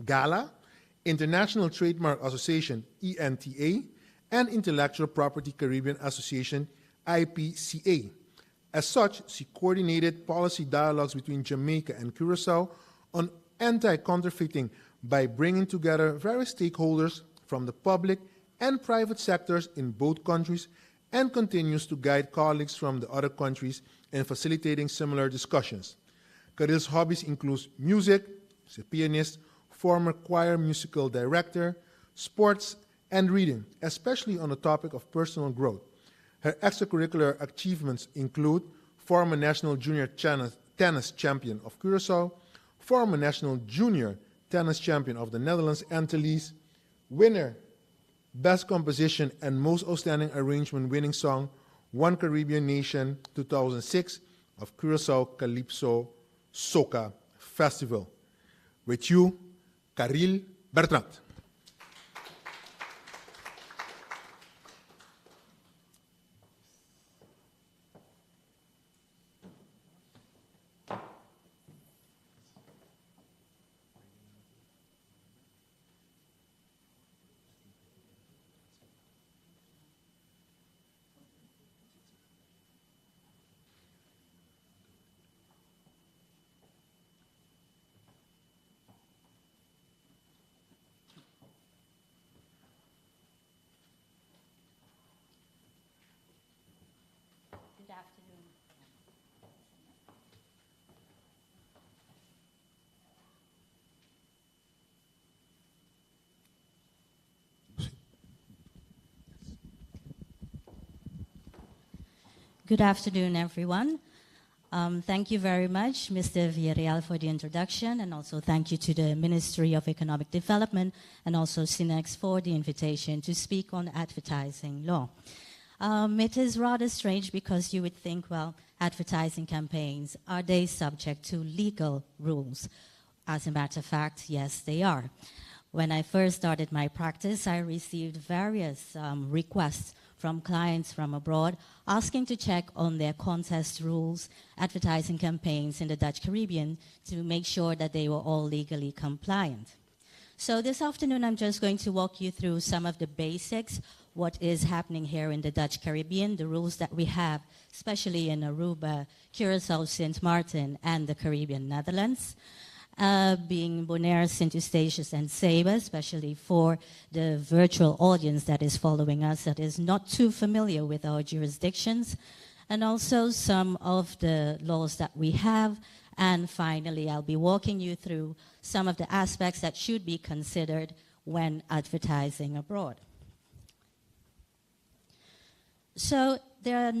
GALA, International Trademark Association, ENTA, and Intellectual Property Caribbean Association, IPCA. As such, she coordinated policy dialogues between Jamaica and Curaçao on anti-counterfeiting by bringing together various stakeholders from the public and private sectors in both countries, and continues to guide colleagues from the other countries in facilitating similar discussions. Caril's hobbies include music, She's a pianist, former choir musical director, sports, and reading, especially on the topic of personal growth. Her extracurricular achievements include former national junior tennis champion of Curaçao, former national junior tennis champion of the Netherlands Antilles, winner, Best Composition and Most Outstanding Arrangement winning song, One Caribbean Nation 2006 of Curaçao Calypso Soca Festival. With you, Caril Bertrand. Good afternoon. Good afternoon, everyone. Thank you very much, Mr. Villarreal, for the introduction, and also thank you to the Ministry of Economic Development and also SINEX for the invitation to speak on advertising law. It is rather strange because you would think, well, advertising campaigns, are they subject to legal rules? As a matter of fact, yes, they are. When I first started my practice, I received various requests from clients from abroad asking to check on their contest rules, advertising campaigns in the Dutch Caribbean to make sure that they were all legally compliant. So this afternoon, I'm just going to walk you through some of the basics, what is happening here in the Dutch Caribbean, the rules that we have, especially in Aruba, Curaçao, Sint Maarten, and the Caribbean Netherlands. Being Bonaire, Sint Eustatius, and Saba, especially for the virtual audience that is following us, that is not too familiar with our jurisdictions, and also some of the laws that we have. And finally, I'll be walking you through some of the aspects that should be considered when advertising abroad. So there's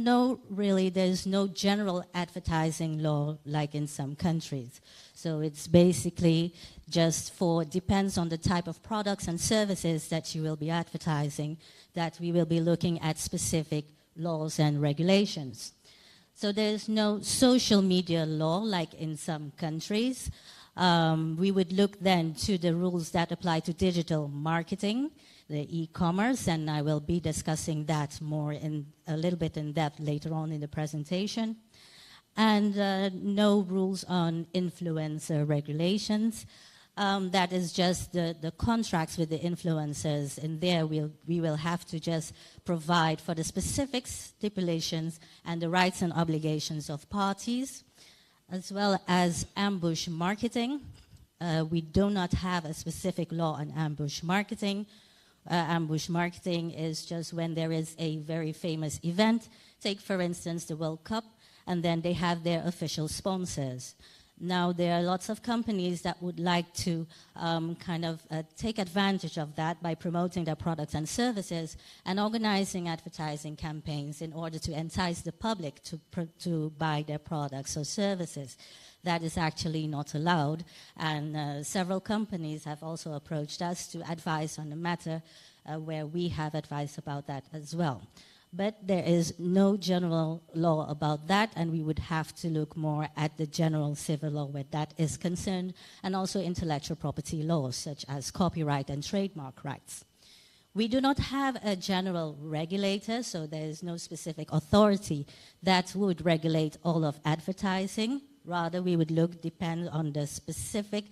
no general advertising law like in some countries. So it's basically depends on the type of products and services that you will be advertising, that we will be looking at specific laws and regulations. So there's no social media law like in some countries. We would look then to the rules that apply to digital marketing, the e-commerce, and I will be discussing that a little bit in depth later on in the presentation. And no rules on influencer regulations. That is just the contracts with the influencers, and there we will have to just provide for the specific stipulations and the rights and obligations of parties, as well as ambush marketing. We do not have a specific law on ambush marketing. Ambush marketing is just when there is a very famous event. Take, for instance, the World Cup, and then they have their official sponsors. Now, there are lots of companies that would like to take advantage of that by promoting their products and services and organizing advertising campaigns in order to entice the public to buy their products or services. That is actually not allowed, and several companies have also approached us to advise on the matter where we have advice about that as well. But there is no general law about that, and we would have to look more at the general civil law where that is concerned, and also intellectual property laws, such as copyright and trademark rights. We do not have a general regulator, so there is no specific authority that would regulate all of advertising. Rather, we would depend on the specific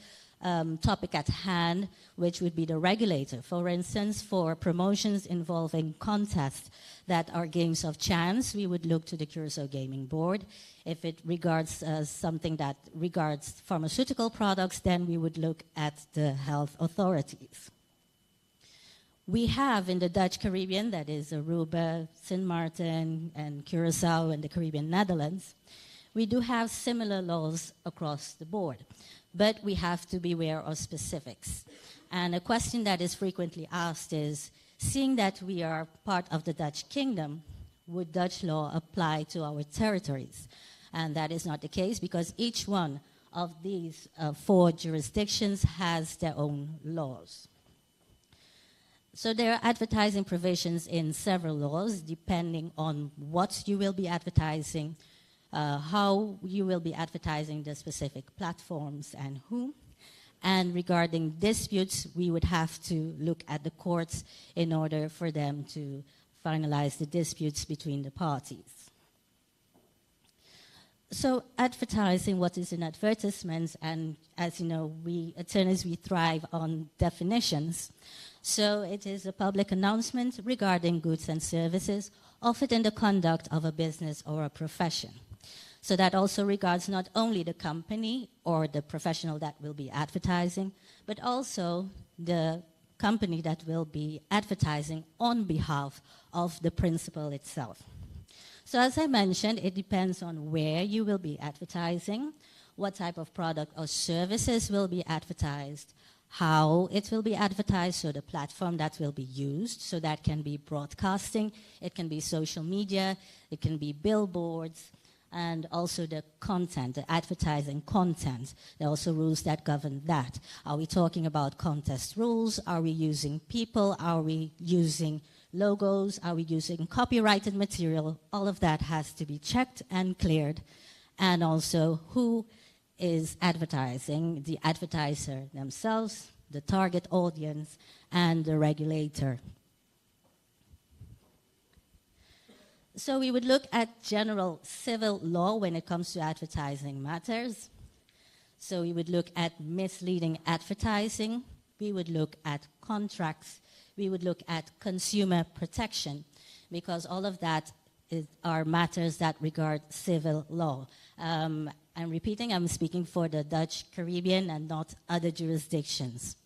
topic at hand, which would be the regulator. For instance, for promotions involving contests that are games of chance, we would look to the Curaçao Gaming Board. If it regards something that regards pharmaceutical products, then we would look at the health authorities. We have in the Dutch Caribbean, that is Aruba, Sint Maarten, and Curaçao, and the Caribbean Netherlands, we do have similar laws across the board. but we have to be aware of specifics. And a question that is frequently asked is, seeing that we are part of the Dutch kingdom, would Dutch law apply to our territories? And that is not the case, because each one of these 4 jurisdictions has their own laws. So there are advertising provisions in several laws, depending on what you will be advertising, how you will be advertising the specific platforms and whom. And regarding disputes, we would have to look at the courts in order for them to finalize the disputes between the parties. So advertising, what is in advertisements, and as you know, we attorneys, we thrive on definitions. So it is a public announcement regarding goods and services offered in the conduct of a business or a profession. So that also regards not only the company or the professional that will be advertising, but also the company that will be advertising on behalf of the principal itself. So as I mentioned, it depends on where you will be advertising, what type of product or services will be advertised, how it will be advertised, so the platform that will be used, so that can be broadcasting, it can be social media, it can be billboards, and also the content, the advertising content. There are also rules that govern that. Are we talking about contest rules? Are we using people? Are we using logos? Are we using copyrighted material? All of that has to be checked and cleared. And also, who is advertising? The advertiser themselves, the target audience, and the regulator. So we would look at general civil law when it comes to advertising matters. So we would look at misleading advertising. We would look at contracts. We would look at consumer protection, because all of that are matters that regard civil law. I'm repeating, I'm speaking for the Dutch Caribbean and not other jurisdictions.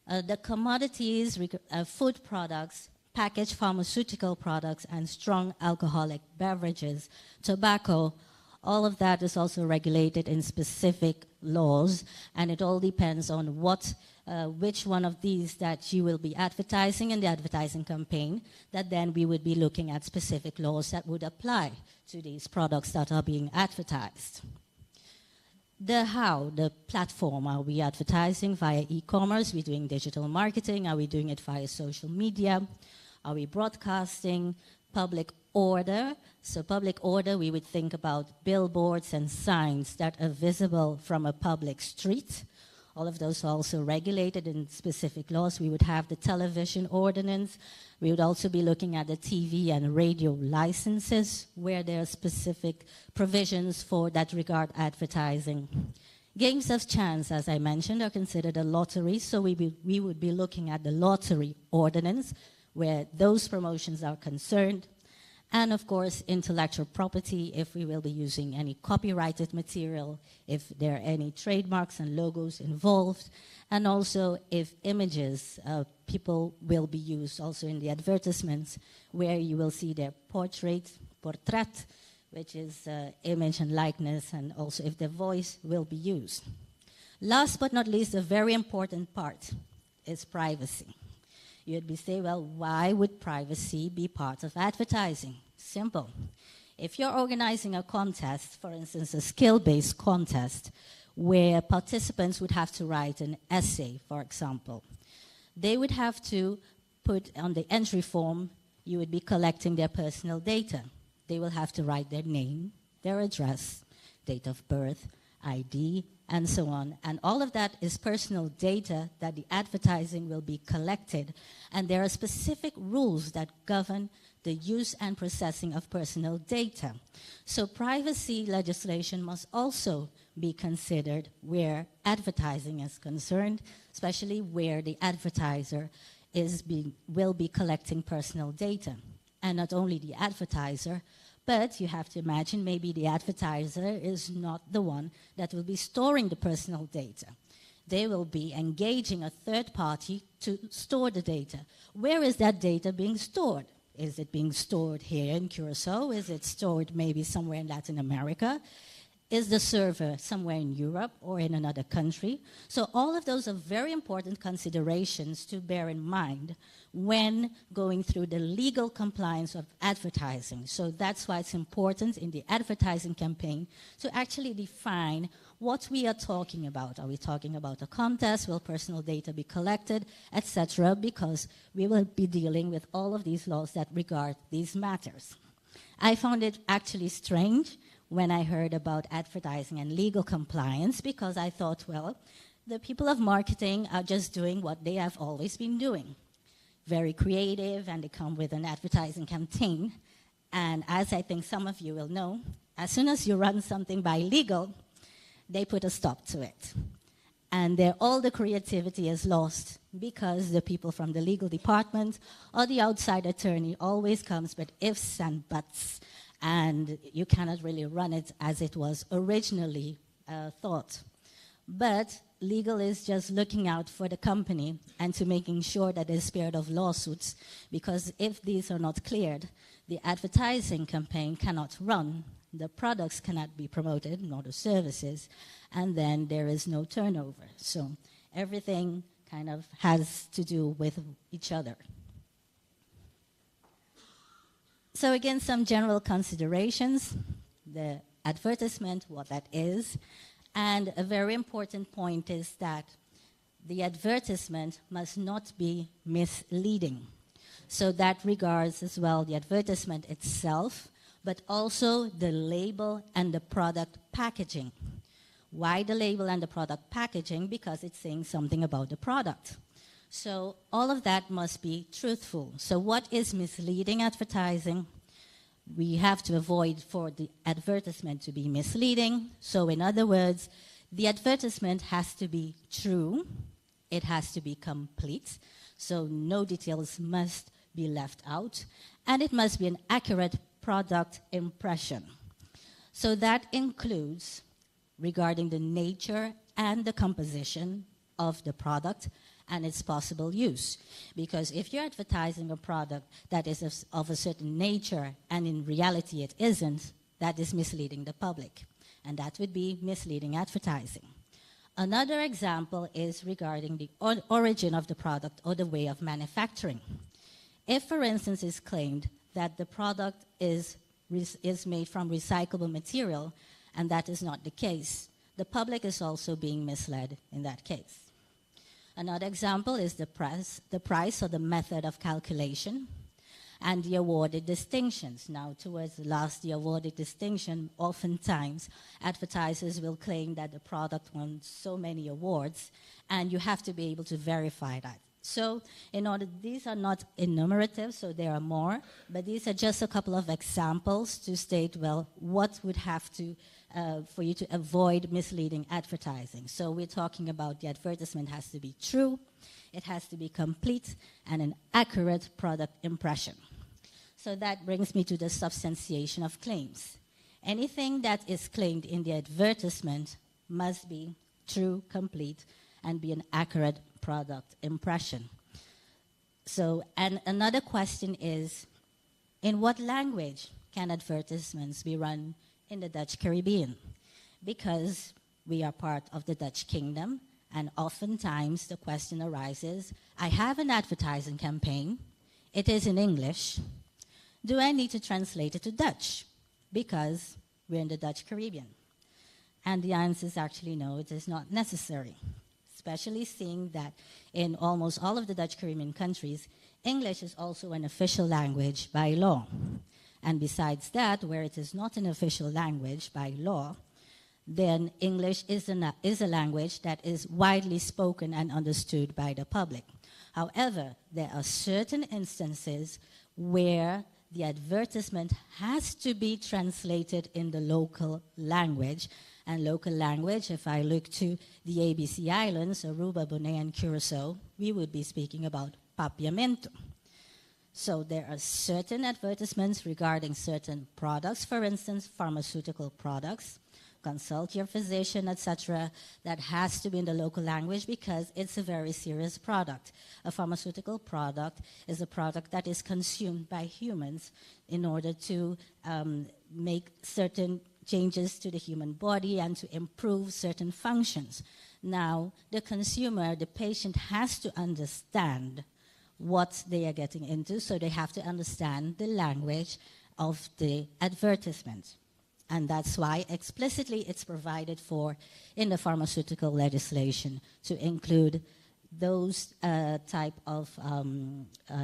The commodities, food products, packaged pharmaceutical products, and strong alcoholic beverages, tobacco, all of that is also regulated in specific laws, and it all depends on which one of these that you will be advertising in the advertising campaign, that then we would be looking at specific laws that would apply to these products that are being advertised. The how, the platform, are we advertising via e-commerce? Are we doing digital marketing? Are we doing it via social media? Are we broadcasting? Public order. So public order, we would think about billboards and signs that are visible from a public street. All of those are also regulated in specific laws. We would have the television ordinance. We would also be looking at the TV and radio licenses, where there are specific provisions for that regard advertising. Games of chance, as I mentioned, are considered a lottery, so we would be looking at the lottery ordinance, where those promotions are concerned. And of course, intellectual property, if we will be using any copyrighted material, if there are any trademarks and logos involved, and also if images, people will be used also in the advertisements, where you will see their portrait, which is image and likeness, and also if their voice will be used. Last but not least, a very important part is privacy. You'd be saying, well, why would privacy be part of advertising? Simple. If you're organizing a contest, for instance, a skill-based contest, where participants would have to write an essay, for example, they would have to put on the entry form, you would be collecting their personal data. They will have to write their name, their address, date of birth, ID, and so on. And all of that is personal data that the advertising will be collected. And there are specific rules that govern the use and processing of personal data. So privacy legislation must also be considered where advertising is concerned, especially where the advertiser will be collecting personal data. And not only the advertiser, but you have to imagine maybe the advertiser is not the one that will be storing the personal data. They will be engaging a third party to store the data. Where is that data being stored? Is it being stored here in Curaçao? Is it stored maybe somewhere in Latin America? Is the server somewhere in Europe or in another country? So all of those are very important considerations to bear in mind when going through the legal compliance of advertising. So that's why it's important in the advertising campaign to actually define what we are talking about. Are we talking about a contest? Will personal data be collected, etc.? Because we will be dealing with all of these laws that regard these matters. I found it actually strange when I heard about advertising and legal compliance, because I thought, well, the people of marketing are just doing what they have always been doing. Very creative, and they come with an advertising campaign. And as I think some of you will know, as soon as you run something by legal, they put a stop to it. And all the creativity is lost because the people from the legal department or the outside attorney always comes with ifs and buts, and you cannot really run it as it was originally thought. But legal is just looking out for the company and to making sure that there's spirit of lawsuits, because if these are not cleared, the advertising campaign cannot run, the products cannot be promoted, nor the services, and then there is no turnover. So everything kind of has to do with each other. So again, some general considerations, the advertisement, what that is, and a very important point is that the advertisement must not be misleading. So that regards as well the advertisement itself, but also the label and the product packaging. Why the label and the product packaging? Because it's saying something about the product. So all of that must be truthful. So what is misleading advertising? We have to avoid for the advertisement to be misleading. So in other words, the advertisement has to be true. It has to be complete. So no details must be left out. And it must be an accurate product impression. So that includes regarding the nature and the composition of the product and its possible use. Because if you're advertising a product that is of a certain nature and in reality it isn't, that is misleading the public. And that would be misleading advertising. Another example is regarding the origin of the product or the way of manufacturing. If, for instance, it's claimed that the product is made from recyclable material, and that is not the case, the public is also being misled in that case. Another example is the price or the method of calculation and the awarded distinctions. Now, towards the last, the awarded distinction, oftentimes advertisers will claim that the product won so many awards, and you have to be able to verify that. So these are not enumerative, so there are more, but these are just a couple of examples to state, well, what would have to, for you to avoid misleading advertising. So we're talking about the advertisement has to be true, it has to be complete, and an accurate product impression. So that brings me to the substantiation of claims. Anything that is claimed in the advertisement must be true, complete, and be an accurate product impression. So, and another question is, in what language can advertisements be run in the Dutch Caribbean? Because we are part of the Dutch kingdom, and oftentimes the question arises, I have an advertising campaign, it is in English, do I need to translate it to Dutch? Because we're in the Dutch Caribbean. And the answer is actually no, it is not necessary. Especially seeing that in almost all of the Dutch Caribbean countries, English is also an official language by law. And besides that, where it is not an official language by law, then English is a language that is widely spoken and understood by the public. However, there are certain instances where the advertisement has to be translated in the local language. And local language, if I look to the ABC Islands, Aruba, Bonaire, and Curaçao, we would be speaking about papiamento. So there are certain advertisements regarding certain products, for instance, pharmaceutical products, consult your physician, etc., that has to be in the local language because it's a very serious product. A pharmaceutical product is a product that is consumed by humans in order to make certain changes to the human body and to improve certain functions. Now, the consumer, the patient, has to understand what they are getting into, so they have to understand the language of the advertisement. And that's why explicitly it's provided for in the pharmaceutical legislation to include those type of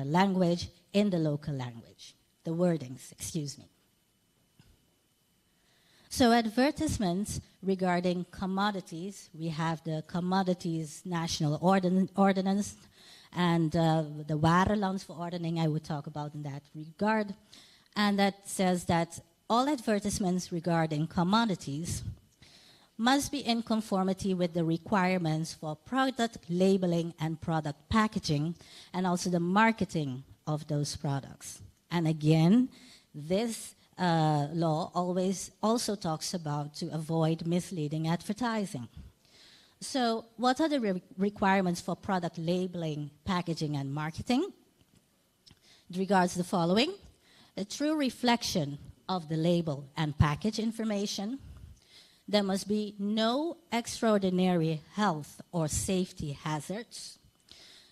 language in the local language, the wordings, excuse me. So advertisements regarding commodities, we have the Commodities National Ordinance and the Warenlandsverordening I would talk about in that regard. And that says that all advertisements regarding commodities must be in conformity with the requirements for product labeling and product packaging, and also the marketing of those products. And again, this law always also talks about to avoid misleading advertising. So what are the requirements for product labeling, packaging, and marketing? It regards the following: a true reflection of the label and package information. There must be no extraordinary health or safety hazards.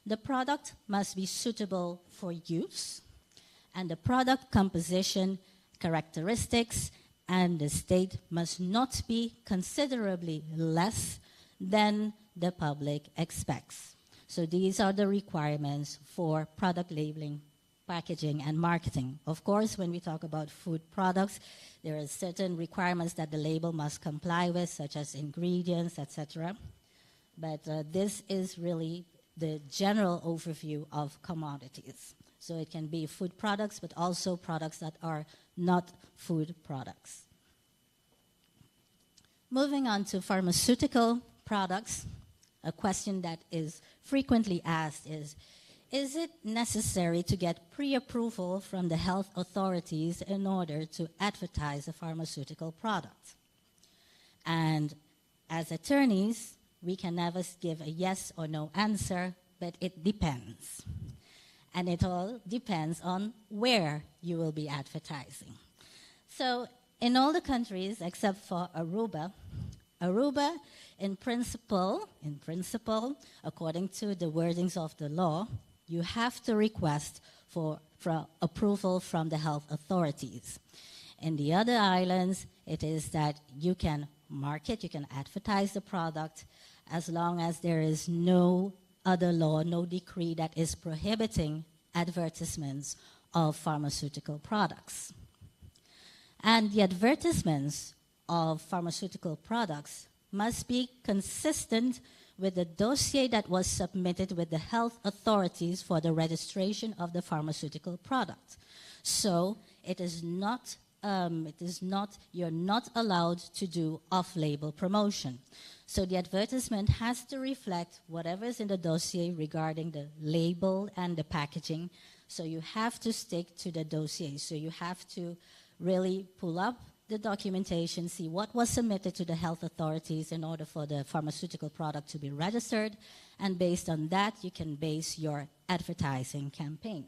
The product must be suitable for use, and the product composition, characteristics, and the state must not be considerably less than the public expects. So these are the requirements for product labeling, packaging, and marketing. Of course, when we talk about food products, there are certain requirements that the label must comply with, such as ingredients, etc. But this is really the general overview of commodities. So it can be food products, but also products that are not food products. Moving on to pharmaceutical products, a question that is frequently asked is it necessary to get pre-approval from the health authorities in order to advertise a pharmaceutical product? And as attorneys, we can never give a yes or no answer, but it depends. And it all depends on where you will be advertising. So in all the countries except for Aruba, in principle, according to the wordings of the law, you have to request for approval from the health authorities. In the other islands, it is that you can market, you can advertise the product as long as there is no other law, no decree that is prohibiting advertisements of pharmaceutical products. And the advertisements of pharmaceutical products must be consistent with the dossier that was submitted with the health authorities for the registration of the pharmaceutical product. So it is not, you're not allowed to do off-label promotion. So the advertisement has to reflect whatever is in the dossier regarding the label and the packaging. So you have to stick to the dossier. So you have to really pull up the documentation, see what was submitted to the health authorities in order for the pharmaceutical product to be registered, and based on that, you can base your advertising campaign.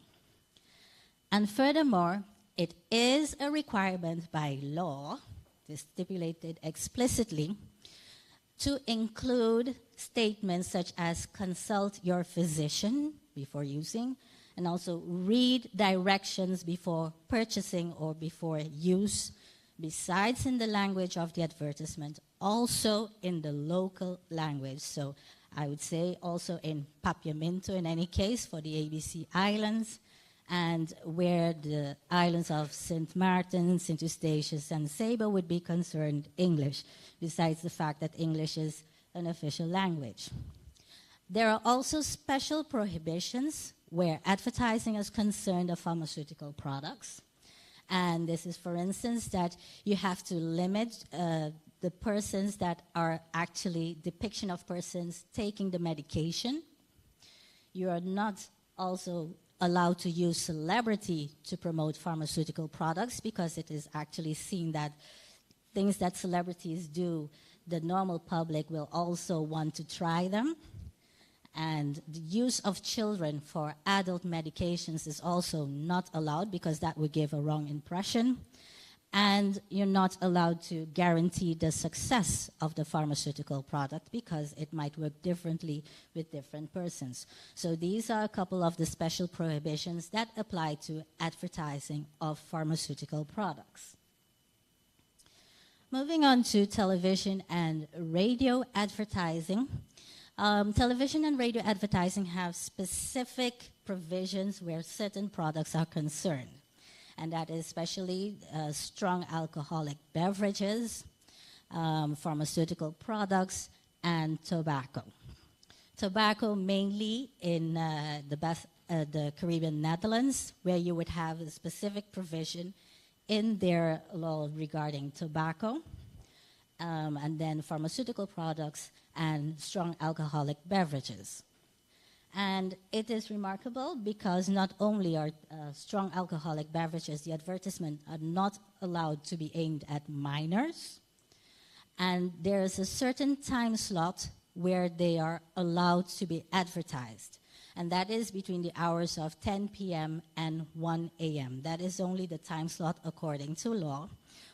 And furthermore, it is a requirement by law, it is stipulated explicitly, to include statements such as consult your physician before using, and also read directions before purchasing or before use, besides in the language of the advertisement, also in the local language. So I would say also in Papiamento in any case for the ABC Islands, and where the islands of St. Martin, St. Eustatius, and Saba would be concerned, English, besides the fact that English is an official language. There are also special prohibitions where advertising is concerned of pharmaceutical products. And this is, for instance, that you have to limit the persons that are actually depiction of persons taking the medication. You are not also allowed to use celebrity to promote pharmaceutical products, because it is actually seen that things that celebrities do, the normal public will also want to try them. And the use of children for adult medications is also not allowed, because that would give a wrong impression. And you're not allowed to guarantee the success of the pharmaceutical product because it might work differently with different persons. So these are a couple of the special prohibitions that apply to advertising of pharmaceutical products. Moving on to television and radio advertising. Television and radio advertising have specific provisions where certain products are concerned. And that is especially strong alcoholic beverages, pharmaceutical products, and tobacco. Tobacco mainly in the Caribbean Netherlands, where you would have a specific provision in their law regarding tobacco, and then pharmaceutical products and strong alcoholic beverages. And it is remarkable because not only are strong alcoholic beverages, the advertisement are not allowed to be aimed at minors, and there is a certain time slot where they are allowed to be advertised, and that is between the hours of 10 p.m. and 1 a.m. That is only the time slot according to law.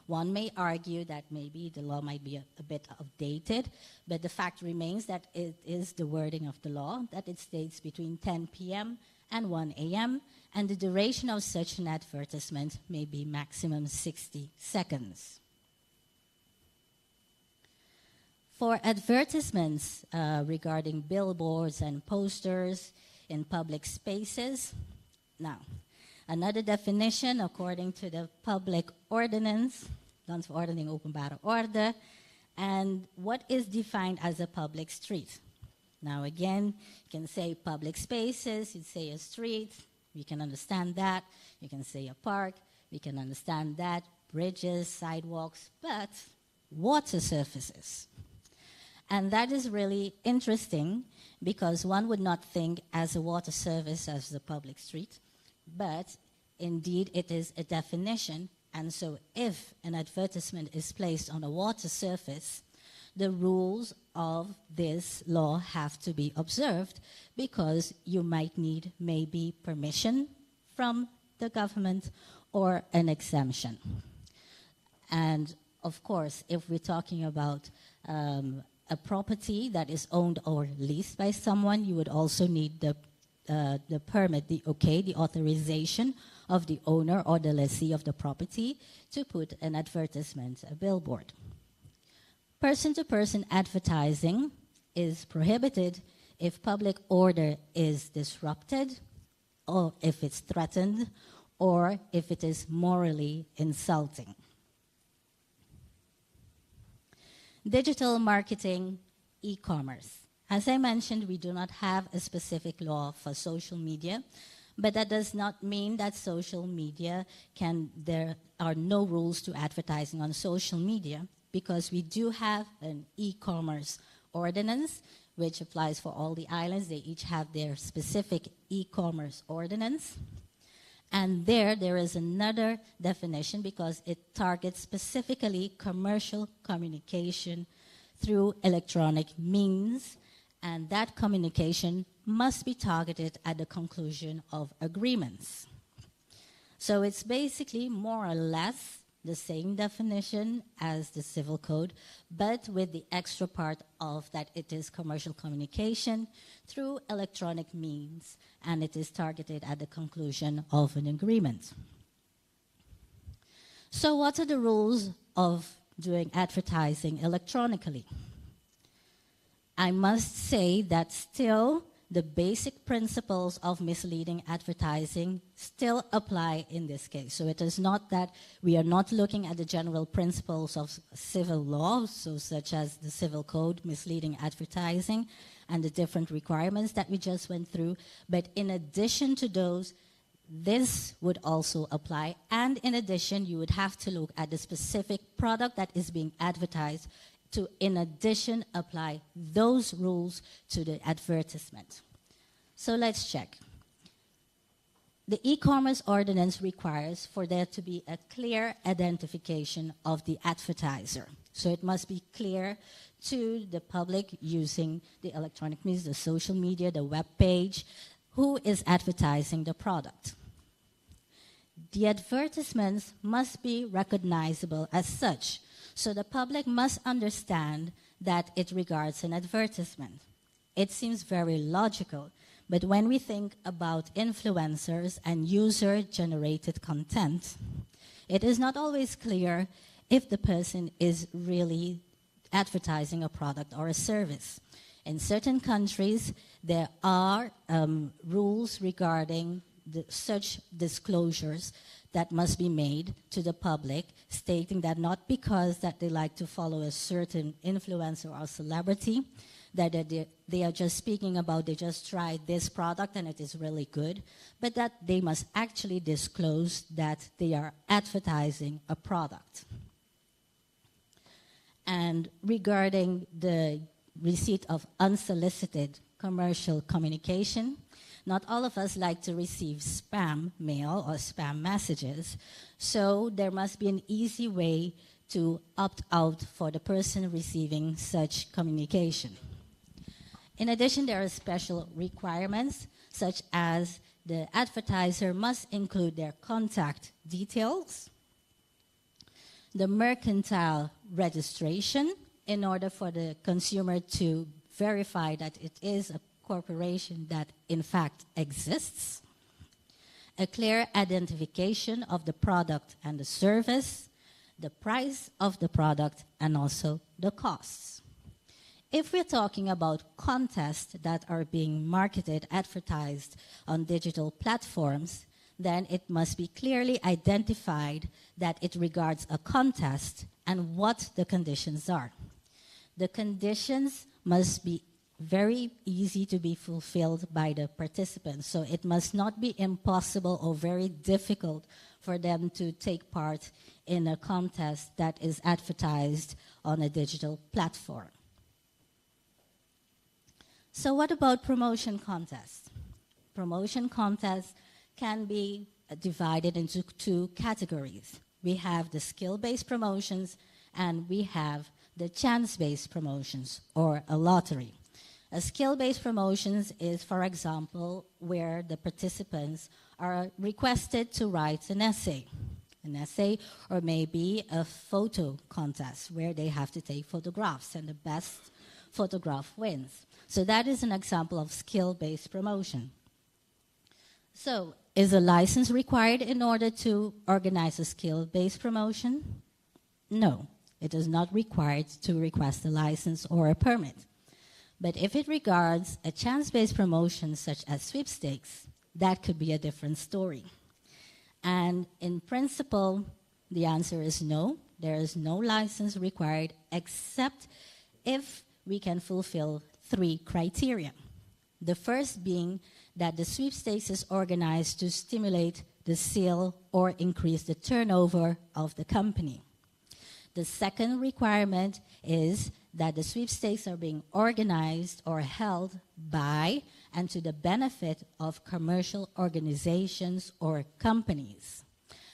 One may argue that maybe the law might be a bit outdated, but the fact remains that it is the wording of the law, that it states between 10 p.m. and 1 a.m., and the duration of such an advertisement may be maximum 60 seconds. For advertisements regarding billboards and posters in public spaces, now, another definition according to the public ordinance, Landsverordening Openbare Orde, and what is defined as a public street. Now again, you can say public spaces, you say a street, we can understand that. You can say a park, we can understand that. Bridges, sidewalks, but water surfaces. And that is really interesting because one would not think as a water service as the public street, but indeed it is a definition. And so if an advertisement is placed on a water surface, the rules of this law have to be observed because you might need maybe permission from the government or an exemption. And of course, if we're talking about a property that is owned or leased by someone, you would also need the permit, the authorization of the owner or the lessee of the property to put an advertisement, a billboard. Person-to-person advertising is prohibited if public order is disrupted, or if it's threatened, or if it is morally insulting. Digital marketing, e-commerce. As I mentioned, we do not have a specific law for social media, but that does not mean that social media there are no rules to advertising on social media, because we do have an e-commerce ordinance, which applies for all the islands. They each have their specific e-commerce ordinance. And there is another definition because it targets specifically commercial communication through electronic means, and that communication must be targeted at the conclusion of agreements. So it's basically more or less the same definition as the Civil Code, but with the extra part of that it is commercial communication through electronic means, and it is targeted at the conclusion of an agreement. So what are the rules of doing advertising electronically? I must say that still the basic principles of misleading advertising still apply in this case. So it is not that we are not looking at the general principles of civil law, so such as the Civil Code, misleading advertising, and the different requirements that we just went through. But in addition to those, this would also apply. And in addition, you would have to look at the specific product that is being advertised to, in addition, apply those rules to the advertisement. So let's check. The e-commerce ordinance requires for there to be a clear identification of the advertiser. So it must be clear to the public using the electronic means, the social media, the web page, who is advertising the product. The advertisements must be recognizable as such, so the public must understand that it regards an advertisement. It seems very logical, but when we think about influencers and user-generated content, it is not always clear if the person is really advertising a product or a service. In certain countries, there are rules regarding such disclosures that must be made to the public, stating that not because that they like to follow a certain influencer or celebrity, that they are just speaking about they just tried this product and it is really good, but that they must actually disclose that they are advertising a product. And regarding the receipt of unsolicited commercial communication, not all of us like to receive spam mail or spam messages, so there must be an easy way to opt out for the person receiving such communication. In addition, there are special requirements, such as the advertiser must include their contact details, the mercantile registration, in order for the consumer to verify that it is a corporation that in fact exists, a clear identification of the product and the service, the price of the product, and also the costs. If we're talking about contests that are being marketed, advertised on digital platforms, then it must be clearly identified that it regards a contest and what the conditions are. The conditions must be very easy to be fulfilled by the participants, so it must not be impossible or very difficult for them to take part in a contest that is advertised on a digital platform. So what about promotion contests? Promotion contests can be divided into two categories. We have the skill-based promotions and we have the chance-based promotions, or a lottery. A skill-based promotions is, for example, where the participants are requested to write an essay, or maybe a photo contest where they have to take photographs and the best photograph wins. So that is an example of skill-based promotion. So, is a license required in order to organize a skill-based promotion? No, it is not required to request a license or a permit. But if it regards a chance-based promotion such as sweepstakes, that could be a different story. And in principle, the answer is no. There is no license required except if we can fulfill 3 criteria. The first being that the sweepstakes is organized to stimulate the sale or increase the turnover of the company. The second requirement is that the sweepstakes are being organized or held by and to the benefit of commercial organizations or companies.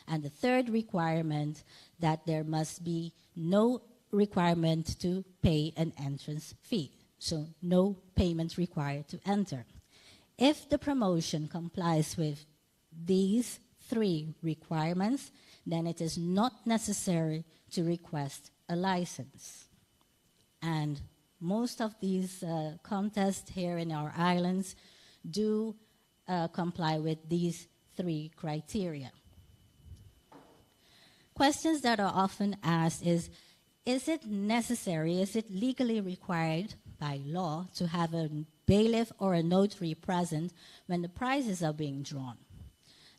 And the third requirement, that there must be no requirement to pay an entrance fee. So no payment required to enter. If the promotion complies with these 3 requirements, then it is not necessary to request a license. And most of these contests here in our islands do comply with these 3 criteria. Questions that are often asked is it necessary, is it legally required by law to have a bailiff or a notary present when the prizes are being drawn?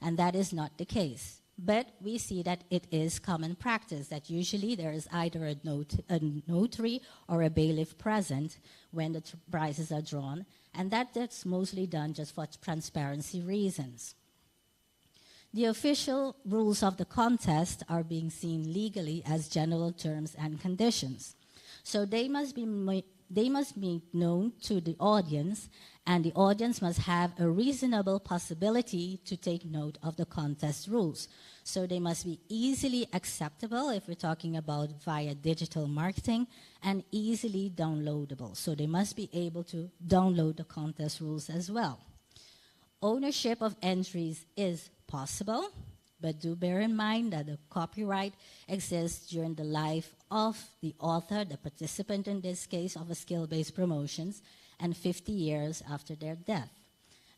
And that is not the case. But we see that it is common practice, that usually there is either a notary or a bailiff present when the prizes are drawn, and that's mostly done just for transparency reasons. The official rules of the contest are being seen legally as general terms and conditions. So they must be known to the audience, and the audience must have a reasonable possibility to take note of the contest rules. So they must be easily acceptable if we're talking about via digital marketing, and easily downloadable. So they must be able to download the contest rules as well. Ownership of entries is possible, But do bear in mind that the copyright exists during the life of the author, the participant in this case, of a skill-based promotions, and 50 years after their death.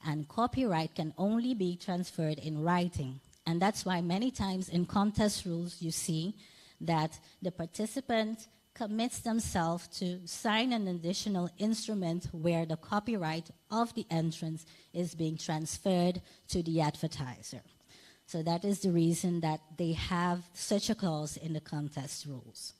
And copyright can only be transferred in writing. And that's why many times in contest rules you see that the participant commits themselves to sign an additional instrument where the copyright of the entrance is being transferred to the advertiser. So that is the reason that they have such a clause in the contest rules.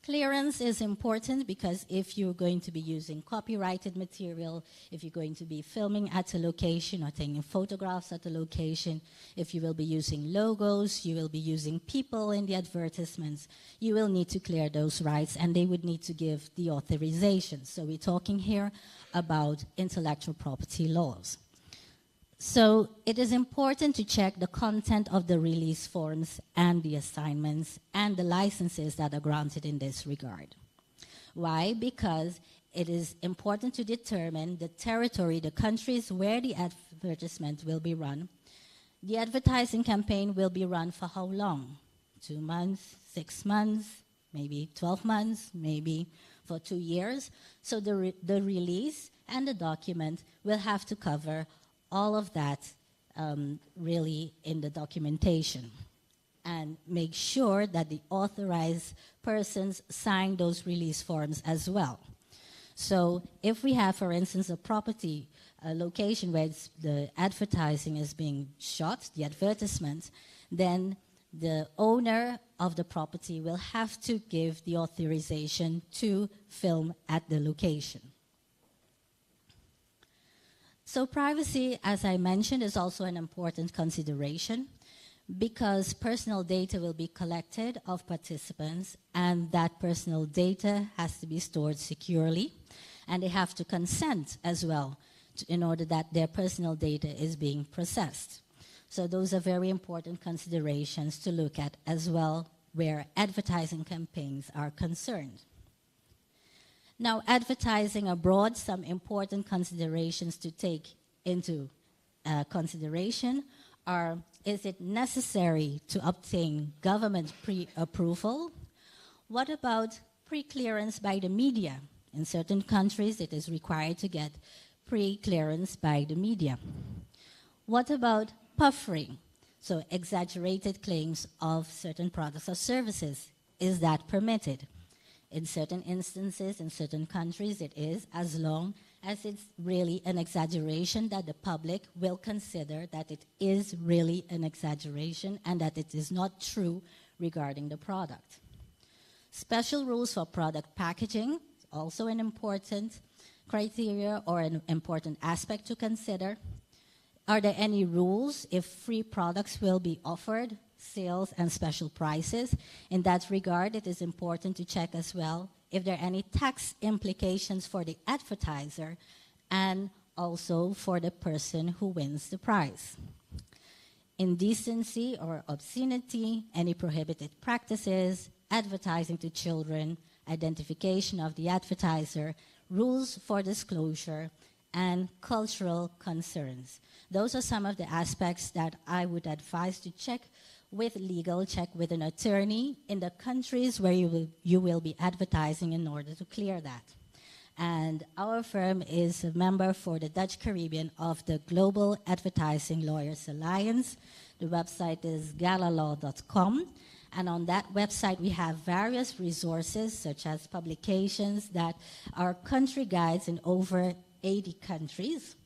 Clearance is important because if you're going to be using copyrighted material, if you're going to be filming at a location or taking photographs at a location, if you will be using logos, you will be using people in the advertisements, you will need to clear those rights and they would need to give the authorization. So we're talking here about intellectual property laws. So it is important to check the content of the release forms and the assignments and the licenses that are granted in this regard. Why? Because it is important to determine the territory, the countries where the advertisement will be run. The advertising campaign will be run for how long? 2 months, 6 months, maybe 12 months, maybe for 2 years. So the release and the document will have to cover all of that really in the documentation, and make sure that the authorized persons sign those release forms as well. So if we have, for instance, a property, a location where the advertising is being shot, the advertisement, then the owner of the property will have to give the authorization to film at the location. So privacy, as I mentioned, is also an important consideration because personal data will be collected of participants and that personal data has to be stored securely and they have to consent as well in order that their personal data is being processed. So those are very important considerations to look at as well where advertising campaigns are concerned. Now, advertising abroad, some important considerations to take into consideration are, is it necessary to obtain government pre-approval? What about pre-clearance by the media? In certain countries, it is required to get pre-clearance by the media. What about puffering? So exaggerated claims of certain products or services. Is that permitted? In certain instances, in certain countries, it is, as long as it's really an exaggeration that the public will consider that it is really an exaggeration and that it is not true regarding the product. Special rules for product packaging, also an important criteria or an important aspect to consider. Are there any rules if free products will be offered? Sales and special prices. In that regard, it is important to check as well if there are any tax implications for the advertiser and also for the person who wins the prize. Indecency or obscenity, any prohibited practices, advertising to children, identification of the advertiser, rules for disclosure, and cultural concerns. Those are some of the aspects that I would advise to check with legal, check with an attorney in the countries where you will be advertising in order to clear that. And our firm is a member for the Dutch Caribbean of the Global Advertising Lawyers Alliance. The website is galalaw.com. And on that website, we have various resources, such as publications that are country guides in over 80 countries.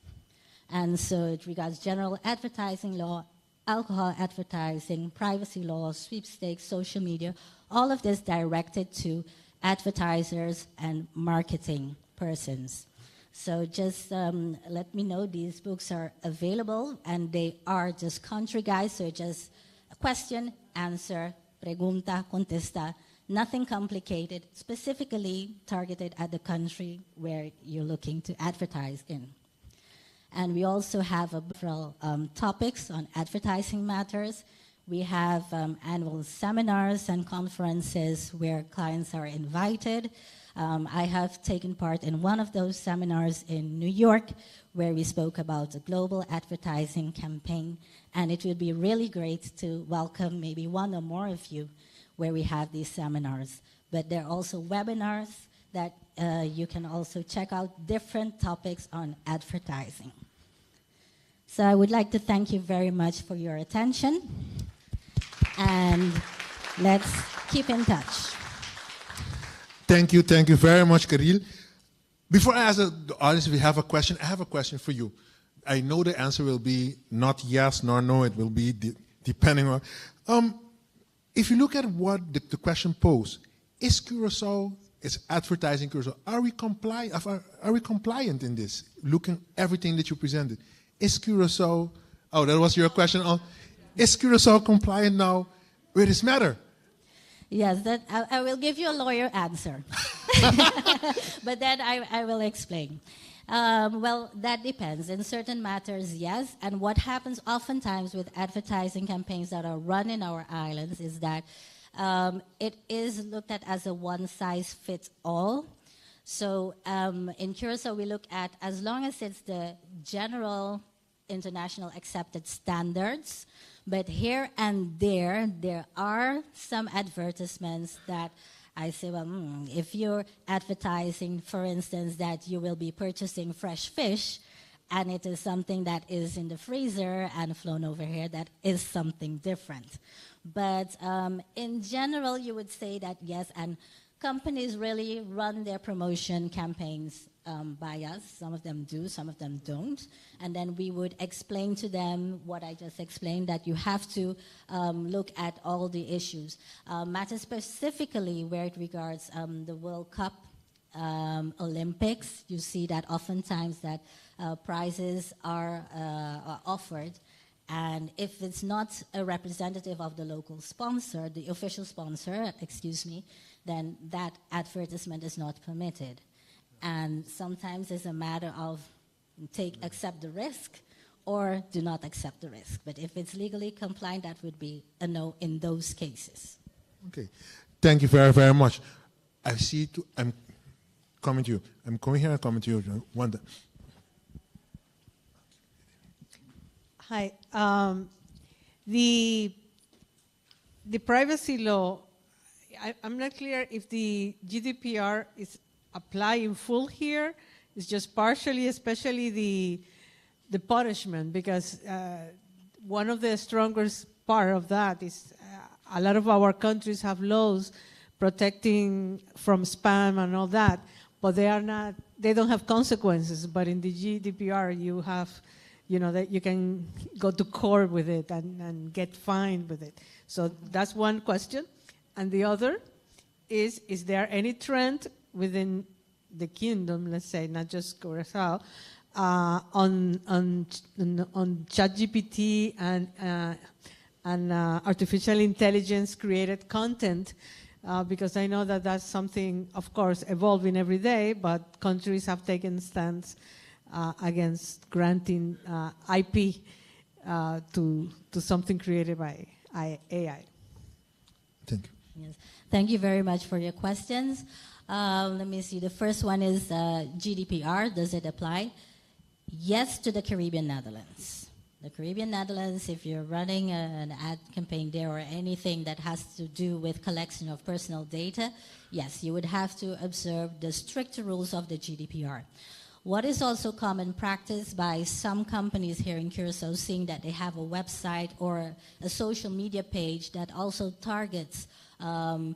And so it regards general advertising law, alcohol advertising, privacy laws, sweepstakes, social media, all of this directed to advertisers and marketing persons. So just let me know these books are available and they are just country guides, so just a question, answer, pregunta, contesta, nothing complicated, specifically targeted at the country where you're looking to advertise in. And we also have several topics on advertising matters. We have annual seminars and conferences where clients are invited. I have taken part in one of those seminars in New York where we spoke about a global advertising campaign, and it would be really great to welcome maybe one or more of you where we have these seminars. But there are also webinars that you can also check out different topics on advertising. So I would like to thank you very much for your attention, and let's keep in touch. Thank you very much, Karil. Before I ask the audience if we have a question, I have a question for you. I know the answer will be not yes nor no, it will be depending on. If you look at what the question posed, is advertising Curaçao, are we compliant in this? Looking everything that you presented. Is Curaçao, that was your question. Is Curaçao compliant now with this matter? Yes, I will give you a lawyer answer. But then I will explain. Well, that depends. In certain matters, yes. And what happens oftentimes with advertising campaigns that are run in our islands is that it is looked at as a one-size-fits-all. So in Curaçao, we look at, as long as it's the general international accepted standards, but here and there are some advertisements that I say, well, if you're advertising, for instance, that you will be purchasing fresh fish, and it is something that is in the freezer and flown over here, that is something different. But in general, you would say that yes, and companies really run their promotion campaigns by us. Some of them do, some of them don't. And then we would explain to them what I just explained, that you have to look at all the issues. Matter specifically where it regards the World Cup, Olympics, you see that oftentimes that prizes are offered. And if it's not a representative of the local sponsor, the official sponsor, then that advertisement is not permitted. And sometimes it's a matter of accept the risk or do not accept the risk. But if it's legally compliant, that would be a no in those cases. Okay. Thank you very, very much. I'm coming to you. I'm coming here and coming to you, Wanda. Hi. The privacy law, I'm not clear if the GDPR is applied in full here. It's just partially, especially the punishment, because one of the strongest part of that is a lot of our countries have laws protecting from spam and all that, but they don't have consequences. But in the GDPR, you have, that you can go to court with it and get fined with it. So that's one question. And the other is there any trend within the kingdom, let's say, not just Curaçao, on ChatGPT and artificial intelligence created content? Because I know that that's something, of course, evolving every day, but countries have taken stance against granting IP to something created by AI. Thank you. Yes. Thank you very much for your questions. Let me see. The first one is GDPR. Does it apply? Yes, to the Caribbean Netherlands. The Caribbean Netherlands, if you're running an ad campaign there or anything that has to do with collection of personal data, yes, you would have to observe the stricter rules of the GDPR. What is also common practice by some companies here in Curaçao, seeing that they have a website or a social media page that also targets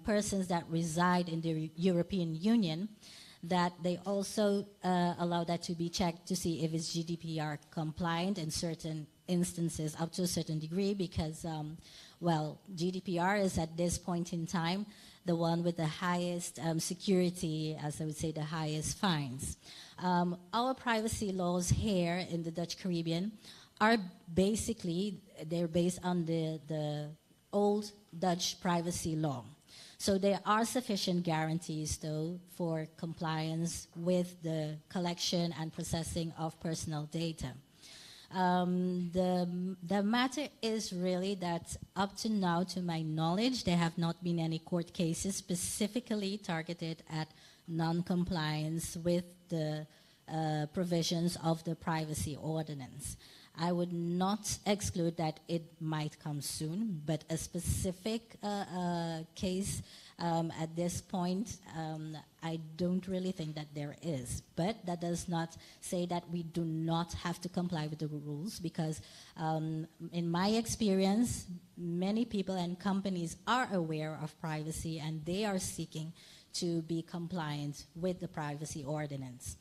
persons that reside in the European Union, that they also allow that to be checked to see if it's GDPR compliant in certain instances up to a certain degree, because, GDPR is at this point in time the one with the highest security, as I would say, the highest fines. Our privacy laws here in the Dutch Caribbean are they're based on the old Dutch privacy law. So there are sufficient guarantees, though, for compliance with the collection and processing of personal data. The matter is really that up to now, to my knowledge, there have not been any court cases specifically targeted at non-compliance with the provisions of the privacy ordinance. I would not exclude that it might come soon, but a specific case at this point, I don't really think that there is. But that does not say that we do not have to comply with the rules, because in my experience, many people and companies are aware of privacy and they are seeking to be compliant with the privacy ordinance.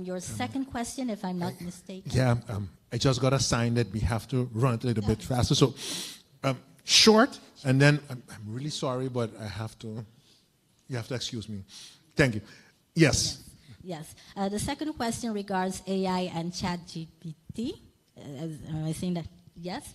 Your second question, if I'm not mistaken. Yeah, I just got a sign that we have to run it a little bit faster. So short, and then I'm really sorry, but you have to excuse me. Thank you. Yes. Yes. The second question regards AI and ChatGPT. Am I saying that? Yes?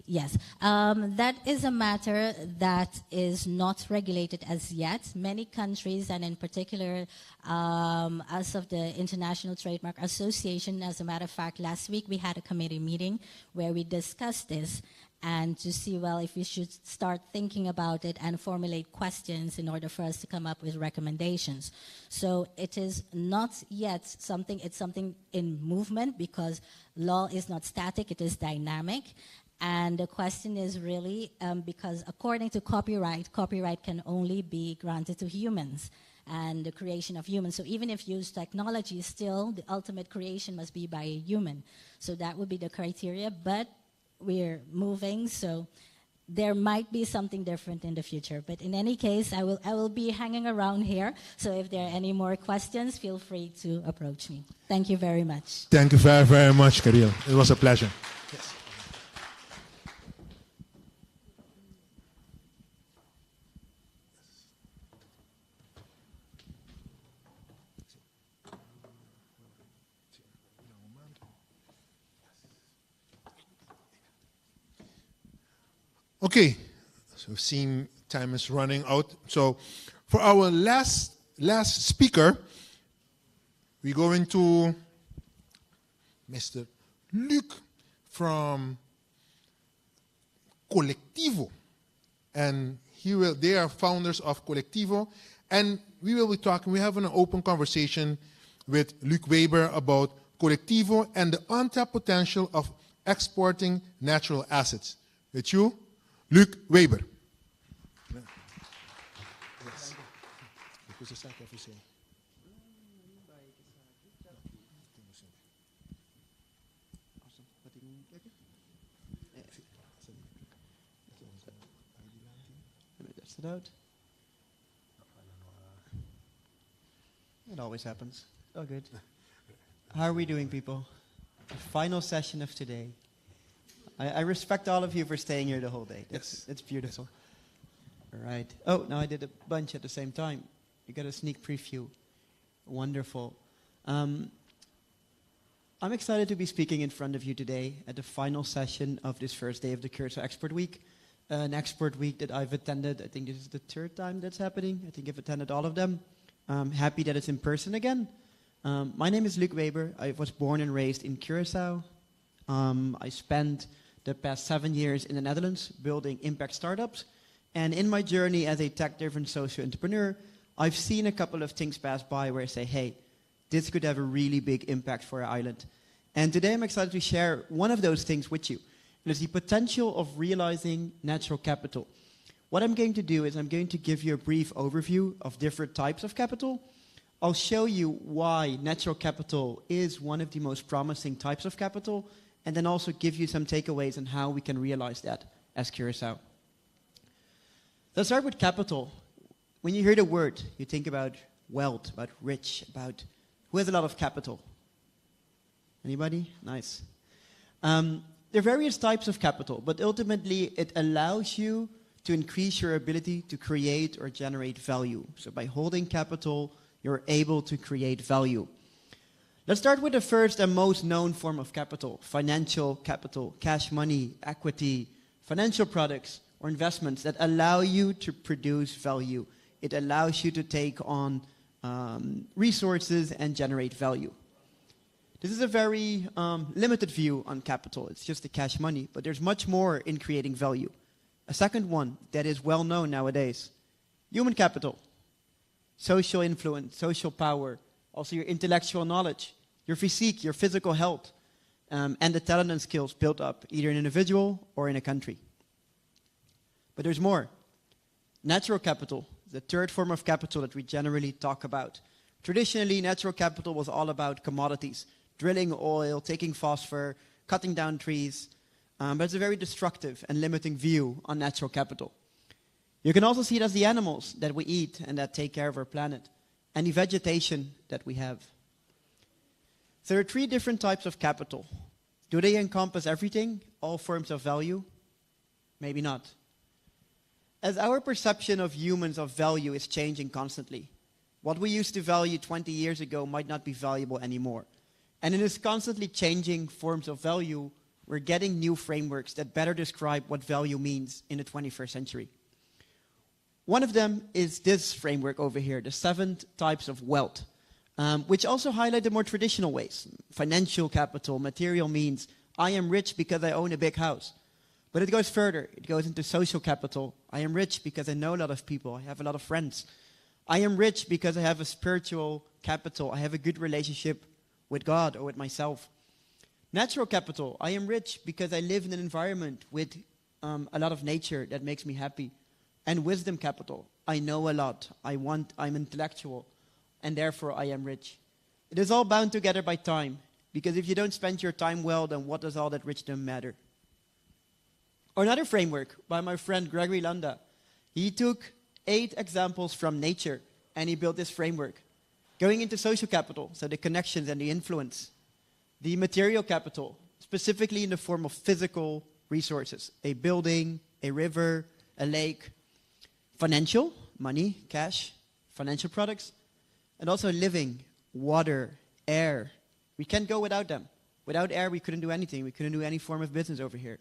Yes. That is a matter that is not regulated as yet. Many countries, and in particular, as of the International Trademark Association, as a matter of fact, last week we had a committee meeting where we discussed this, and to see, well, if we should start thinking about it and formulate questions in order for us to come up with recommendations. So it is not yet something, it's something in movement, because law is not static, it is dynamic. And the question is really, because according to copyright can only be granted to humans and the creation of humans. So even if you use technology, still the ultimate creation must be by a human. So that would be the criteria, but we're moving, so there might be something different in the future. But in any case, I will be hanging around here. So if there are any more questions, feel free to approach me. Thank you very much. Thank you very, very much, Karil. It was a pleasure. Yes. Okay, so we've seen time is running out. So for our last speaker, we're going to Mr. Luc from Colectivo. And they are founders of Colectivo. And we will be talking, we're having an open conversation with Luc Weber about Colectivo and the untapped potential of exporting natural assets. With you, Luc Weber. Yes. Test it out. It always happens. Oh, good. How are we doing, people? The final session of today. I respect all of you for staying here the whole day. That's beautiful. All right. Oh, now I did a bunch at the same time. You got a sneak preview. Wonderful. I'm excited to be speaking in front of you today at the final session of this first day of the Curaçao Export Week. An export week that I've attended. I think this is the third time that's happening. I think I've attended all of them. I'm happy that it's in person again. My name is Luc Weber. I was born and raised in Curaçao. I spent the past 7 years in the Netherlands building impact startups. And in my journey as a tech-driven social entrepreneur, I've seen a couple of things pass by where I say, hey, this could have a really big impact for our island. And today I'm excited to share one of those things with you. It is the potential of realizing natural capital. What I'm going to do is I'm going to give you a brief overview of different types of capital. I'll show you why natural capital is one of the most promising types of capital, and then also give you some takeaways on how we can realize that as Curaçao. Let's start with capital. When you hear the word, you think about wealth, about rich, about who has a lot of capital. Anybody? Nice. There are various types of capital, but ultimately it allows you to increase your ability to create or generate value. So by holding capital, you're able to create value. Let's start with the first and most known form of capital, financial capital, cash money, equity, financial products or investments that allow you to produce value. It allows you to take on resources and generate value. This is a very limited view on capital. It's just the cash money, but there's much more in creating value. A second one that is well known nowadays, human capital. social influence, social power, also your intellectual knowledge, your physique, your physical health, and the talent and skills built up, either in an individual or in a country. But there's more. Natural capital, the third form of capital that we generally talk about. Traditionally, natural capital was all about commodities, drilling oil, taking phosphor, cutting down trees, but it's a very destructive and limiting view on natural capital. You can also see it as the animals that we eat and that take care of our planet, and the vegetation that we have. So there are three different types of capital. Do they encompass everything, all forms of value? Maybe not. As our perception of humans of value is changing constantly, what we used to value 20 years ago might not be valuable anymore. And in this constantly changing forms of value, we're getting new frameworks that better describe what value means in the 21st century. One of them is this framework over here, the 7 types of wealth, which also highlight the more traditional ways. Financial capital, material means, I am rich because I own a big house. But it goes further. It goes into social capital. I am rich because I know a lot of people. I have a lot of friends. I am rich because I have a spiritual capital. I have a good relationship with God or with myself. Natural capital. I am rich because I live in an environment with a lot of nature that makes me happy. And wisdom capital. I know a lot. I'm intellectual. And therefore I am rich. It is all bound together by time. Because if you don't spend your time well, then what does all that richdom matter? Or another framework by my friend Gregory Landa. He took 8 examples from nature and he built this framework. Going into social capital, so the connections and the influence. The material capital, specifically in the form of physical resources. A building, a river, a lake. Financial, money, cash, financial products. And also living, water, air. We can't go without them. Without air, we couldn't do anything. We couldn't do any form of business over here.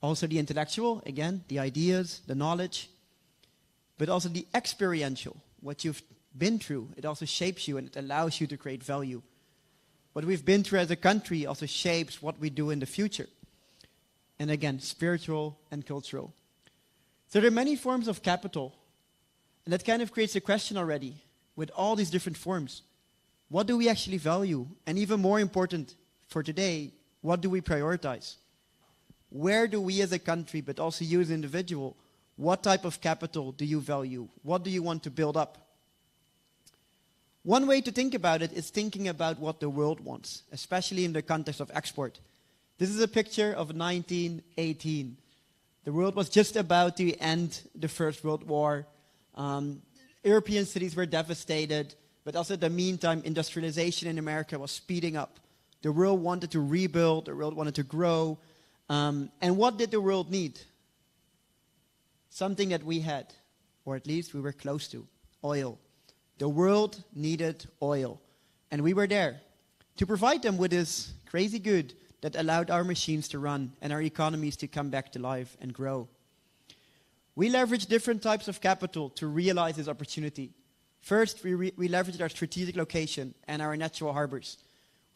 Also the intellectual, again, the ideas, the knowledge, but also the experiential, what you've been through. It also shapes you and it allows you to create value. What we've been through as a country also shapes what we do in the future. And again, spiritual and cultural. So there are many forms of capital. And that kind of creates a question already, with all these different forms. What do we actually value? And even more important for today, what do we prioritize? Where do we as a country, but also you as an individual, what type of capital do you value? What do you want to build up? One way to think about it is thinking about what the world wants, especially in the context of export. This is a picture of 1918. The world was just about to end the First World War. European cities were devastated, but also in the meantime, industrialization in America was speeding up. The world wanted to rebuild, the world wanted to grow. And what did the world need? Something that we had, or at least we were close to, oil. The world needed oil. And we were there to provide them with this crazy good that allowed our machines to run and our economies to come back to life and grow. We leveraged different types of capital to realize this opportunity. First, we leveraged our strategic location and our natural harbors.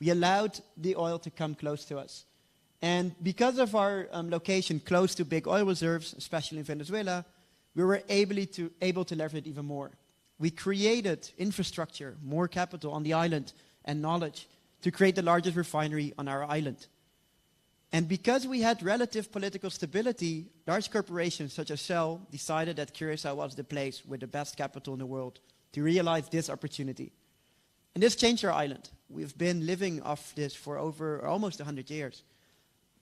We allowed the oil to come close to us. And because of our location close to big oil reserves, especially in Venezuela, we were able to leverage it even more. We created infrastructure, more capital on the island, and knowledge to create the largest refinery on our island. And because we had relative political stability, large corporations such as Shell decided that Curaçao was the place with the best capital in the world to realize this opportunity. And this changed our island. We've been living off this for almost 100 years.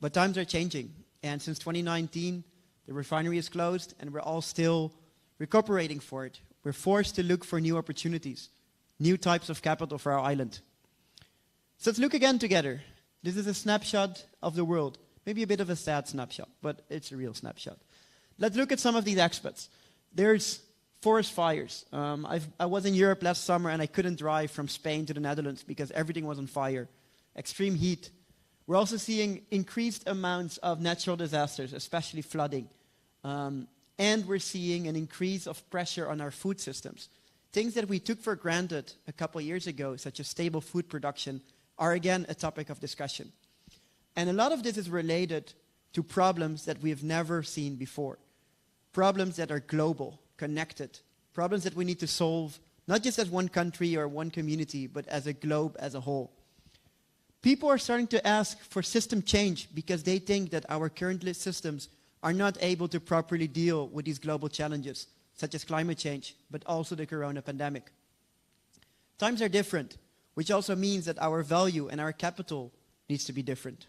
But times are changing. And since 2019, the refinery is closed and we're all still recuperating for it. We're forced to look for new opportunities, new types of capital for our island. So let's look again together. This is a snapshot of the world. Maybe a bit of a sad snapshot, but it's a real snapshot. Let's look at some of these aspects. There's forest fires. I was in Europe last summer and I couldn't drive from Spain to the Netherlands because everything was on fire. Extreme heat. We're also seeing increased amounts of natural disasters, especially flooding. And we're seeing an increase of pressure on our food systems. Things that we took for granted a couple years ago, such as stable food production, are again a topic of discussion. And a lot of this is related to problems that we have never seen before. Problems that are global, connected, problems that we need to solve, not just as one country or one community, but as a globe as a whole. People are starting to ask for system change because they think that our current systems are not able to properly deal with these global challenges, such as climate change, but also the corona pandemic. Times are different, which also means that our value and our capital needs to be different.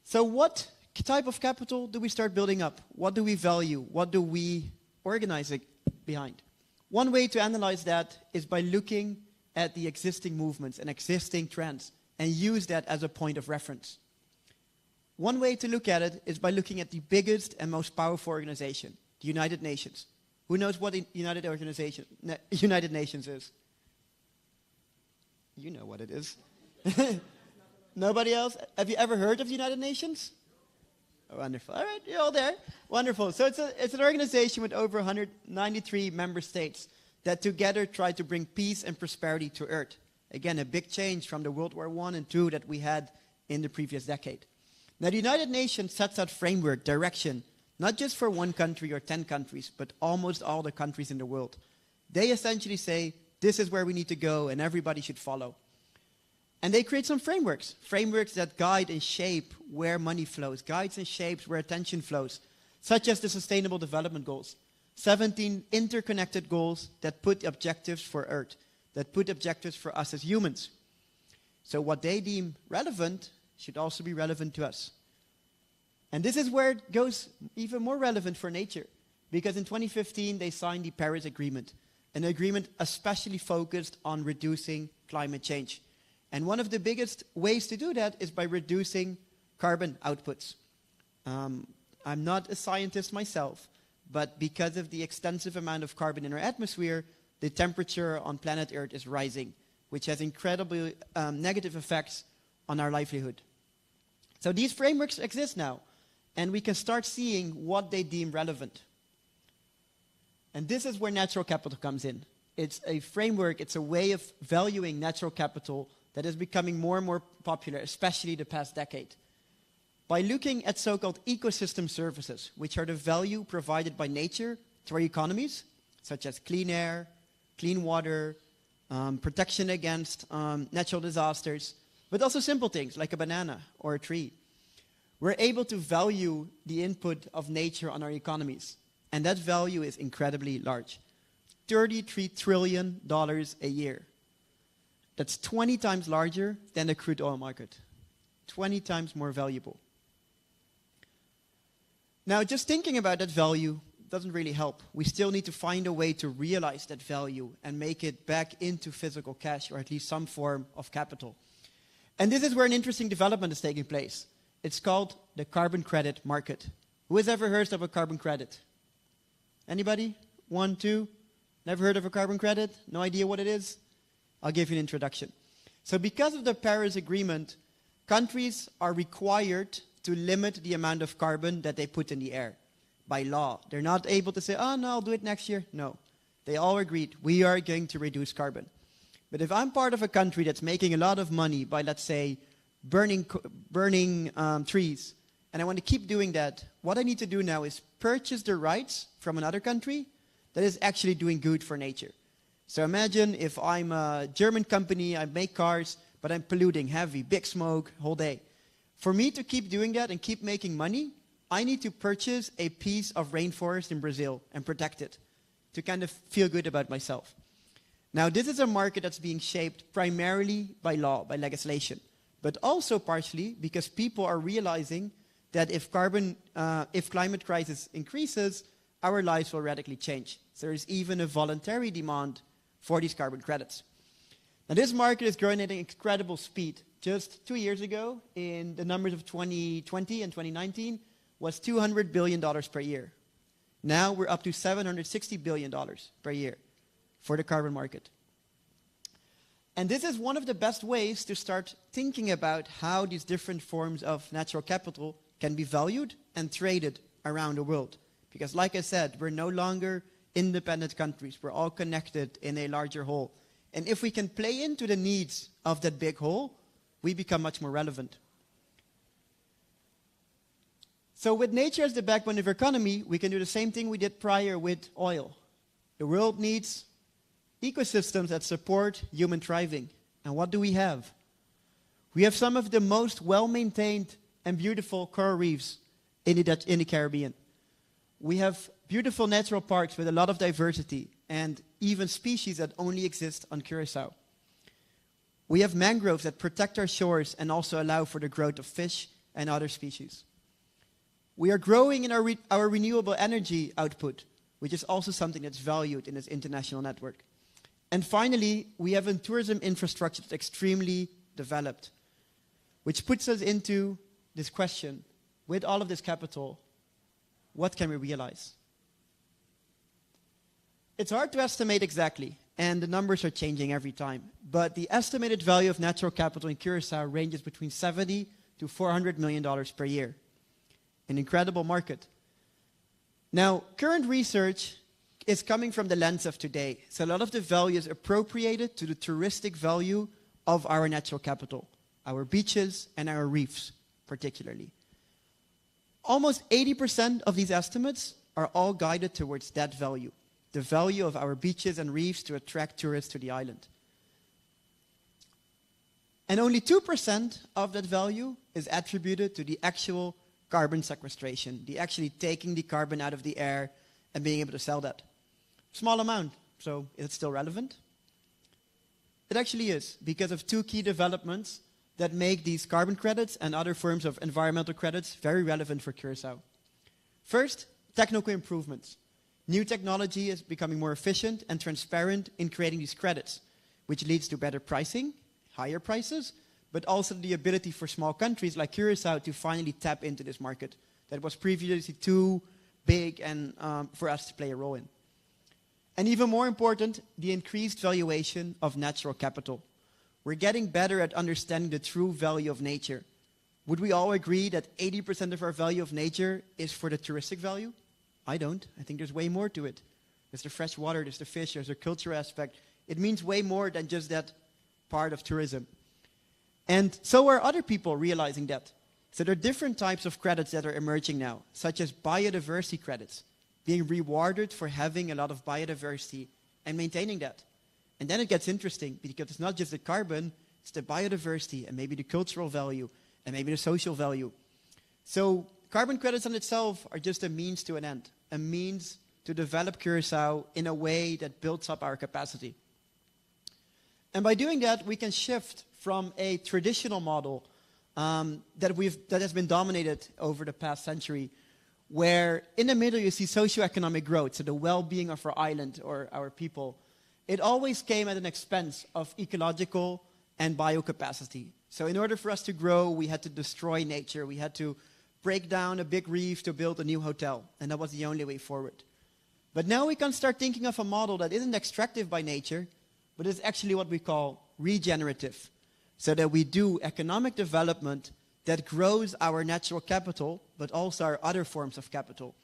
So what type of capital do we start building up? What do we value? What do we organize it behind? One way to analyze that is by looking at the existing movements and existing trends and use that as a point of reference. One way to look at it is by looking at the biggest and most powerful organization, the United Nations. Who knows what the United Nations is? You know what it is. Nobody else? Have you ever heard of the United Nations? Oh, wonderful. All right, you're all there. Wonderful. So it's an organization with over 193 member states that together try to bring peace and prosperity to Earth. Again, a big change from the World War I and II that we had in the previous decade. Now, the United Nations sets out framework, direction, not just for one country or 10 countries, but almost all the countries in the world. They essentially say, this is where we need to go and everybody should follow. And they create some frameworks that guide and shape where money flows, guides and shapes where attention flows, such as the Sustainable Development Goals. 17 interconnected goals that put objectives for Earth, that put objectives for us as humans. So what they deem relevant should also be relevant to us. And this is where it goes even more relevant for nature, because in 2015 they signed the Paris Agreement, an agreement especially focused on reducing climate change. And one of the biggest ways to do that is by reducing carbon outputs. I'm not a scientist myself, but because of the extensive amount of carbon in our atmosphere, the temperature on planet Earth is rising, which has incredibly negative effects on our livelihood. So these frameworks exist now, and we can start seeing what they deem relevant. And this is where natural capital comes in. It's a framework, it's a way of valuing natural capital that is becoming more and more popular, especially the past decade. By looking at so-called ecosystem services, which are the value provided by nature to our economies, such as clean air, clean water, protection against natural disasters, but also simple things like a banana or a tree. We're able to value the input of nature on our economies, and that value is incredibly large. $33 trillion a year. That's 20 times larger than the crude oil market. 20 times more valuable. Now, just thinking about that value doesn't really help. We still need to find a way to realize that value and make it back into physical cash, or at least some form of capital. And this is where an interesting development is taking place. It's called the carbon credit market. Who has ever heard of a carbon credit? Anybody? 1, 2? Never heard of a carbon credit? No idea what it is? I'll give you an introduction. So because of the Paris Agreement, countries are required to limit the amount of carbon that they put in the air by law. They're not able to say, oh, no, I'll do it next year. No. They all agreed, we are going to reduce carbon. But if I'm part of a country that's making a lot of money by, let's say, burning trees, and I want to keep doing that, what I need to do now is purchase the rights from another country that is actually doing good for nature. So imagine if I'm a German company, I make cars, but I'm polluting heavy, big smoke, whole day. For me to keep doing that and keep making money, I need to purchase a piece of rainforest in Brazil and protect it to kind of feel good about myself. Now, this is a market that's being shaped primarily by law, by legislation, but also partially because people are realizing that if climate crisis increases, our lives will radically change. So there is even a voluntary demand for these carbon credits. Now, this market is growing at an incredible speed. Just 2 years ago, in the numbers of 2020 and 2019, was $200 billion per year. Now we're up to $760 billion per year for the carbon market. And this is one of the best ways to start thinking about how these different forms of natural capital can be valued and traded around the world. Because like I said, we're no longer independent countries. We're all connected in a larger whole. And if we can play into the needs of that big whole, we become much more relevant. So with nature as the backbone of our economy, we can do the same thing we did prior with oil. The world needs ecosystems that support human thriving. And what do we have? We have some of the most well-maintained and beautiful coral reefs in the Caribbean. We have beautiful natural parks with a lot of diversity and even species that only exist on Curaçao. We have mangroves that protect our shores and also allow for the growth of fish and other species. We are growing in our renewable energy output, which is also something that's valued in this international network. And finally, we have a tourism infrastructure that's extremely developed, which puts us into this question, with all of this capital, what can we realize? It's hard to estimate exactly, and the numbers are changing every time. But the estimated value of natural capital in Curaçao ranges between $70 to $400 million per year. An incredible market. Now, current research is coming from the lens of today. So a lot of the value is appropriated to the touristic value of our natural capital, our beaches and our reefs particularly. Almost 80% of these estimates are all guided towards that value, the value of our beaches and reefs to attract tourists to the island. And only 2% of that value is attributed to the actual carbon sequestration, the actually taking the carbon out of the air and being able to sell that. Small amount, so is it still relevant? It actually is, because of two key developments that make these carbon credits and other forms of environmental credits very relevant for Curaçao. First, technical improvements. New technology is becoming more efficient and transparent in creating these credits, which leads to better pricing, higher prices, but also the ability for small countries like Curaçao to finally tap into this market that was previously too big and for us to play a role in. And even more important, the increased valuation of natural capital. We're getting better at understanding the true value of nature. Would we all agree that 80% of our value of nature is for the touristic value? I don't. I think there's way more to it. There's the fresh water, there's the fish, there's the cultural aspect. It means way more than just that part of tourism. And so are other people realizing that. So there are different types of credits that are emerging now, such as biodiversity credits, being rewarded for having a lot of biodiversity and maintaining that. And then it gets interesting, because it's not just the carbon, it's the biodiversity and maybe the cultural value and maybe the social value. So carbon credits on itself are just a means to an end, a means to develop Curaçao in a way that builds up our capacity. And by doing that, we can shift from a traditional model that has been dominated over the past century, where in the middle you see socioeconomic growth, so the well-being of our island or our people. It always came at an expense of ecological and biocapacity. So in order for us to grow, we had to destroy nature. We had to break down a big reef to build a new hotel, and that was the only way forward. But now we can start thinking of a model that isn't extractive by nature, but is actually what we call regenerative, so that we do economic development that grows our natural capital, but also our other forms of capital.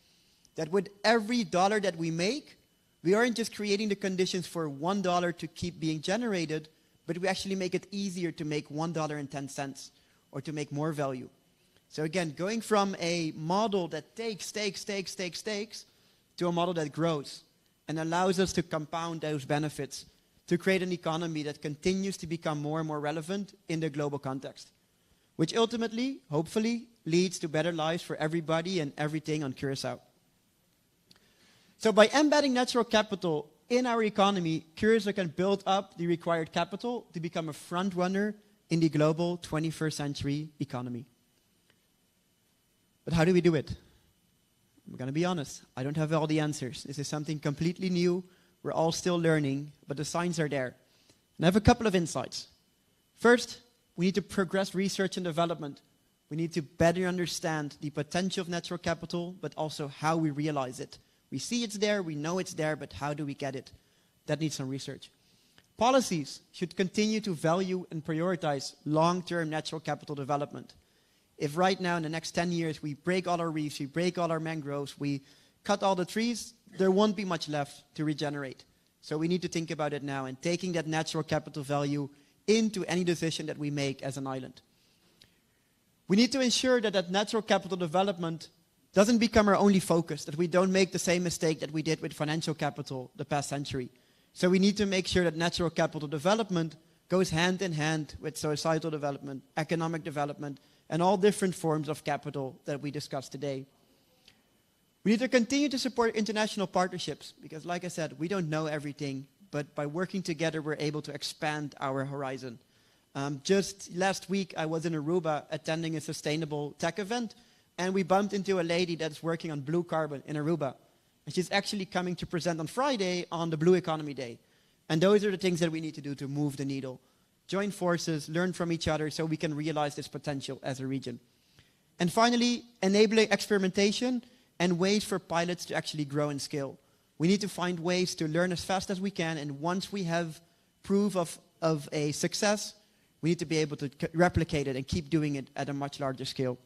That with every dollar that we make, we aren't just creating the conditions for $1 to keep being generated, but we actually make it easier to make $1.10 or to make more value. So again, going from a model that takes to a model that grows and allows us to compound those benefits to create an economy that continues to become more and more relevant in the global context, which ultimately, hopefully, leads to better lives for everybody and everything on Curaçao. So by embedding natural capital in our economy, Curaçao can build up the required capital to become a front runner in the global 21st century economy. But how do we do it? I'm going to be honest, I don't have all the answers. This is something completely new. We're all still learning, but the signs are there. And I have a couple of insights. First, we need to progress research and development. We need to better understand the potential of natural capital, but also how we realize it. We see it's there, we know it's there, but how do we get it? That needs some research. Policies should continue to value and prioritize long-term natural capital development. If right now in the next 10 years we break all our reefs, we break all our mangroves, we cut all the trees, there won't be much left to regenerate. So we need to think about it now and taking that natural capital value into any decision that we make as an island. We need to ensure that that natural capital development doesn't become our only focus, that we don't make the same mistake that we did with financial capital the past century. So we need to make sure that natural capital development goes hand in hand with societal development, economic development, and all different forms of capital that we discussed today. We need to continue to support international partnerships because, like I said, we don't know everything, but by working together, we're able to expand our horizon. Just last week, I was in Aruba attending a sustainable tech event, and we bumped into a lady that's working on blue carbon in Aruba. And she's actually coming to present on Friday on the Blue Economy Day. And those are the things that we need to do to move the needle. Join forces, learn from each other so we can realize this potential as a region. And finally, enabling experimentation and ways for pilots to actually grow and scale. We need to find ways to learn as fast as we can, and once we have proof of a success, we need to be able to replicate it and keep doing it at a much larger scale.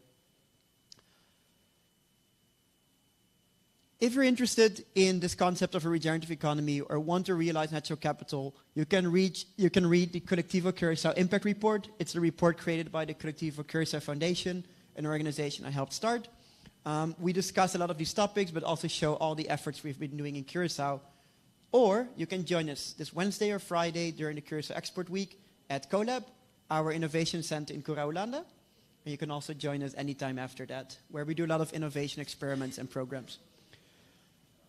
If you're interested in this concept of a regenerative economy or want to realize natural capital, you can read the Colectivo Curaçao Impact Report. It's a report created by the Colectivo Curaçao Foundation, an organization I helped start. We discuss a lot of these topics, but also show all the efforts we've been doing in Curaçao. Or you can join us this Wednesday or Friday during the Curaçao Export Week at CoLab, our innovation center in Curaçao. And you can also join us anytime after that, where we do a lot of innovation experiments and programs.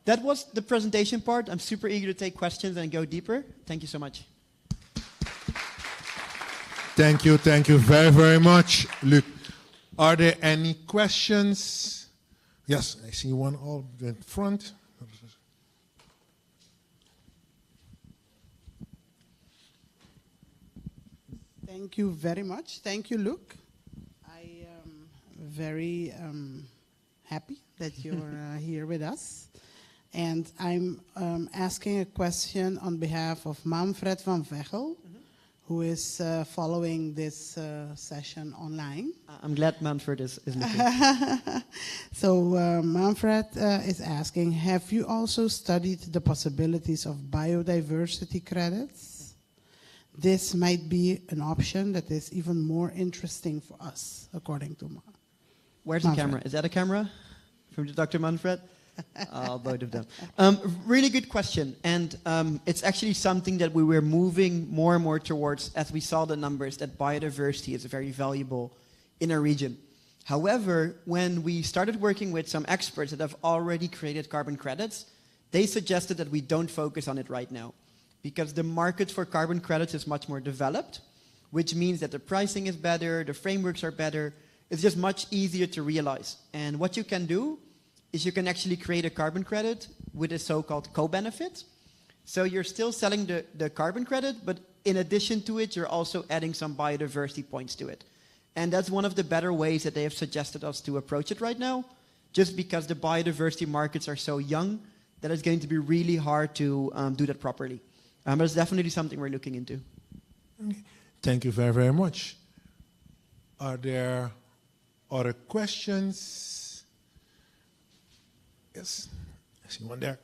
That was the presentation part. I'm super eager to take questions and go deeper. Thank you so much. Thank you very, very much, Luc. Are there any questions? Yes, I see one all in front. Thank you very much. Thank you, Luc. I am very happy that you're here with us. And I'm asking a question on behalf of Manfred van Vechel, who is following this session online. I'm glad Manfred is listening. So Manfred is asking, have you also studied the possibilities of biodiversity credits? This might be an option that is even more interesting for us, according to Manfred. Where's the camera? Is that a camera from Dr. Manfred? Both of them. Really good question. And it's actually something that we were moving more and more towards as we saw the numbers that biodiversity is very valuable in our region. However, when we started working with some experts that have already created carbon credits, they suggested that we don't focus on it right now because the market for carbon credits is much more developed, which means that the pricing is better, the frameworks are better. It's just much easier to realize. And what you can do is you can actually create a carbon credit with a so-called co-benefit. So you're still selling the carbon credit, but in addition to it, you're also adding some biodiversity points to it. And that's one of the better ways that they have suggested us to approach it right now, just because the biodiversity markets are so young that it's going to be really hard to do that properly. But it's definitely something we're looking into. Thank you very, very much. Are there other questions? Yes, I see one there.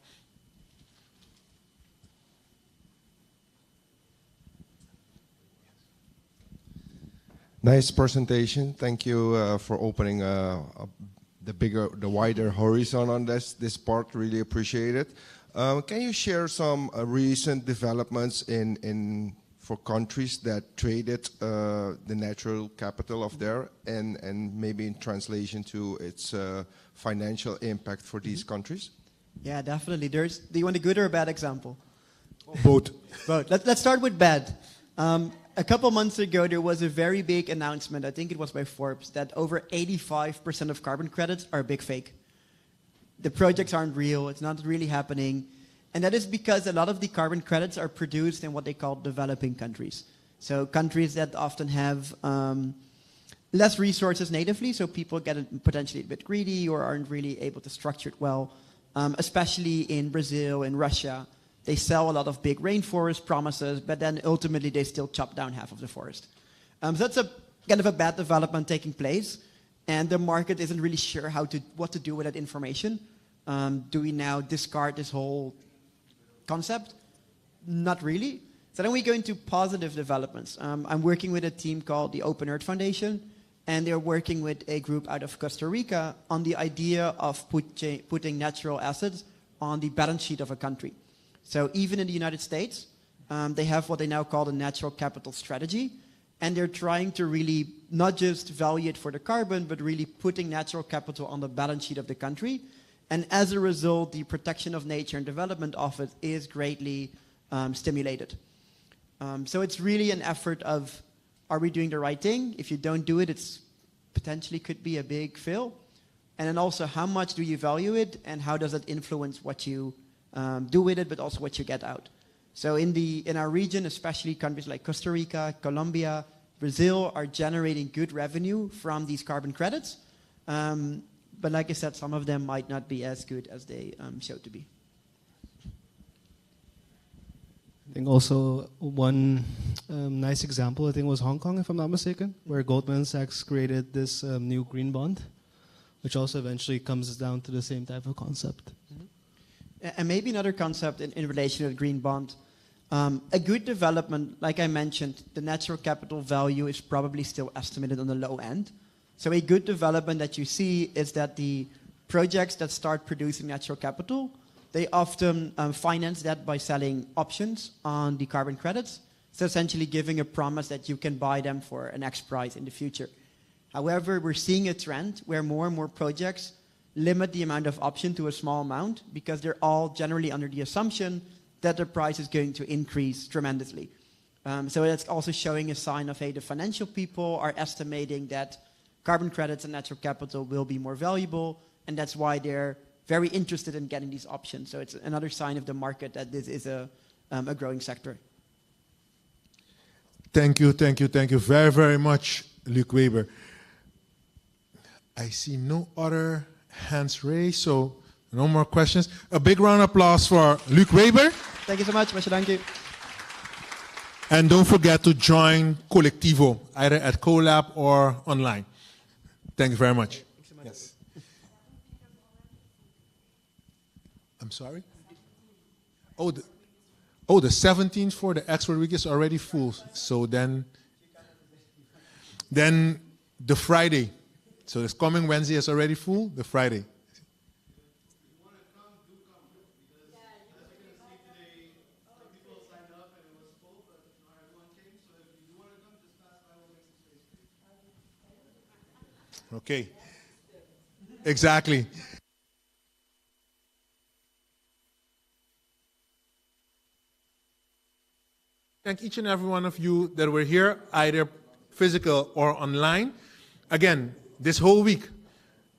Nice presentation. Thank you for opening the wider horizon on this part. Really appreciate it. Can you share some recent developments for countries that traded the natural capital of there, and maybe in translation to its financial impact for these countries? Yeah, definitely. Do you want a good or a bad example? Both. Both. Let's start with bad. A couple months ago, there was a very big announcement, I think it was by Forbes, that over 85% of carbon credits are a big fake. The projects aren't real, it's not really happening. And that is because a lot of the carbon credits are produced in what they call developing countries. So countries that often have less resources natively, so people get potentially a bit greedy or aren't really able to structure it well, especially in Brazil and Russia. They sell a lot of big rainforest promises, but then ultimately they still chop down half of the forest. So that's a kind of a bad development taking place, and the market isn't really sure what to do with that information. Do we now discard this whole concept? Not really. So then we go into positive developments. I'm working with a team called the Open Earth Foundation, and they're working with a group out of Costa Rica on the idea of putting natural assets on the balance sheet of a country. So even in the United States, they have what they now call the natural capital strategy, and they're trying to really not just value it for the carbon, but really putting natural capital on the balance sheet of the country. And as a result, the protection of nature and development of it is greatly stimulated. So it's really an effort of, are we doing the right thing? If you don't do it, it's potentially could be a big fail. And then also, how much do you value it, and how does it influence what you do with it, but also what you get out? So in our region, especially countries like Costa Rica, Colombia, Brazil are generating good revenue from these carbon credits. But like I said, some of them might not be as good as they show to be. I think also one nice example, I think, was Hong Kong, if I'm not mistaken, where Goldman Sachs created this new green bond, which also eventually comes down to the same type of concept. Mm-hmm. And maybe another concept in relation to the green bond. A good development, like I mentioned, the natural capital value is probably still estimated on the low end. So a good development that you see is that the projects that start producing natural capital, they often finance that by selling options on the carbon credits. So essentially giving a promise that you can buy them for an X price in the future. However, we're seeing a trend where more and more projects limit the amount of option to a small amount because they're all generally under the assumption that the price is going to increase tremendously. So that's also showing a sign of, hey, the financial people are estimating that carbon credits and natural capital will be more valuable, and that's why they're very interested in getting these options. So it's another sign of the market that this is a growing sector. Thank you very, very much, Luc Weber. I see no other hands raised, so no more questions. A big round of applause for Luc Weber. Thank you so much, Mr. Danke. And don't forget to join Collectivo, either at CoLab or online. Thank you very much. Thanks so much. Yes. I'm sorry? Oh, the 17th for the expert week is already full. So then the Friday. So this coming Wednesday is already full, the Friday. Okay. Exactly. Thank each and every one of you that were here, either physical or online. Again, this whole week,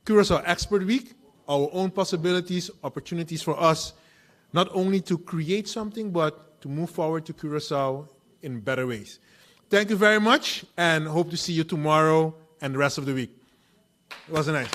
Curaçao Expert Week, our own possibilities, opportunities for us, not only to create something, but to move forward to Curaçao in better ways. Thank you very much, and hope to see you tomorrow and the rest of the week. It was nice.